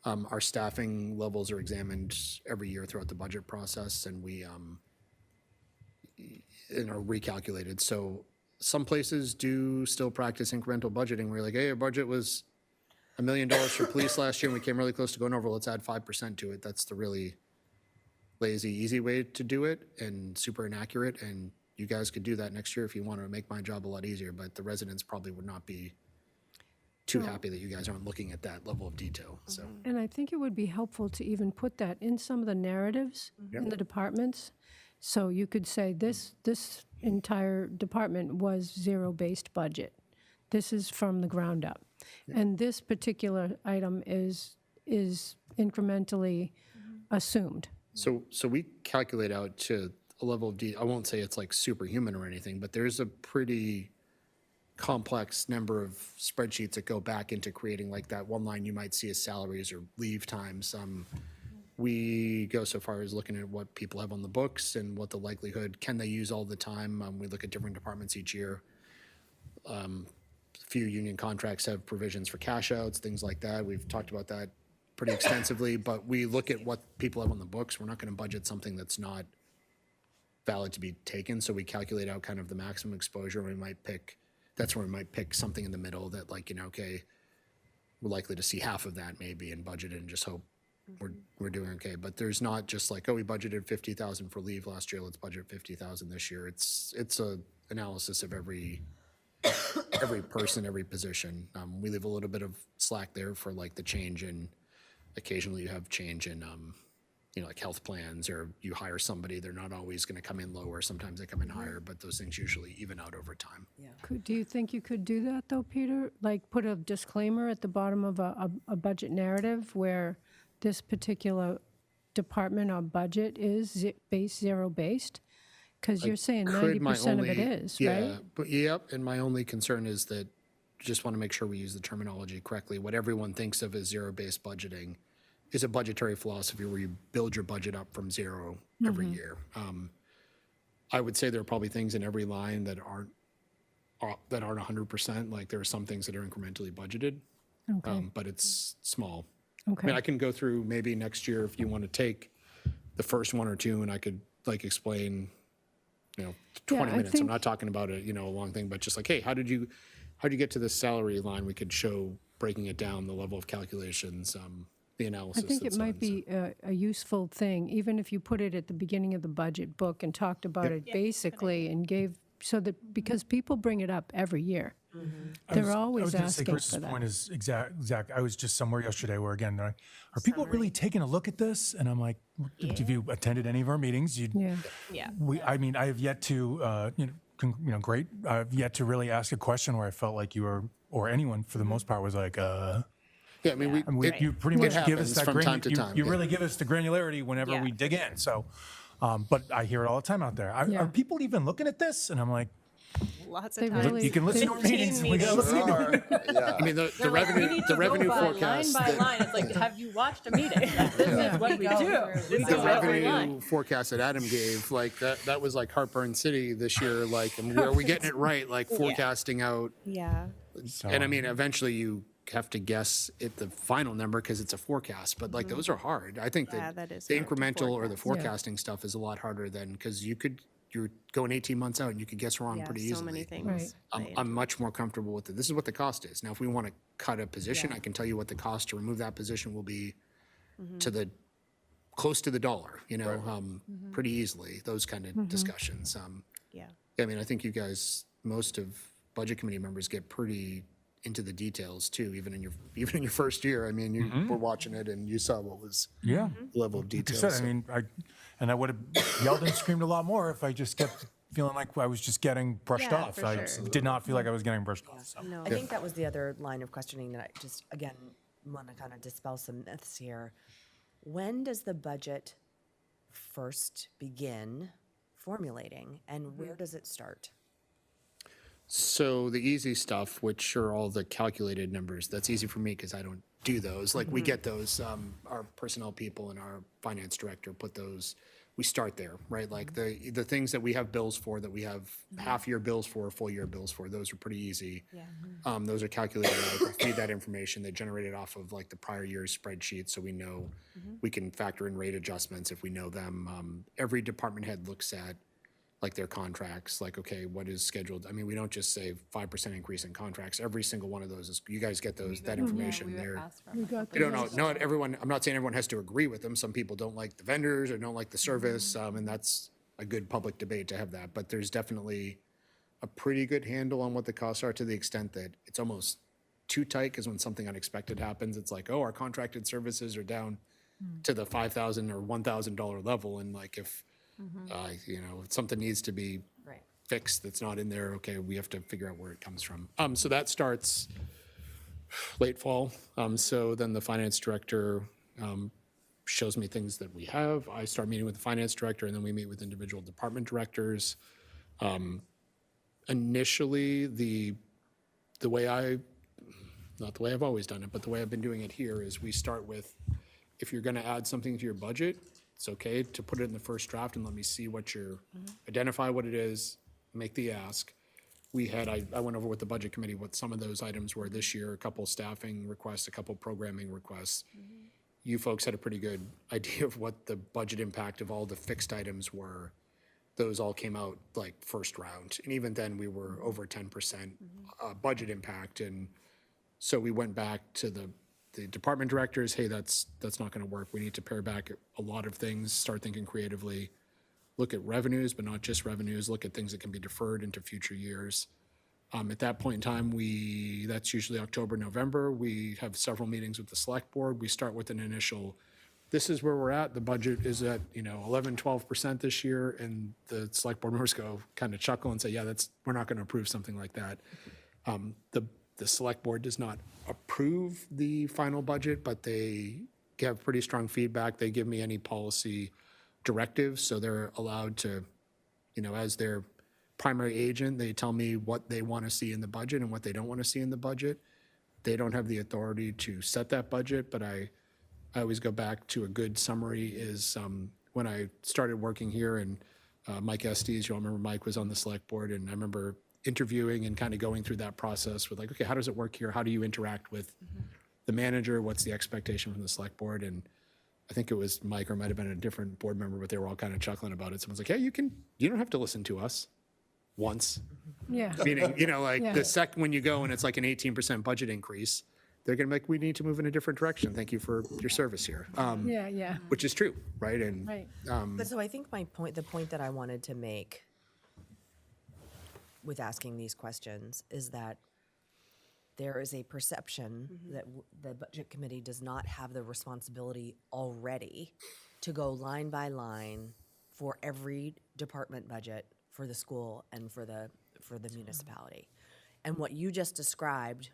Our staffing levels are examined every year throughout the budget process and we and are recalculated. So some places do still practice incremental budgeting where you're like, hey, our budget was $1 million for police last year and we came really close to going over, let's add 5% to it. That's the really lazy, easy way to do it and super inaccurate. And you guys could do that next year if you want to make my job a lot easier, but the residents probably would not be too happy that you guys aren't looking at that level of detail, so. And I think it would be helpful to even put that in some of the narratives in the departments. So you could say this entire department was zero-based budget. This is from the ground up. And this particular item is incrementally assumed. So we calculate out to a level of I won't say it's like superhuman or anything, but there's a pretty complex number of spreadsheets that go back into creating like that one line you might see as salaries or leave times. We go so far as looking at what people have on the books and what the likelihood, can they use all the time? We look at different departments each year. Few union contracts have provisions for cash outs, things like that. We've talked about that pretty extensively, but we look at what people have on the books. We're not going to budget something that's not valid to be taken. So we calculate out kind of the maximum exposure. That's where we might pick something in the middle that like, okay, we're likely to see half of that maybe and budget it and just hope we're doing okay. But there's not just like, oh, we budgeted 50,000 for leave last year, let's budget 50,000 this year. It's a analysis of every person, every position. We leave a little bit of slack there for like the change in, occasionally you have change in, like health plans or you hire somebody, they're not always going to come in lower. Sometimes they come in higher, but those things usually even out over time. Do you think you could do that though, Peter? Like put a disclaimer at the bottom of a budget narrative where this particular department or budget is zero-based? Because you're saying 90% of it is, right? But yep, and my only concern is that just want to make sure we use the terminology correctly. What everyone thinks of as zero-based budgeting is a budgetary philosophy where you build your budget up from zero every year. I would say there are probably things in every line that aren't 100%. Like there are some things that are incrementally budgeted, but it's small. I mean, I can go through maybe next year if you want to take the first one or two and I could like explain, 20 minutes. I'm not talking about a long thing, but just like, hey, how did you get to this salary line? We could show breaking it down, the level of calculations, the analysis. I think it might be a useful thing, even if you put it at the beginning of the budget book and talked about it basically and gave so that, because people bring it up every year. I They're was- I always was gonna say asking Chris's for that. point is exact. I was just somewhere yesterday where, again, they're like, are people really taking a look at this? And I'm like, have you attended any of our meetings? Yeah. Yeah. I mean, I have yet to, great. I've yet to really ask a question where I felt like you were, or anyone for the most part was like, Yeah, I mean, you pretty much give happens us that from time to time, You yeah. really give us the granularity whenever Yeah. we dig in. So, but I hear it all the time out there. Yeah. Are people even looking at this? And I'm like, Lots They of times. really- you can listen to our 15 meetings. We gotta listen to Yeah. I mean, the They're like, we revenue, need the to go revenue by forecast. line by line. It's like, have you watched a meeting? Like, this is what we do. We The go every revenue line. forecast that Adam gave, like that was like Heartburn City this year. Like, and are we getting it right? Like forecasting out, Yeah. and I mean, eventually you have to guess at the final number because it's a forecast. But like those are hard. I think Yeah, that that is the hard to incremental or the forecast. forecasting stuff is a lot harder than because you're going 18 months out and you could guess wrong Yeah, pretty so easily. many things. Right. play I'm much more comfortable with it. This is what the cost is. Now, if we want to cut a position, I can tell you what the cost to remove that position will be to the close to the dollar, pretty easily. Those kind of discussions. Yeah. I mean, I think you guys, most of budget committee members get pretty into the details too, even in your first year. I mean, you were watching it and you saw what was yeah. the level of Like I detail. said, I So- mean, I would have yelled and screamed a lot more if I just kept feeling like I was just getting brushed Yeah, off. for I sure. did not feel like I was getting brushed off. So. No. I think that was the other line of questioning that I just, again, want to kind of dispel some myths here. When does the budget first begin formulating, and where does it start? So the easy stuff, which are all the calculated numbers, that's easy for me because I don't do those. Like we get those, our personnel people and our finance director put those, we start there, right? Like the things that we have bills for, that we have half-year bills for, full-year bills for, those are pretty easy. Yeah. Those are calculated out, feed that information, they generate it off of like the prior year's spreadsheet, so we know, we can factor in rate adjustments if we know them. Every department head looks at like their contracts, like, okay, what is scheduled? I mean, we don't just say 5% increase in contracts. Every single one of those is, you guys get those, that information We there. asked for We them a got couple I don't know, years not everyone, I'm not saying everyone has to agree with them. Some people don't like the vendors or don't like the service, and that's a good public debate to have that. But there's definitely a pretty good handle on what the costs are, to the extent that it's almost too tight, because when something unexpected happens, it's like, oh, our contracted services are down to the $5,000 or $1,000 level. And like, if, if something needs to be Right. fixed that's not in there, okay, we have to figure out where it comes from. So that starts late fall. So then the finance director shows me things that we have. I start meeting with the finance director, and then we meet with individual department directors. Initially, the way not the way I've always done it, but the way I've been doing it here is we start with, if you're gonna add something to your budget, it's okay to put it in the first draft and let me see what identify what it is, make the ask. I went over with the budget committee what some of those items were this year, a couple staffing requests, a couple programming requests. You folks had a pretty good idea of what the budget impact of all the fixed items were. Those all came out like first round. And even then, we were over 10% budget impact. And so we went back to the department directors, hey, that's not going to work. We need to pare back a lot of things, start thinking creatively, look at revenues, but not just revenues, look at things that can be deferred into future years. At that point in time, that's usually October, November. We have several meetings with the select board. We start with an initial, this is where we're at. The budget is at 11, 12% this year, and the select board members go kind of chuckle and say, yeah, we're not going to approve something like that. The select board does not approve the final budget, but they give pretty strong feedback. They give me any policy directives, so they're allowed to, as their primary agent, they tell me what they want to see in the budget and what they don't want to see in the budget. They don't have the authority to set that budget, but I always go back to a good summary is when I started working here, and Mike Estes, you all remember Mike was on the select board, and I remember interviewing and kind of going through that process with like, okay, how does it work here? How do you interact with the manager? What's the expectation from the select board? And I think it was Mike, or it might have been a different board member, but they were all kind of chuckling about it. Someone's like, hey, you don't have to listen to us once. Yeah. Meaning, Yeah. the second when you go and it's like an 18% budget increase, they're going to make, we need to move in a different direction. Thank you for your service here. Yeah. Which is true, right? And Right. But so I think the point that I wanted to make with asking these questions is that there is a perception that the budget committee does not have the responsibility already to go line by line for every department budget for the school and for the municipality. And what you just described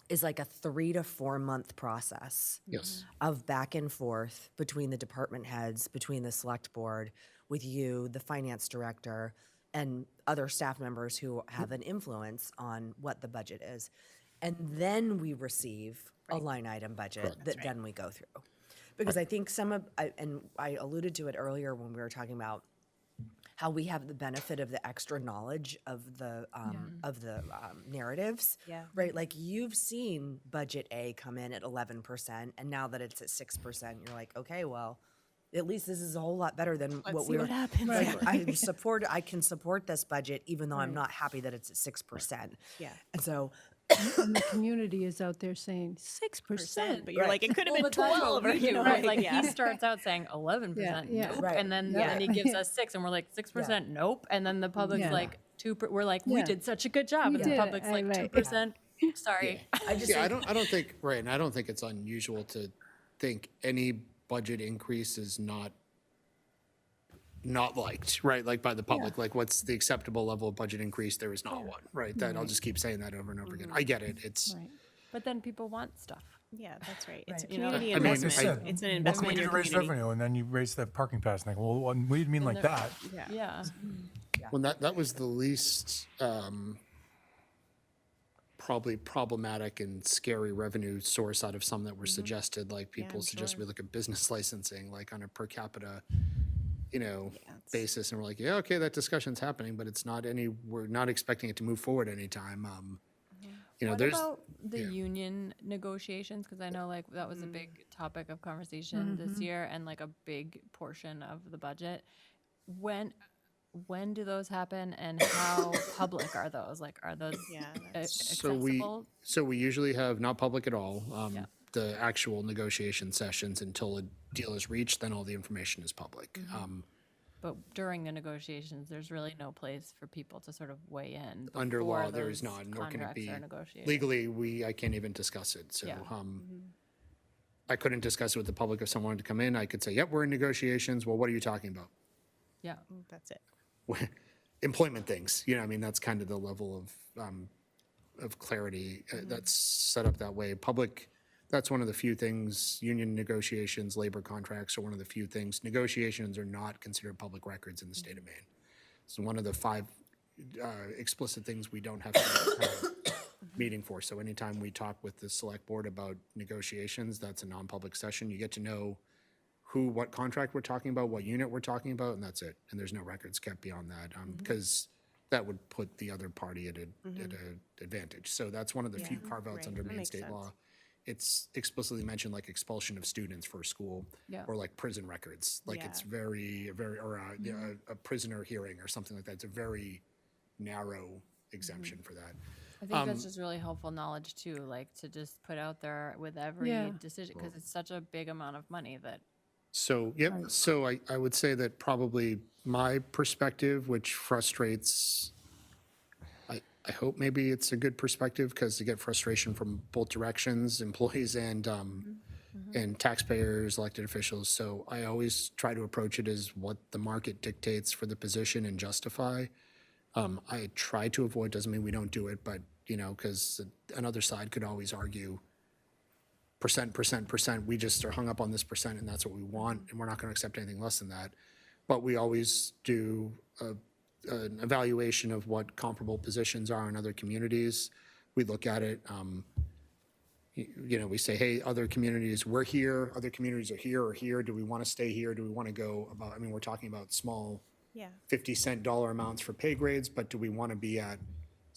is like a 3 to 4 month process Yes. of back and forth between the department heads, between the select board, with you, the finance director, and other staff members who have an influence on what the budget is. And then we receive a line item budget that then we go through. Because I think and I alluded to it earlier when we were talking about how we have the benefit of the extra knowledge of the narratives, Yeah. right? Like you've seen budget A come in at 11%, and now that it's at 6%, you're like, okay, well, at least this is a whole lot better than what see we were. what happens. Like, I can support this budget, even though I'm not happy that it's at 6%. Yeah. And so, And the community is out there saying 6%. But you're like, it could have Well, been but that's 12 what or, we you do, know, right? Like yeah. he starts out saying 11%, yeah. nope, Right. and then Yeah. and he gives us 6, and we're like 6%, nope, and then the public's Yeah. like 2. We're like, we Yeah. did such a good job, We and the did, public's like right. 2%. Sorry. I just Yeah, I think, don't think, right, and I don't think it's unusual to think any budget increase is not liked, right, like by the public. Like, what's the acceptable level of budget increase? There is not one, right? That, I'll just keep saying that over and over again. I get it, it's, Right. But then people want stuff. Yeah, that's right. It's a You know, community I mean, investment. said, It's an What can investment we in do your to raise community. revenue? And then you raise the parking pass, and I go, well, we didn't mean like that. Yeah. well, that was the least, probably problematic and scary revenue source out of some that were suggested, like people I'm suggest sure. we look at business licensing, like on a per capita, it's- basis, and we're like, yeah, okay, that discussion's happening, but it's not we're not expecting it to move forward anytime. What there's, about the yeah. union negotiations? Because I know like that was a big topic of conversation this year, and like a big portion of the budget. When do those happen, and how public are those? Like, are those Yeah, accessible? So we usually have not public at all, Yeah. the actual negotiation sessions until a deal is reached, then all the information is public. But during the negotiations, there's really no place for people to sort of weigh in. Under before law, there is those not, nor can it contracts be. are negotiated. Legally, I can't even discuss it, so, Yeah. I couldn't discuss it with the public if someone wanted to come in. I could say, yep, we're in negotiations. Well, what are you talking about? Yeah. That's it. Employment things, I mean, that's kind of the level of clarity that's set up that way. Public, that's one of the few things, union negotiations, labor contracts are one of the few things. Negotiations are not considered public records in the state of Maine. It's one of the 5 explicit things we don't have to have a meeting for. So anytime we talk with the select board about negotiations, that's a non-public session. You get to know what contract we're talking about, what unit we're talking about, and that's it. And there's no records kept beyond that, because that would put the other party at an advantage. So that's one of the few carve-outs Right. under That Maine makes state sense. law. It's explicitly mentioned like expulsion of students for a school, Yeah. or like prison records. Like it's Yeah. very, or a prisoner hearing or something like that. It's a very narrow exemption for that. I think that's just really helpful knowledge too, like to just put out there with every Yeah. decision, because it's such a big amount of money that. So, yep, so I would say that probably my perspective, which frustrates, I hope maybe it's a good perspective, because you get frustration from both directions, employees and taxpayers, elected officials. So I always try to approach it as what the market dictates for the position and justify. I try to avoid, doesn't mean we don't do it, but, because another side could always argue, percent, we just are hung up on this percent and that's what we want, and we're not going to accept anything less than that. But we always do an evaluation of what comparable positions are in other communities. We look at it, we say, hey, other communities, we're here, other communities are here or here. Do we want to stay here? Do we want to go about, we're talking about small Yeah. 50-cent dollar amounts for pay grades, but do we want to be at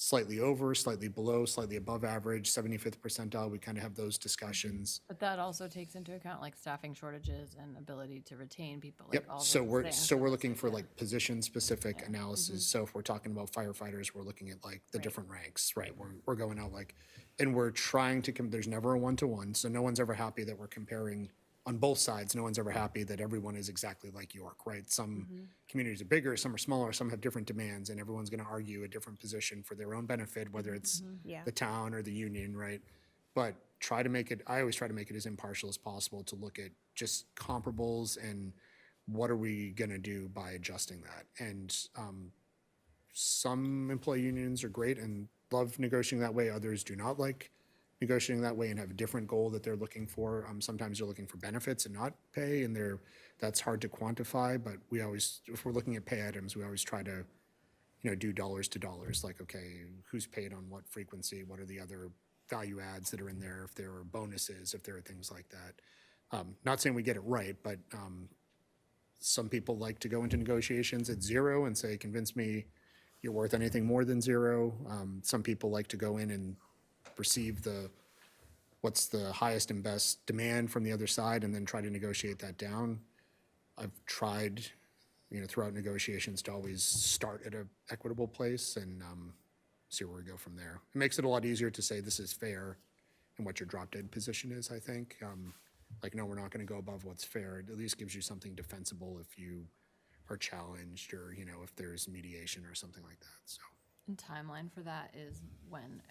slightly over, slightly below, slightly above average, 75th percentile? We kind of have those discussions. But that also takes into account like staffing shortages and ability to retain people, like Yep, all so those we're, things. so we're looking it's for yeah. like position-specific analysis. So if we're talking about firefighters, we're looking at like the different ranks, right? We're going out like, and we're trying to, there's never a one-to-one, so no one's ever happy that we're comparing on both sides, no one's ever happy that everyone is exactly like York, right? Some communities are bigger, some are smaller, some have different demands, and everyone's going to argue a different position for their own benefit, whether it's Yeah. the town or the union, right? But try to make it, I always try to make it as impartial as possible to look at just comparables and what are we going to do by adjusting that? And some employee unions are great and love negotiating that way. Others do not like negotiating that way and have a different goal that they're looking for. Sometimes they're looking for benefits and not pay, and that's hard to quantify. But we always, if we're looking at pay items, we always try to, do dollars to dollars. Like, okay, who's paid on what frequency? What are the other value adds that are in there? If there are bonuses, if there are things like that. Not saying we get it right, but some people like to go into negotiations at zero and say, convince me you're worth anything more than zero. Some people like to go in and receive what's the highest and best demand from the other side and then try to negotiate that down. I've tried, throughout negotiations to always start at an equitable place and see where we go from there. It makes it a lot easier to say this is fair and what your drop dead position is, I think. Like, no, we're not going to go above what's fair. It at least gives you something defensible if you are challenged or, if there's mediation or something like that, so. And timeline for that is when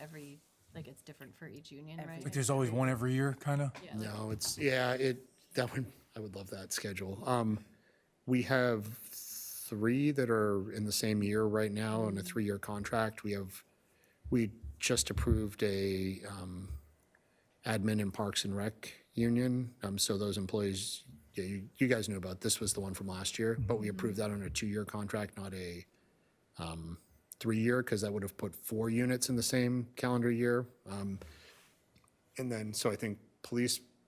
it's different for each union, right? Like there's always one every year, kind of? No, I would love that schedule. We have 3 that are in the same year right now on a 3-year contract. We just approved a admin and Parks and Rec union. So those employees, you guys knew about, this was the one from last year, but we approved that on a 2-year contract, not a 3-year, because that would have put 4 units in the same calendar year. And then, so I think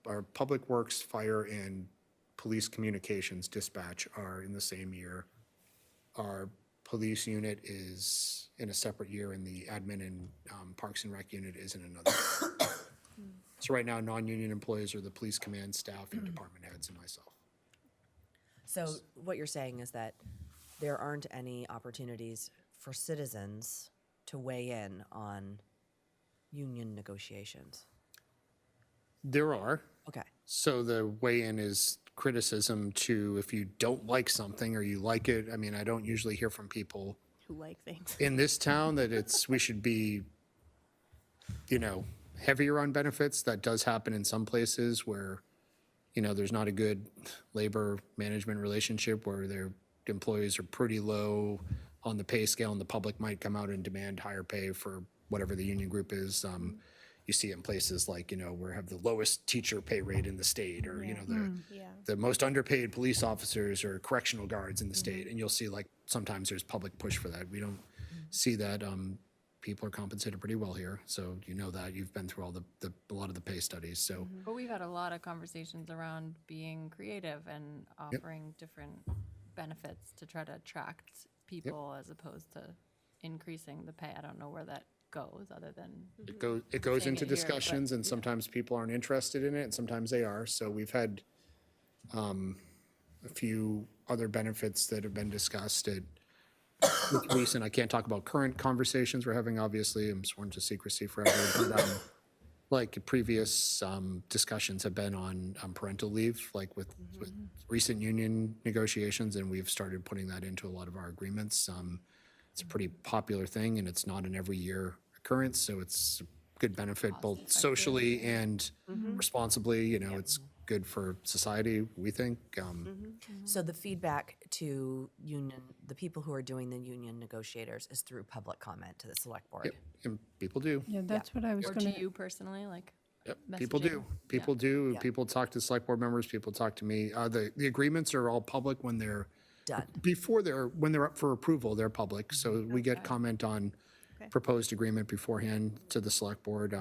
our Public Works, Fire, and Police Communications Dispatch are in the same year. Our police unit is in a separate year, and the admin and Parks and Rec unit is in another. So right now, non-union employees are the police command staff and department heads and myself. So what you're saying is that there aren't any opportunities for citizens to weigh in on union negotiations? There are. Okay. So the weigh-in is criticism to if you don't like something or you like it. I mean, I don't usually hear from people Who like things. in this town that we should be, heavier on benefits. That does happen in some places where, there's not a good labor management relationship where their employees are pretty low on the pay scale and the public might come out and demand higher pay for whatever the union group is. You see it in places like, where have the lowest teacher pay rate in the state or, the most underpaid police officers or correctional guards in the state. And you'll see like sometimes there's public push for that. We don't see that. People are compensated pretty well here. So that you've been through a lot of the pay studies. So But we've had a lot of conversations around being creative and offering different benefits to try to attract people as opposed to increasing the pay. I don't know where that goes other than it goes Saying into it here, discussions but- and sometimes people aren't interested in it and sometimes they are. So we've had a few other benefits that have been discussed at recent. I can't talk about current conversations we're having, obviously. I'm sworn to secrecy forever. But like previous discussions have been on parental leave, like with recent union negotiations, and we've started putting that into a lot of our agreements. It's a pretty popular thing, and it's not an every year occurrence, so it's a good benefit both socially and responsibly. It's good for society, we think. So the feedback to the people who are doing the union negotiators is through public comment to the select board? Yep, and people do. Yeah, that's what I was or going to to, you personally, like Yep, people do. messaging. People do. Yeah. People talk to select board members. People talk to me. The agreements are all public when they're Done. when they're up for approval. They're public, so we get comment on proposed agreement beforehand to the select board.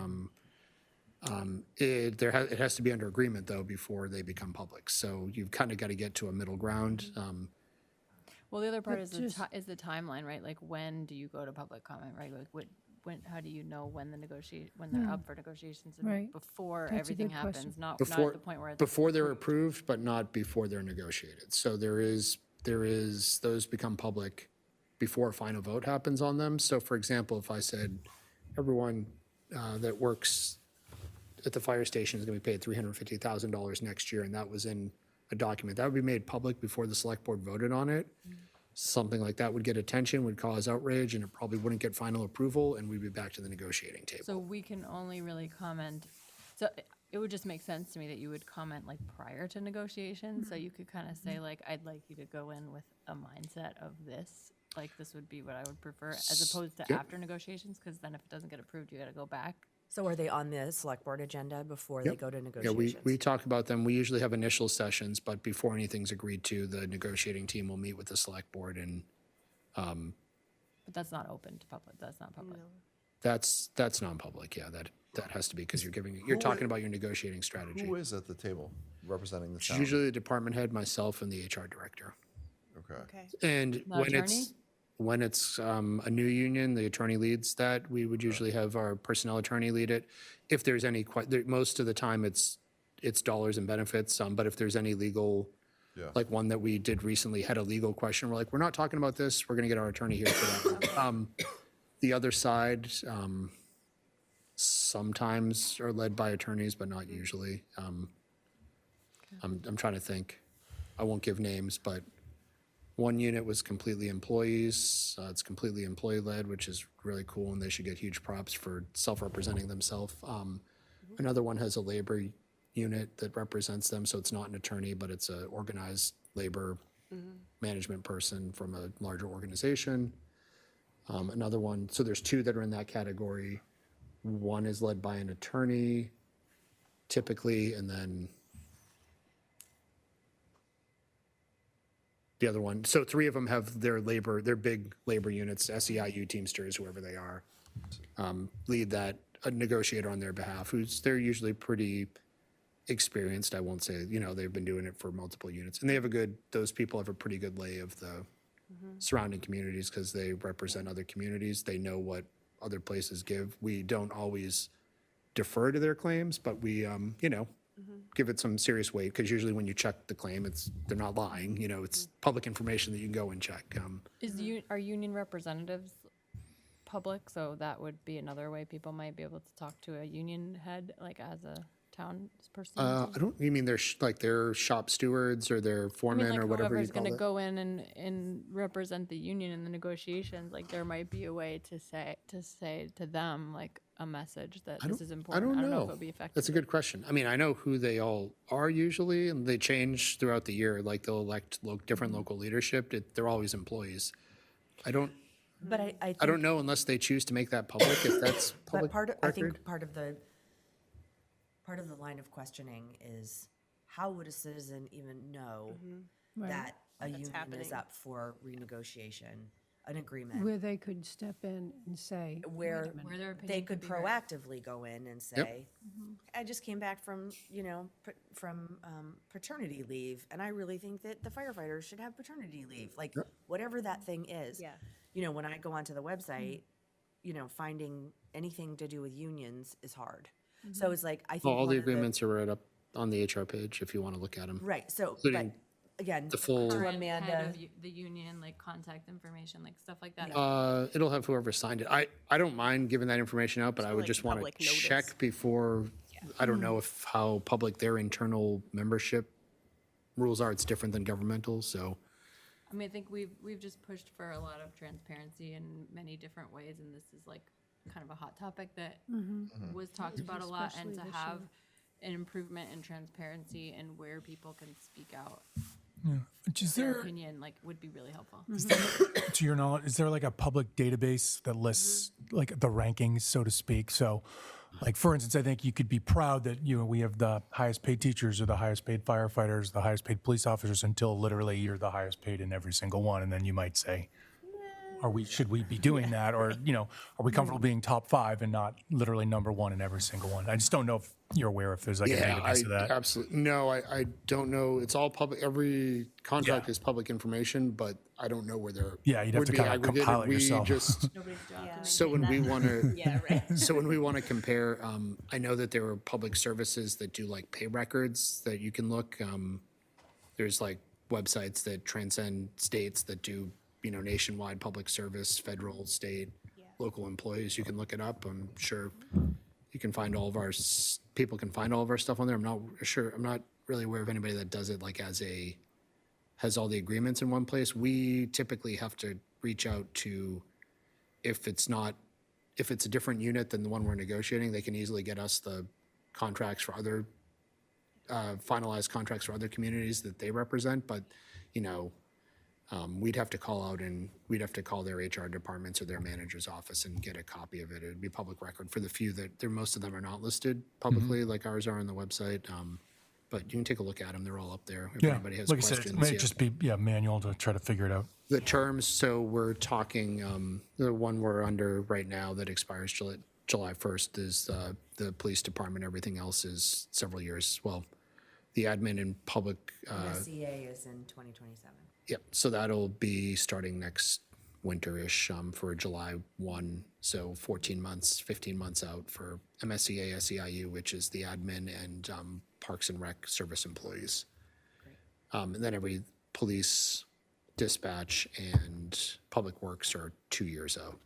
It has to be under agreement though before they become public. So you've kind of got to get to a middle ground. Well, the other part But is is the timeline, right? Like when do you go to public comment, right? Like how do you know when when they're up for negotiations and Right. before That's a everything good happens, question. not Before at the point where it's before they're approved, but not before they're negotiated. So there is those become public before a final vote happens on them. So for example, if I said everyone that works at the fire station is going to be paid $350,000 next year, and that was in a document. That would be made public before the select board voted on it. Something like that would get attention, would cause outrage, and it probably wouldn't get final approval, and we'd be back to the negotiating table. So we can only really comment, so it would just make sense to me that you would comment like prior to negotiations, so you could kind of say like, I'd like you to go in with a mindset of this, like this would be what I would prefer, as opposed to Yep. after negotiations, because then if it doesn't get approved, you gotta go back. So are they on the select board agenda before they Yep. go to Yeah, negotiations? we talk about them. We usually have initial sessions, but before anything's agreed to, the negotiating team will meet with the select board, and But that's not open to public, that's not public. that's non-public. Yeah, that has to be, because you're talking about your negotiating strategy. Who is at the table representing the It's town? usually the department head, myself, and the HR director. Okay. Okay. And The when it's a new union, the attorney leads that. We would usually have our personnel attorney lead it. If there's any, most of the time it's dollars and benefits, but if there's any legal, Yeah. like one that we did recently had a legal question, we're like, we're not talking about this, we're gonna get our attorney here for that. The other side, sometimes are led by attorneys, but not usually. I'm trying to think. I won't give names, but one unit was completely employees. It's completely employee-led, which is really cool, and they should get huge props for self-representing themselves. Another one has a labor unit that represents them, so it's not an attorney, but it's an organized labor management person from a larger organization. Another one, so there's two that are in that category. One is led by an attorney typically, and then the other one, so three of them have their big labor units, SEIU, Teamsters, whoever they are, lead that, a negotiator on their behalf, they're usually pretty experienced. I won't say, they've been doing it for multiple units. And they have those people have a pretty good lay of the surrounding communities, because they represent other communities. They know what other places give. We don't always defer to their claims, but we, give it some serious weight, because usually when you check the claim, they're not lying, it's public information that you can go and check. Are union representatives public? So that would be another way people might be able to talk to a union head, like as a townsperson. You mean they're their shop stewards or their I mean, foremen like or whatever you whoever's call gonna it? go in and represent the union in the negotiations, like there might be a way to say to them like a message that this is important. I don't know. if it'll be effective. That's a good question. I mean, I know who they all are usually, and they change throughout the year. Like they'll elect different local leadership. They're always employees. I don't But I think. know unless they choose to make that public, if that's public But I record. think part of the line of questioning is, how would a citizen even know that a union is happening. up for renegotiation, an agreement? Where they could step in and say, Where Where their they opinion could could be heard. proactively go in and say, I just came back from, paternity leave, and I really think that the firefighters should have paternity leave, like, whatever that thing is. Yeah. When I go onto the website, finding anything to do with unions is hard. So it's like, I think. All one the of agreements are right up on the HR page if you want to look at them. Right, so, but, Including again, the full- to Current head Amanda, of the union, like contact information, like stuff like that. It'll have whoever signed it. I don't mind giving that information out, but I would like just want to public notice. check before. I don't know how public their internal membership rules are. It's different than governmental, so. I mean, I think we've just pushed for a lot of transparency in many different ways, and this is like kind of a hot topic that was talked about a lot, and to Especially this have an improvement in transparency and where people can speak out Is their there, opinion, like, would be really helpful. to your knowledge, is there like a public database that lists like the rankings, so to speak? So, like for instance, I think you could be proud that we have the highest paid teachers or the highest paid firefighters, the highest paid police officers, until literally you're the highest paid in every single one, and then you might say, should we be doing that, or are we comfortable being top 5 and not literally number 1 in every single one? I just don't know if you're aware if there's like a database of that. Absolutely. No, I don't know. It's all public. Every contract Yeah. is public information, but I don't know where they're. Yeah, you'd have would to be kinda aggregated. compile it We yourself. just, Nobody's documenting so when we want to. Yeah, right. So when we want to compare, I know that there are public services that do like pay records that you can look. There's like websites that transcend states that do, nationwide public service, federal, state, local employees. You can look it up. I'm sure You can find all of our, people can find all of our stuff on there. I'm not sure, I'm not really aware of anybody that does it like has all the agreements in one place. We typically have to reach out to, if it's a different unit than the one we're negotiating, they can easily get us the contracts for other, finalized contracts for other communities that they represent, but, we'd have to call out and we'd have to call their HR departments or their manager's office and get a copy of it. It'd be public record for the few that, most of them are not listed publicly, like ours are on the website. But you can take a look at them, they're all up there. If Yeah, anybody has like I said, questions. it may yeah. just be, manual to try to figure it out. The terms, so we're talking, the one we're under right now that expires July 1st is the police department. Everything else is several years. Well, the admin and public, SCA is in 2027. yep. So that'll be starting next winter-ish for July 1. So 15 months out for MSCA, SEIU, which is the admin and Parks and Rec service employees. And then every police, dispatch, and public works are 2 years out.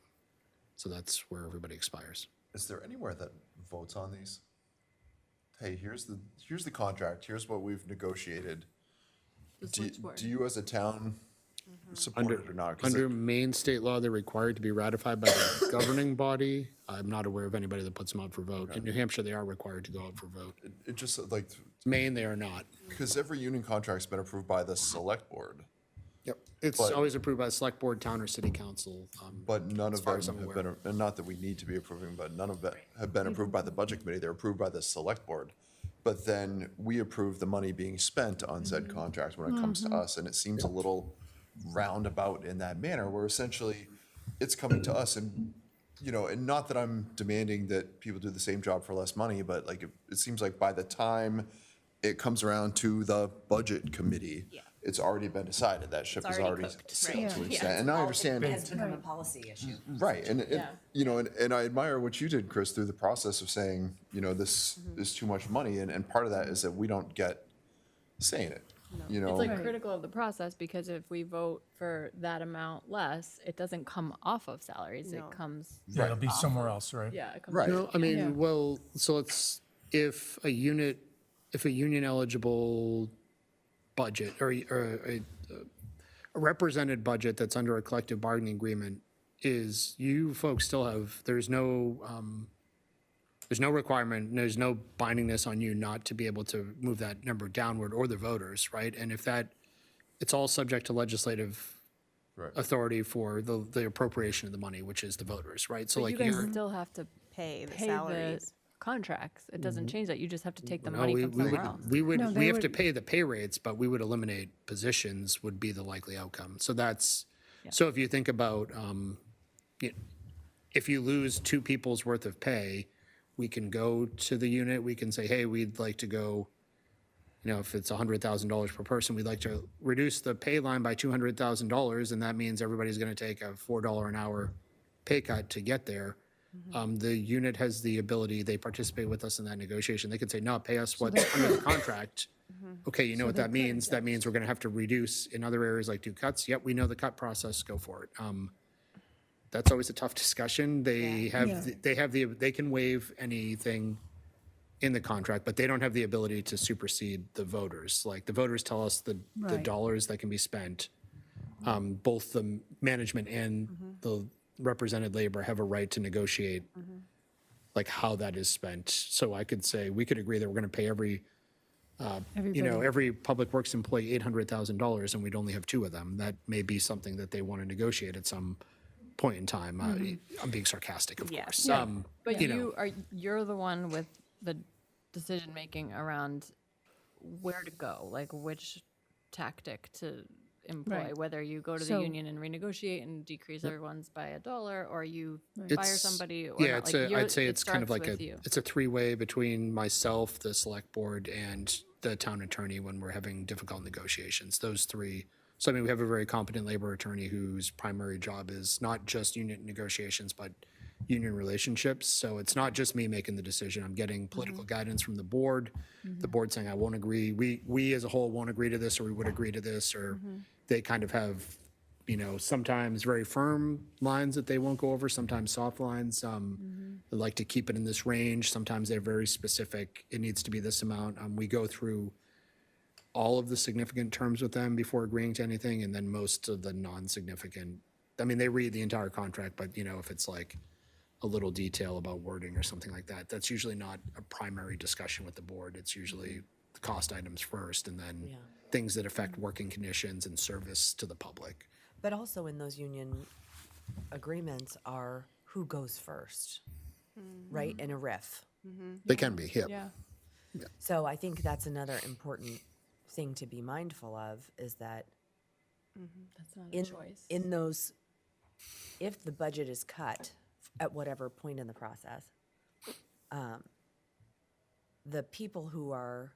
So that's where everybody expires. Is there anywhere that votes on these? Hey, here's the contract, here's what we've negotiated. Do you as a town support it or not? 'Cause Under Maine state law, they're required to be ratified by the governing body. I'm not aware of anybody that puts them out for vote. In New Hampshire, they are required to go out for vote. it just like, Maine, they are not. because every union contract's been approved by the select board, Yep. It's But- always approved by the select board, town, or city council. but none As of far as them I'm have been, and not that we need to be approving, but none of them have been approved by the budget committee, they're approved by the select board. But then we approve the money being spent on said contract when it comes to us, and it seems a little roundabout in that manner, where essentially it's coming to us and, and not that I'm demanding that people do the same job for less money, but like, it seems like by the time it comes around to the budget committee, it's already been decided, that ship is already sailed to an extent. And I understand. It has become a policy issue. Right, and and I admire what you did, Chris, through the process of saying, this is too much money, and part of that is that we don't get say in it. It's like critical of the process because if we vote for that amount less, it doesn't come off of salaries. It comes, Yeah, it'll be somewhere else, right? yeah, it comes. Right. No, I mean, Yeah. well, so it's, if a union eligible budget or a represented budget that's under a collective bargaining agreement is, you folks still have, there's no requirement, there's no bindingness on you not to be able to move that number downward, or the voters, right? And if that, it's all subject to legislative Right. authority for the appropriation of the money, which is the voters, right? So But like you you're. guys still have to Pay the pay the salaries. contracts. It doesn't change that. You just have to take the No, money we from would, somewhere else. No, we they have to would- pay the pay rates, but we would eliminate positions would be the likely outcome. So that's, so if you think about, if you lose 2 people's worth of pay, we can go to the unit, we can say, hey, we'd like to go, if it's $100,000 per person, we'd like to reduce the pay line by $200,000, and that means everybody's gonna take a $4 an hour pay cut to get there. The unit has the ability, they participate with us in that negotiation. They can say, no, pay us what's under the contract. Okay, you know what that means? That means we're gonna have to reduce in other areas, like do cuts. Yep, we know the cut process, go for it. That's always a tough discussion. They they can waive anything in the contract, but they don't have the ability to supersede the voters. Like, the voters tell us the Right. dollars that can be spent. Both the management and the represented labor have a right to negotiate like how that is spent. So I could say, we could agree that we're gonna pay every public works employee $800,000 and we'd only have 2 of them. That may be something that they want to negotiate at some point in time. I'm being sarcastic, of Yeah. course. But you know. you're the one with the decision-making around where to go, like which tactic to employ, Right. whether you go to the So- union and renegotiate and decrease everyone's by $1, or you fire It's- somebody, or Yeah, not. it's Like, I'd say it it's kind of starts like with you. it's a 3-way between myself, the select board, and the town attorney when we're having difficult negotiations. Those 3. So I mean, we have a very competent labor attorney whose primary job is not just union negotiations, but union relationships. So it's not just me making the decision. I'm getting political guidance from the board. The board saying, I won't agree. We as a whole won't agree to this, or we would agree to this, or they kind of have sometimes very firm lines that they won't go over, sometimes soft lines. They like to keep it in this range. Sometimes they're very specific. It needs to be this amount. We go through all of the significant terms with them before agreeing to anything, and then most of the non-significant. I mean, they read the entire contract, but if it's like a little detail about wording or something like that, that's usually not a primary discussion with the board. It's usually the cost items first, and then things that affect working conditions and service to the public. But also in those union agreements are who goes first, right? In a RIF. They can be, yeah. Yeah. So I think that's another important thing to be mindful of is that That's not a in, choice. in those, if the budget is cut at whatever point in the process, the people who are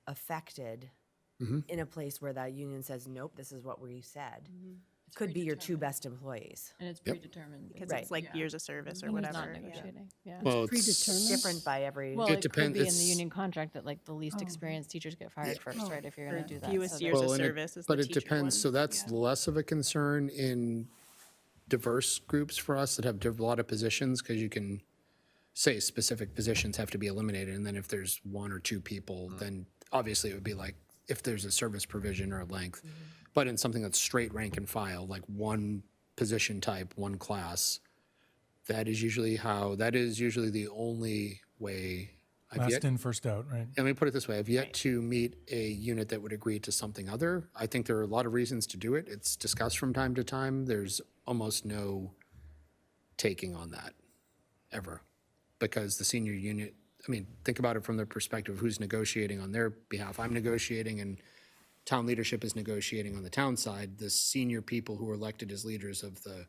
affected in a place where that union says, nope, this is what we said, could be your two best employees. And it's predetermined. Because Right. it's like years of service or He's whatever. not yeah. negotiating. Yeah. Well, it's, Predetermined? Different by every, Well, It it could depends- be in the it's- union contract that like the least experienced teachers get fired first, right? If you're going to do that. fewest So years of and service is but the it teacher depends. one. So that's less of a concern in diverse groups for us that have a lot of positions, because you can say specific positions have to be eliminated, and then if there's one or two people, then obviously it would be like if there's a service provision or a length. But in something that's straight rank and file, like one position type, one class, that is usually the only way. Last in, first out, right? Let me put it this way. I've yet to meet a unit that would agree to something other. I think there are a lot of reasons to do it. It's discussed from time to time. There's almost no taking on that, ever. Because the senior unit, I mean, think about it from the perspective of who's negotiating on their behalf. I'm negotiating and town leadership is negotiating on the town side. The senior people who are elected as leaders of the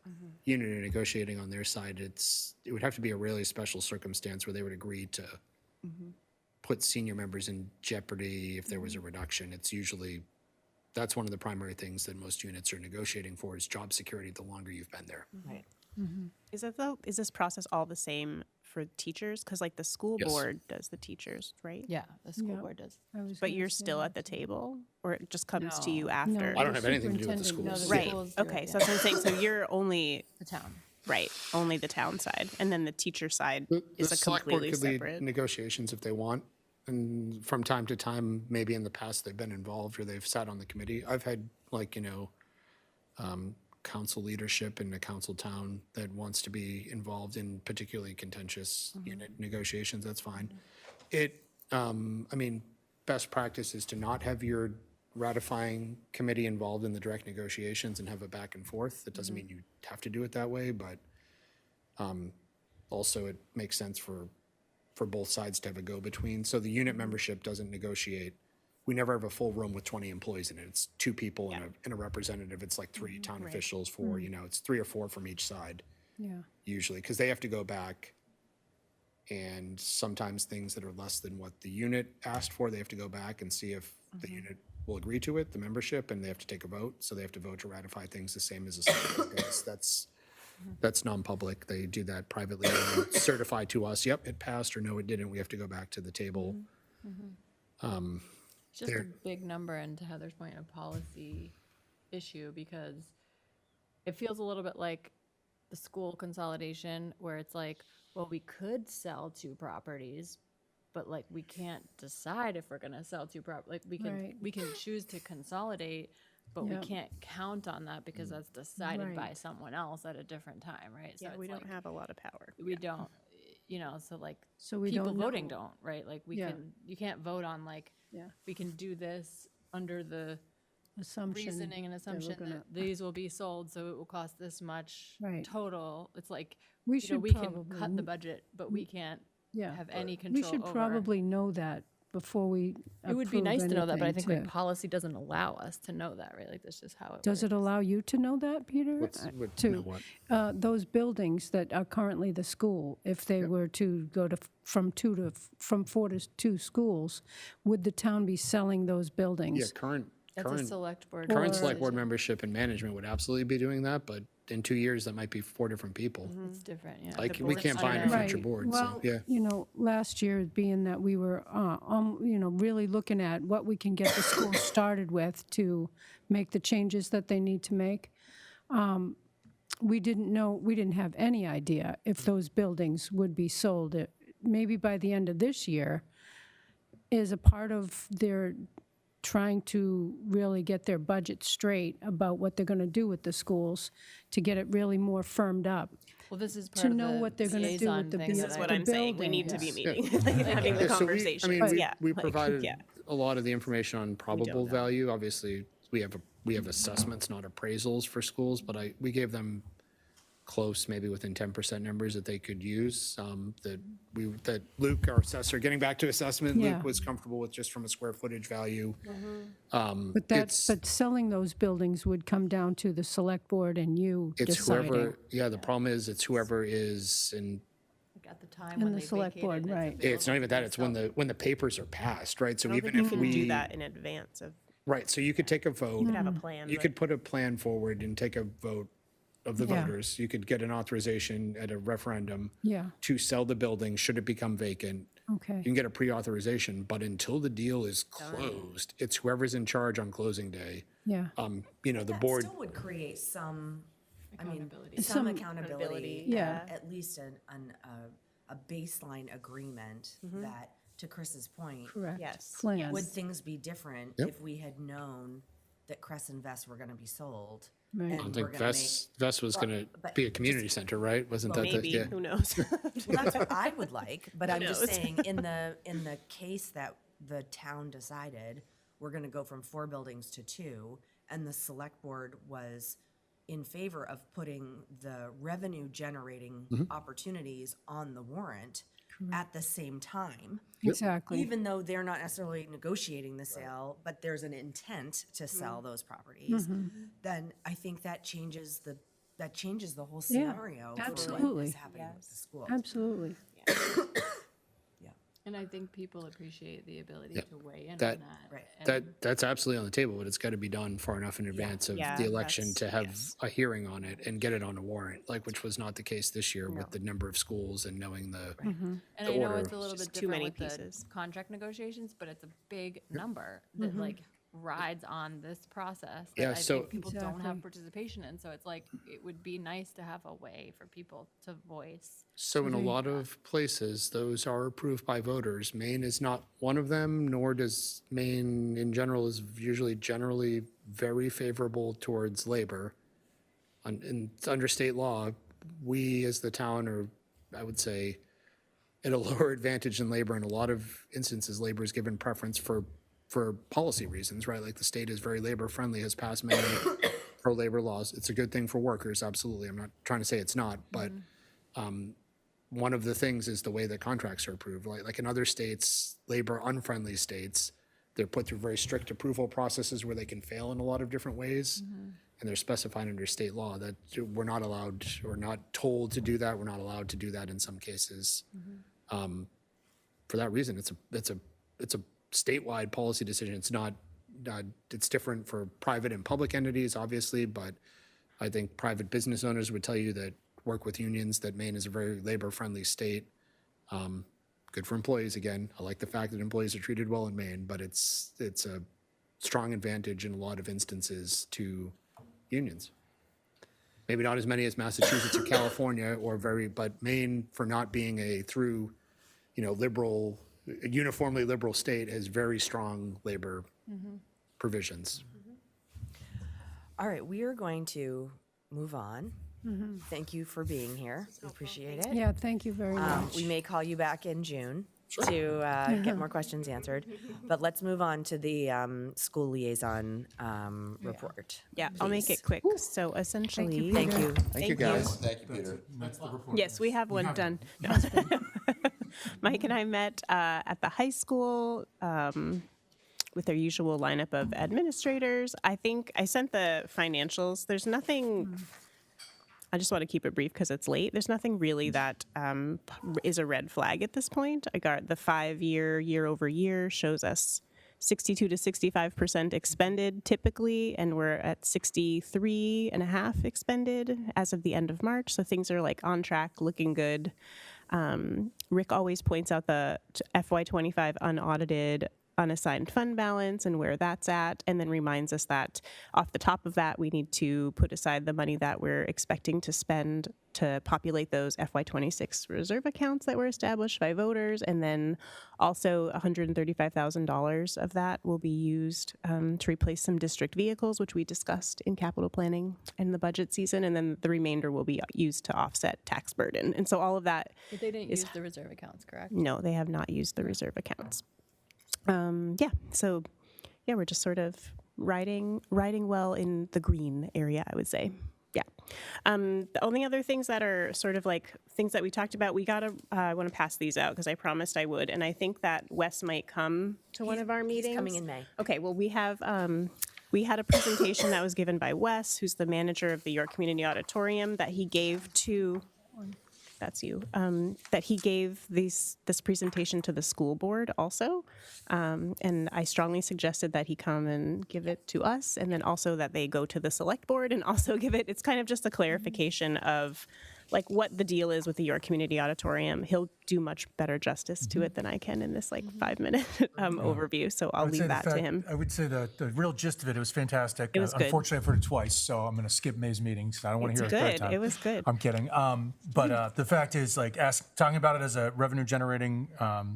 unit are negotiating on their side. It would have to be a really special circumstance where they would agree to put senior members in jeopardy if there was a reduction. It's usually, that's one of the primary things that most units are negotiating for is job security the longer you've been there. right. Is this process all the same for teachers? Because like the school Yes. board does the teachers, right? yeah, the school Yeah. board does. I was But gonna you're say still that at the too. table, or it just comes to you No. after? I don't have anything to do with the Superintendent schools. does. Right. schools do it, Okay. yeah. So that's what I'm saying. So you're only The town. right, only the town side, and then the teacher side The is a select board completely could lead separate. negotiations if they want. And from time to time, maybe in the past, they've been involved or they've sat on the committee. I've had council leadership in a council town that wants to be involved in particularly contentious unit negotiations. That's fine. Best practice is to not have your ratifying committee involved in the direct negotiations and have a back and forth. That doesn't mean you have to do it that way, but also it makes sense for both sides to have a go-between. So the unit membership doesn't negotiate. We never have a full room with 20 employees in it. It's two people and a representative. It's like three town officials, four, it's 3 or 4 from each side Yeah. usually, because they have to go back. And sometimes things that are less than what the unit asked for, they have to go back and see if the unit will agree to it, the membership, and they have to take a vote. So they have to vote to ratify things the same as a select board does. That's non-public. They do that privately. They certify to us, yep, it passed, or no, it didn't. We have to go back to the table. It's just a There- big number, and to Heather's point, a policy issue, because it feels a little bit like the school consolidation, where it's like, well, we could sell 2 properties, but like we can't decide if we're gonna sell 2 like Right. we can choose to consolidate, but Yep. we can't count on that because that's decided by Right. someone else at a different time, right? Yeah, it's we don't like, have a lot of power. we don't, so like So we people don't voting know. don't, right? Like Yeah. you can't vote on like, Yeah. we can do this under the Assumption. reasoning and that we're assumption gonna- that these will be sold, so it will cost this much Right. total. It's like, We should we can probably cut the n- budget, but we can't Yeah. have any We control should over. probably know that before we It would be approve nice to know that, but I anything, think like too. policy doesn't allow us to know that, right? Like that's just how it Does works. it allow you to know that, Peter? You know what? Those buildings that are currently the school, if they were to go to, from 4 to 2 schools, would the town be selling those Yeah, buildings? That's a select board. current select decision. board membership and management would absolutely be doing that, but in 2 years, that might be 4 different people. It's different, yeah. Like, we boards can't bind a are- future Right. board, so, Well, yeah. you know, last year, being that we were, really looking at what we can get the school started with to make the changes that they need to make, we didn't have any idea if those buildings would be sold. Maybe by the end of this year, is a part of their trying to really get their budget straight about what they're going to do with the schools to get it really more firmed up. Well, this is part To of know the what they're gonna do liaison with the thing bu- that This is I- what the I'm saying. We need to be building, meeting, like, having the Yeah, so conversation. we Like, provided yeah. a lot of the information on probable know. value. Obviously, we have assessments, not appraisals for schools, but we gave them close, maybe within 10% numbers that they could use. That Luke, our assessor, getting back to assessment, Yeah. Luke was comfortable with just from a square footage value. But selling those buildings would come down to the select board and you It's deciding. whoever, yeah, the problem is it's whoever is in, like at the time And when the they select board, vacated, right. it's not even that, it's when the papers are passed, right? So I don't even think if you can do we, that in advance of, right, so you could take a vote. have a plan. You but- could put a plan forward and take a vote of the Yeah. voters. You could get an authorization at a referendum Yeah, to sell the building should it become vacant. okay. You can get a pre-authorization, but until the deal is closed, it's whoever's in charge on closing day. Yeah, The That board, still would create some, Accountability. some Some- accountability. Yeah. At least a baseline agreement that, to Chris's point, correct. Yes. Plan. would things be different Yep. if we had known that Crest and Vest were going to be sold? Right. and I we're think gonna Vest was Well, going to but be a community center, right? Wasn't that the, Maybe, yeah. who knows? Well, that's what I would like, but I'm just knows? saying, in the case that the town decided we're gonna go from 4 buildings to 2, and the select board was in favor of putting the revenue generating opportunities on the warrant at the same time, Exactly. even though they're not necessarily negotiating the sale, but there's an intent to sell those properties, then I think that changes the whole scenario for what absolutely. is happening with the school. Absolutely. And I think people appreciate the ability Yeah. to weigh in That- on that. Right. And That's absolutely on the table, but it's got to be done far enough in advance of Yeah, the election to that's- have a hearing on it and get it on a warrant, like, which was not the case this year with the number of schools and knowing the, And the I know order. it's a little Just bit too different many with the pieces. contract negotiations, but it's a big number that like rides on this process. that Yeah, I so- think people don't Exactly. have participation in. So it's like, it would be nice to have a way for people to voice. So in a lot of places, those are approved by voters. Maine is not one of them, nor does Maine in general is usually generally very favorable towards labor. And under state law, we as the town are, I would say, at a lower advantage than labor. In a lot of instances, labor is given preference for policy reasons, right? Like the state is very labor friendly, has passed many pro-labor laws. It's a good thing for workers, absolutely. I'm not trying to say it's not, but one of the things is the way that contracts are approved. Like in other states, labor unfriendly states, they're put through very strict approval processes where they can fail in a lot of different ways. And they're specified under state law that we're not allowed or not told to do that. We're not allowed to do that in some cases. For that reason, it's a statewide policy decision. It's not, it's different for private and public entities, obviously, but I think private business owners would tell you that work with unions, that Maine is a very labor-friendly state. Good for employees, again. I like the fact that employees are treated well in Maine, but it's a strong advantage in a lot of instances to unions. Maybe not as many as Massachusetts or California but Maine, for not being a liberal, uniformly liberal state, has very strong labor provisions. All right, we are going to move on. Thank you for being here. We appreciate it. Yeah, thank you very much. We may call you back in June to get more questions answered, but let's move on to the school liaison report. Yeah, I'll make it quick. So essentially, Thank you. Thank you, guys. Thank you, Peter. yes, we have one done. No. Mike and I met at the high school with their usual lineup of administrators. I think I sent the financials. There's nothing. I just want to keep it brief because it's late. There's nothing really that is a red flag at this point. I got the 5-year, year over year shows us 62 to 65% expended typically, and we're at 63.5 expended as of the end of March. So things are like on track, looking good. Rick always points out the FY25 unaudited unassigned fund balance and where that's at, and then reminds us that off the top of that, we need to put aside the money that we're expecting to spend to populate those FY26 reserve accounts that were established by voters, and then also $135,000 of that will be used to replace some district vehicles, which we discussed in capital planning in the budget season, and then the remainder will be used to offset tax burden. And so all of that, But they didn't use the reserve accounts, correct? no, they have not used the reserve accounts. So we're just sort of riding well in the green area, I would say. Yeah. The only other things that are sort of like things that we talked about, I want to pass these out because I promised I would, and I think that Wes might come to one of our meetings. He's coming in May. Okay, well, we had a presentation that was given by Wes, who's the manager of the York Community Auditorium, that he gave to, that's you, that he gave this presentation to the school board also. And I strongly suggested that he come and give it to us, and then also that they go to the select board and also give it. It's kind of just a clarification of like what the deal is with the York Community Auditorium. He'll do much better justice to it than I can in this like 5-minute overview. So I'll leave that to him. I would say the real gist of it was fantastic. It was good. Unfortunately, I've heard it twice, so I'm going to skip May's meetings. I don't want to It's hear it a third good. time. It was good. I'm kidding. But the fact is, like, talking about it as a revenue-generating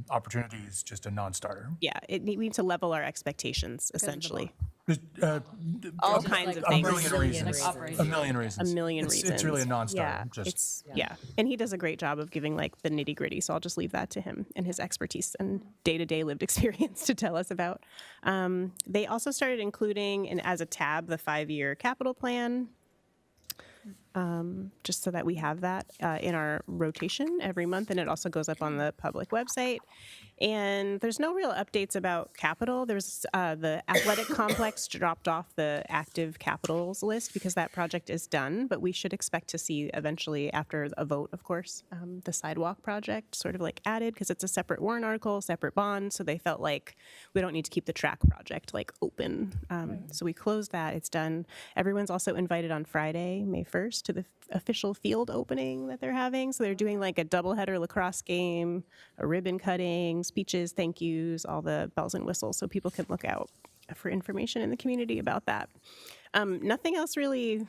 opportunity is just a non-starter. Yeah, we need to level our expectations essentially. All kinds of a things. million reasons. Like operating. A million reasons. A million It's reasons. really a non-starter. Yeah. And he does a great job of giving like the nitty gritty. So I'll just leave that to him and his expertise and day-to-day lived experience to tell us about. They also started including as a tab the 5-year capital plan. Just so that we have that in our rotation every month, and it also goes up on the public website. And there's no real updates about capital. There's the athletic complex dropped off the active capitals list because that project is done, but we should expect to see eventually after a vote, of course, the sidewalk project sort of like added because it's a separate warrant article, separate bond, so they felt like we don't need to keep the track project like open. So we closed that, it's done. Everyone's also invited on Friday, May 1st, to the official field opening that they're having. So they're doing like a doubleheader lacrosse game, a ribbon cutting, speeches, thank yous, all the bells and whistles. So people can look out for information in the community about that. Nothing else really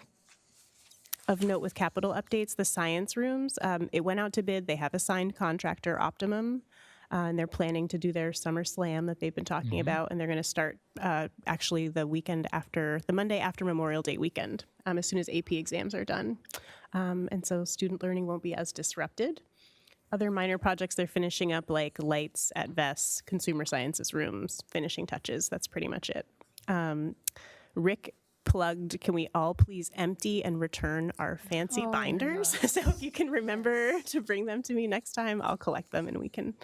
of note with capital updates. The science rooms, it went out to bid. They have a signed contractor, Optimum. And they're planning to do their summer slam that they've been talking about, and they're going to start actually the Monday after Memorial Day weekend, as soon as AP exams are done. And so student learning won't be as disrupted. Other minor projects they're finishing up, like lights at VES, consumer sciences rooms, finishing touches. That's pretty much it. Rick plugged, can we all please empty and return our fancy binders? So if you can remember to bring them to me next time, I'll collect them and we can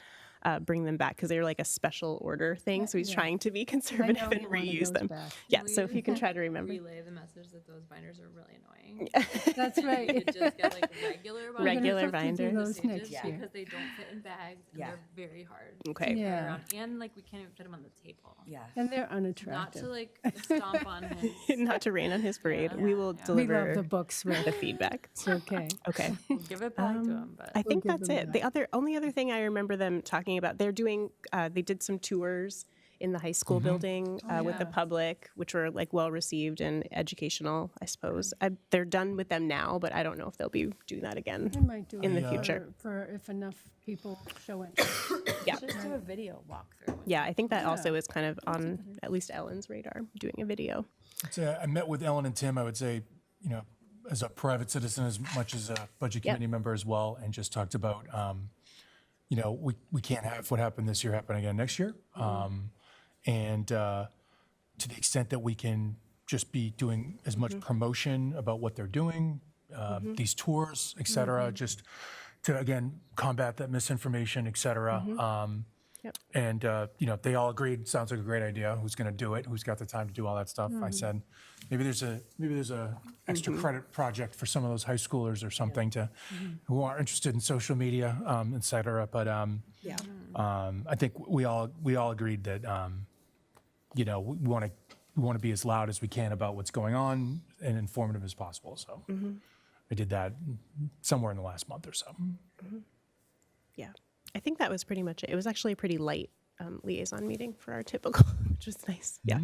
bring them back because they're like a special order thing. So he's trying to be conservative and reuse them. Yeah, so if you can try to remember. Relay the message that those binders are really annoying. That's right. You just get like regular binders. Regular Have to do binders. those next Yeah. year. Because they don't fit in bags and Yeah. they're very hard. Okay. to carry Yeah. around. And like we can't even fit them on the table. Yeah. And they're Not unattractive. to like stomp on his. Not to rain on his parade. We will We deliver love the books, the Rick. feedback. It's okay. Okay. Give it back to him, but I think give that's them it. The only other thing I remember them talking about, they're doing, they did some tours in the high school building with the public, which were like well received and educational, I suppose. They're done with them now, but I don't know if they'll be doing that again. I might do In it the future. for if enough people show it. Yeah. just do a video walkthrough. Yeah, I think that also is kind of on at least Ellen's radar, doing a video. I met with Ellen and Tim, I would say, as a private citizen as much as a budget Yep. committee member as well, and just talked about, we can't have what happened this year happen again next year. And to the extent that we can just be doing as much promotion about what they're doing, these tours, et cetera, just to, again, combat that misinformation, et cetera. Yep. And, they all agreed, sounds like a great idea. Who's going to do it? Who's got the time to do all that stuff? I said, maybe there's a extra credit project for some of those high schoolers or something who are interested in social media, et cetera. But Yeah. I think we all agreed that you know, we want to be as loud as we can about what's going on and informative as possible. So I did that somewhere in the last month or so. Yeah, I think that was pretty much it. It was actually a pretty light liaison meeting for our typical, which was nice. Yeah.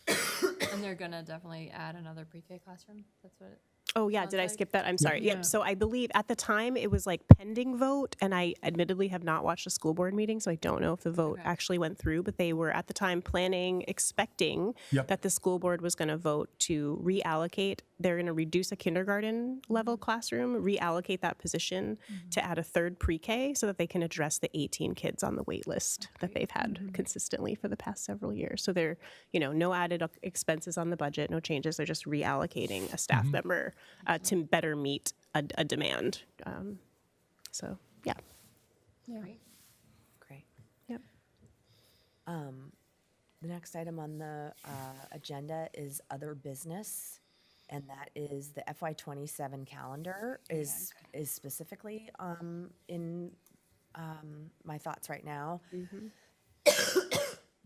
And they're gonna definitely add another pre-K classroom. That's what. Oh yeah, did I like- skip that? I'm sorry. Yeah. Yep. So I believe at the time it was like pending vote, and I admittedly have not watched a school board meeting, so I don't know if the vote actually went through. But they were at the time planning, expecting Yep. that the school board was going to vote to reallocate. They're going to reduce a kindergarten level classroom, reallocate that position to add a third pre-K, so that they can address the 18 kids on the wait list that they've had consistently for the past several years. So they're, no added expenses on the budget, no changes. They're just reallocating a staff member to better meet a demand. So yeah. Great. Yep. The next item on the agenda is other business, and that is the FY27 calendar is specifically in my thoughts right now.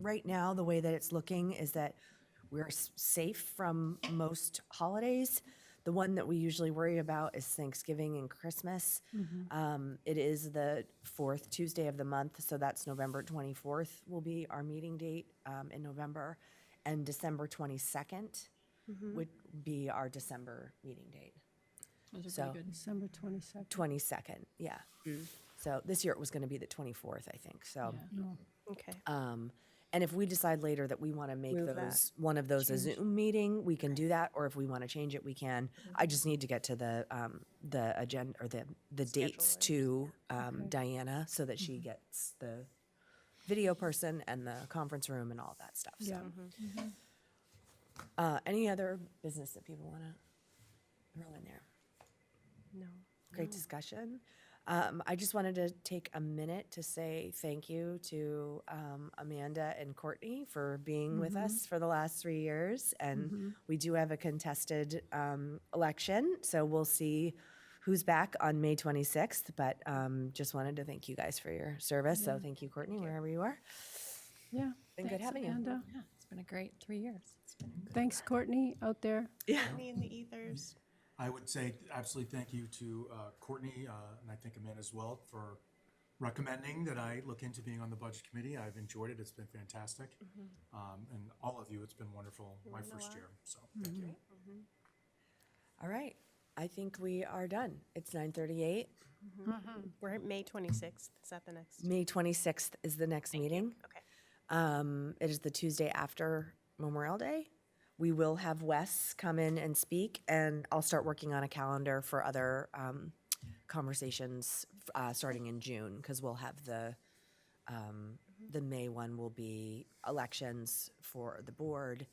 Right now, the way that it's looking is that we're safe from most holidays. The one that we usually worry about is Thanksgiving and Christmas. It is the fourth Tuesday of the month, so that's November 24th will be our meeting date in November, and December 22nd would be our December meeting date. Those are So- pretty good. December 22nd. 22nd, yeah. So this year it was going to be the 24th, I think, so. Okay. And if we decide later that we want to make Move those, that. one of those a Zoom meeting, we can do that, or if we want to change it, we can. I just need to get to the agenda, or the dates to Diana, so that she gets the video person and the conference room and all that stuff, so. Yeah. Any other business that people want to throw in there? No. Great discussion. I just wanted to take a minute to say thank you to Amanda and Courtney for being with us for the last 3 years. And we do have a contested election, so we'll see who's back on May 26th. But just wanted to thank you guys for your service. So thank you, Courtney, wherever you are. Yeah. Been good Thanks, having you. Amanda. Yeah, it's been a great 3 years. It's been good. Thanks, Courtney, out there. Me in the ethers. I would say absolutely thank you to Courtney, and I think Amanda as well, for recommending that I look into being on the budget committee. I've enjoyed it. It's been fantastic. And all of you, it's been wonderful my first year. So thank you. All right. I think we are done. It's 9:38. We're at May 26th. Is that the next? May 26th is the next meeting. Okay. It is the Tuesday after Memorial Day. We will have Wes come in and speak, and I'll start working on a calendar for other conversations starting in June, because we'll have the May one will be elections for the board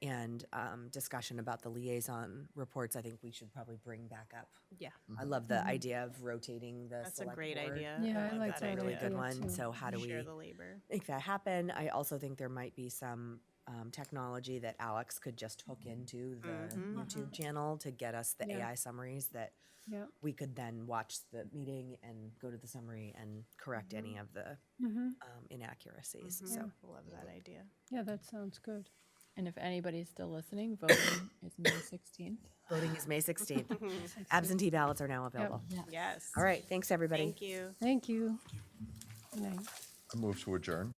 and discussion about the liaison reports. I think we should probably bring back up. Yeah. I love the idea of rotating the That's a select great board. idea. Yeah, I love like That's that a really good idea one. too. So how do we Share the labor. make that happen? I also think there might be some technology that Alex could just hook into the YouTube channel to get us the Yeah. AI summaries that Yeah. we could then watch the meeting and go to the summary and correct any of the inaccuracies. So Love that idea. Yeah, that sounds good. And if anybody's still listening, voting is May 16th. voting is May 16th. Absentee ballots are now available. Yes. All right, thanks, everybody. Thank you. Thank you. Good night. I move to adjourn.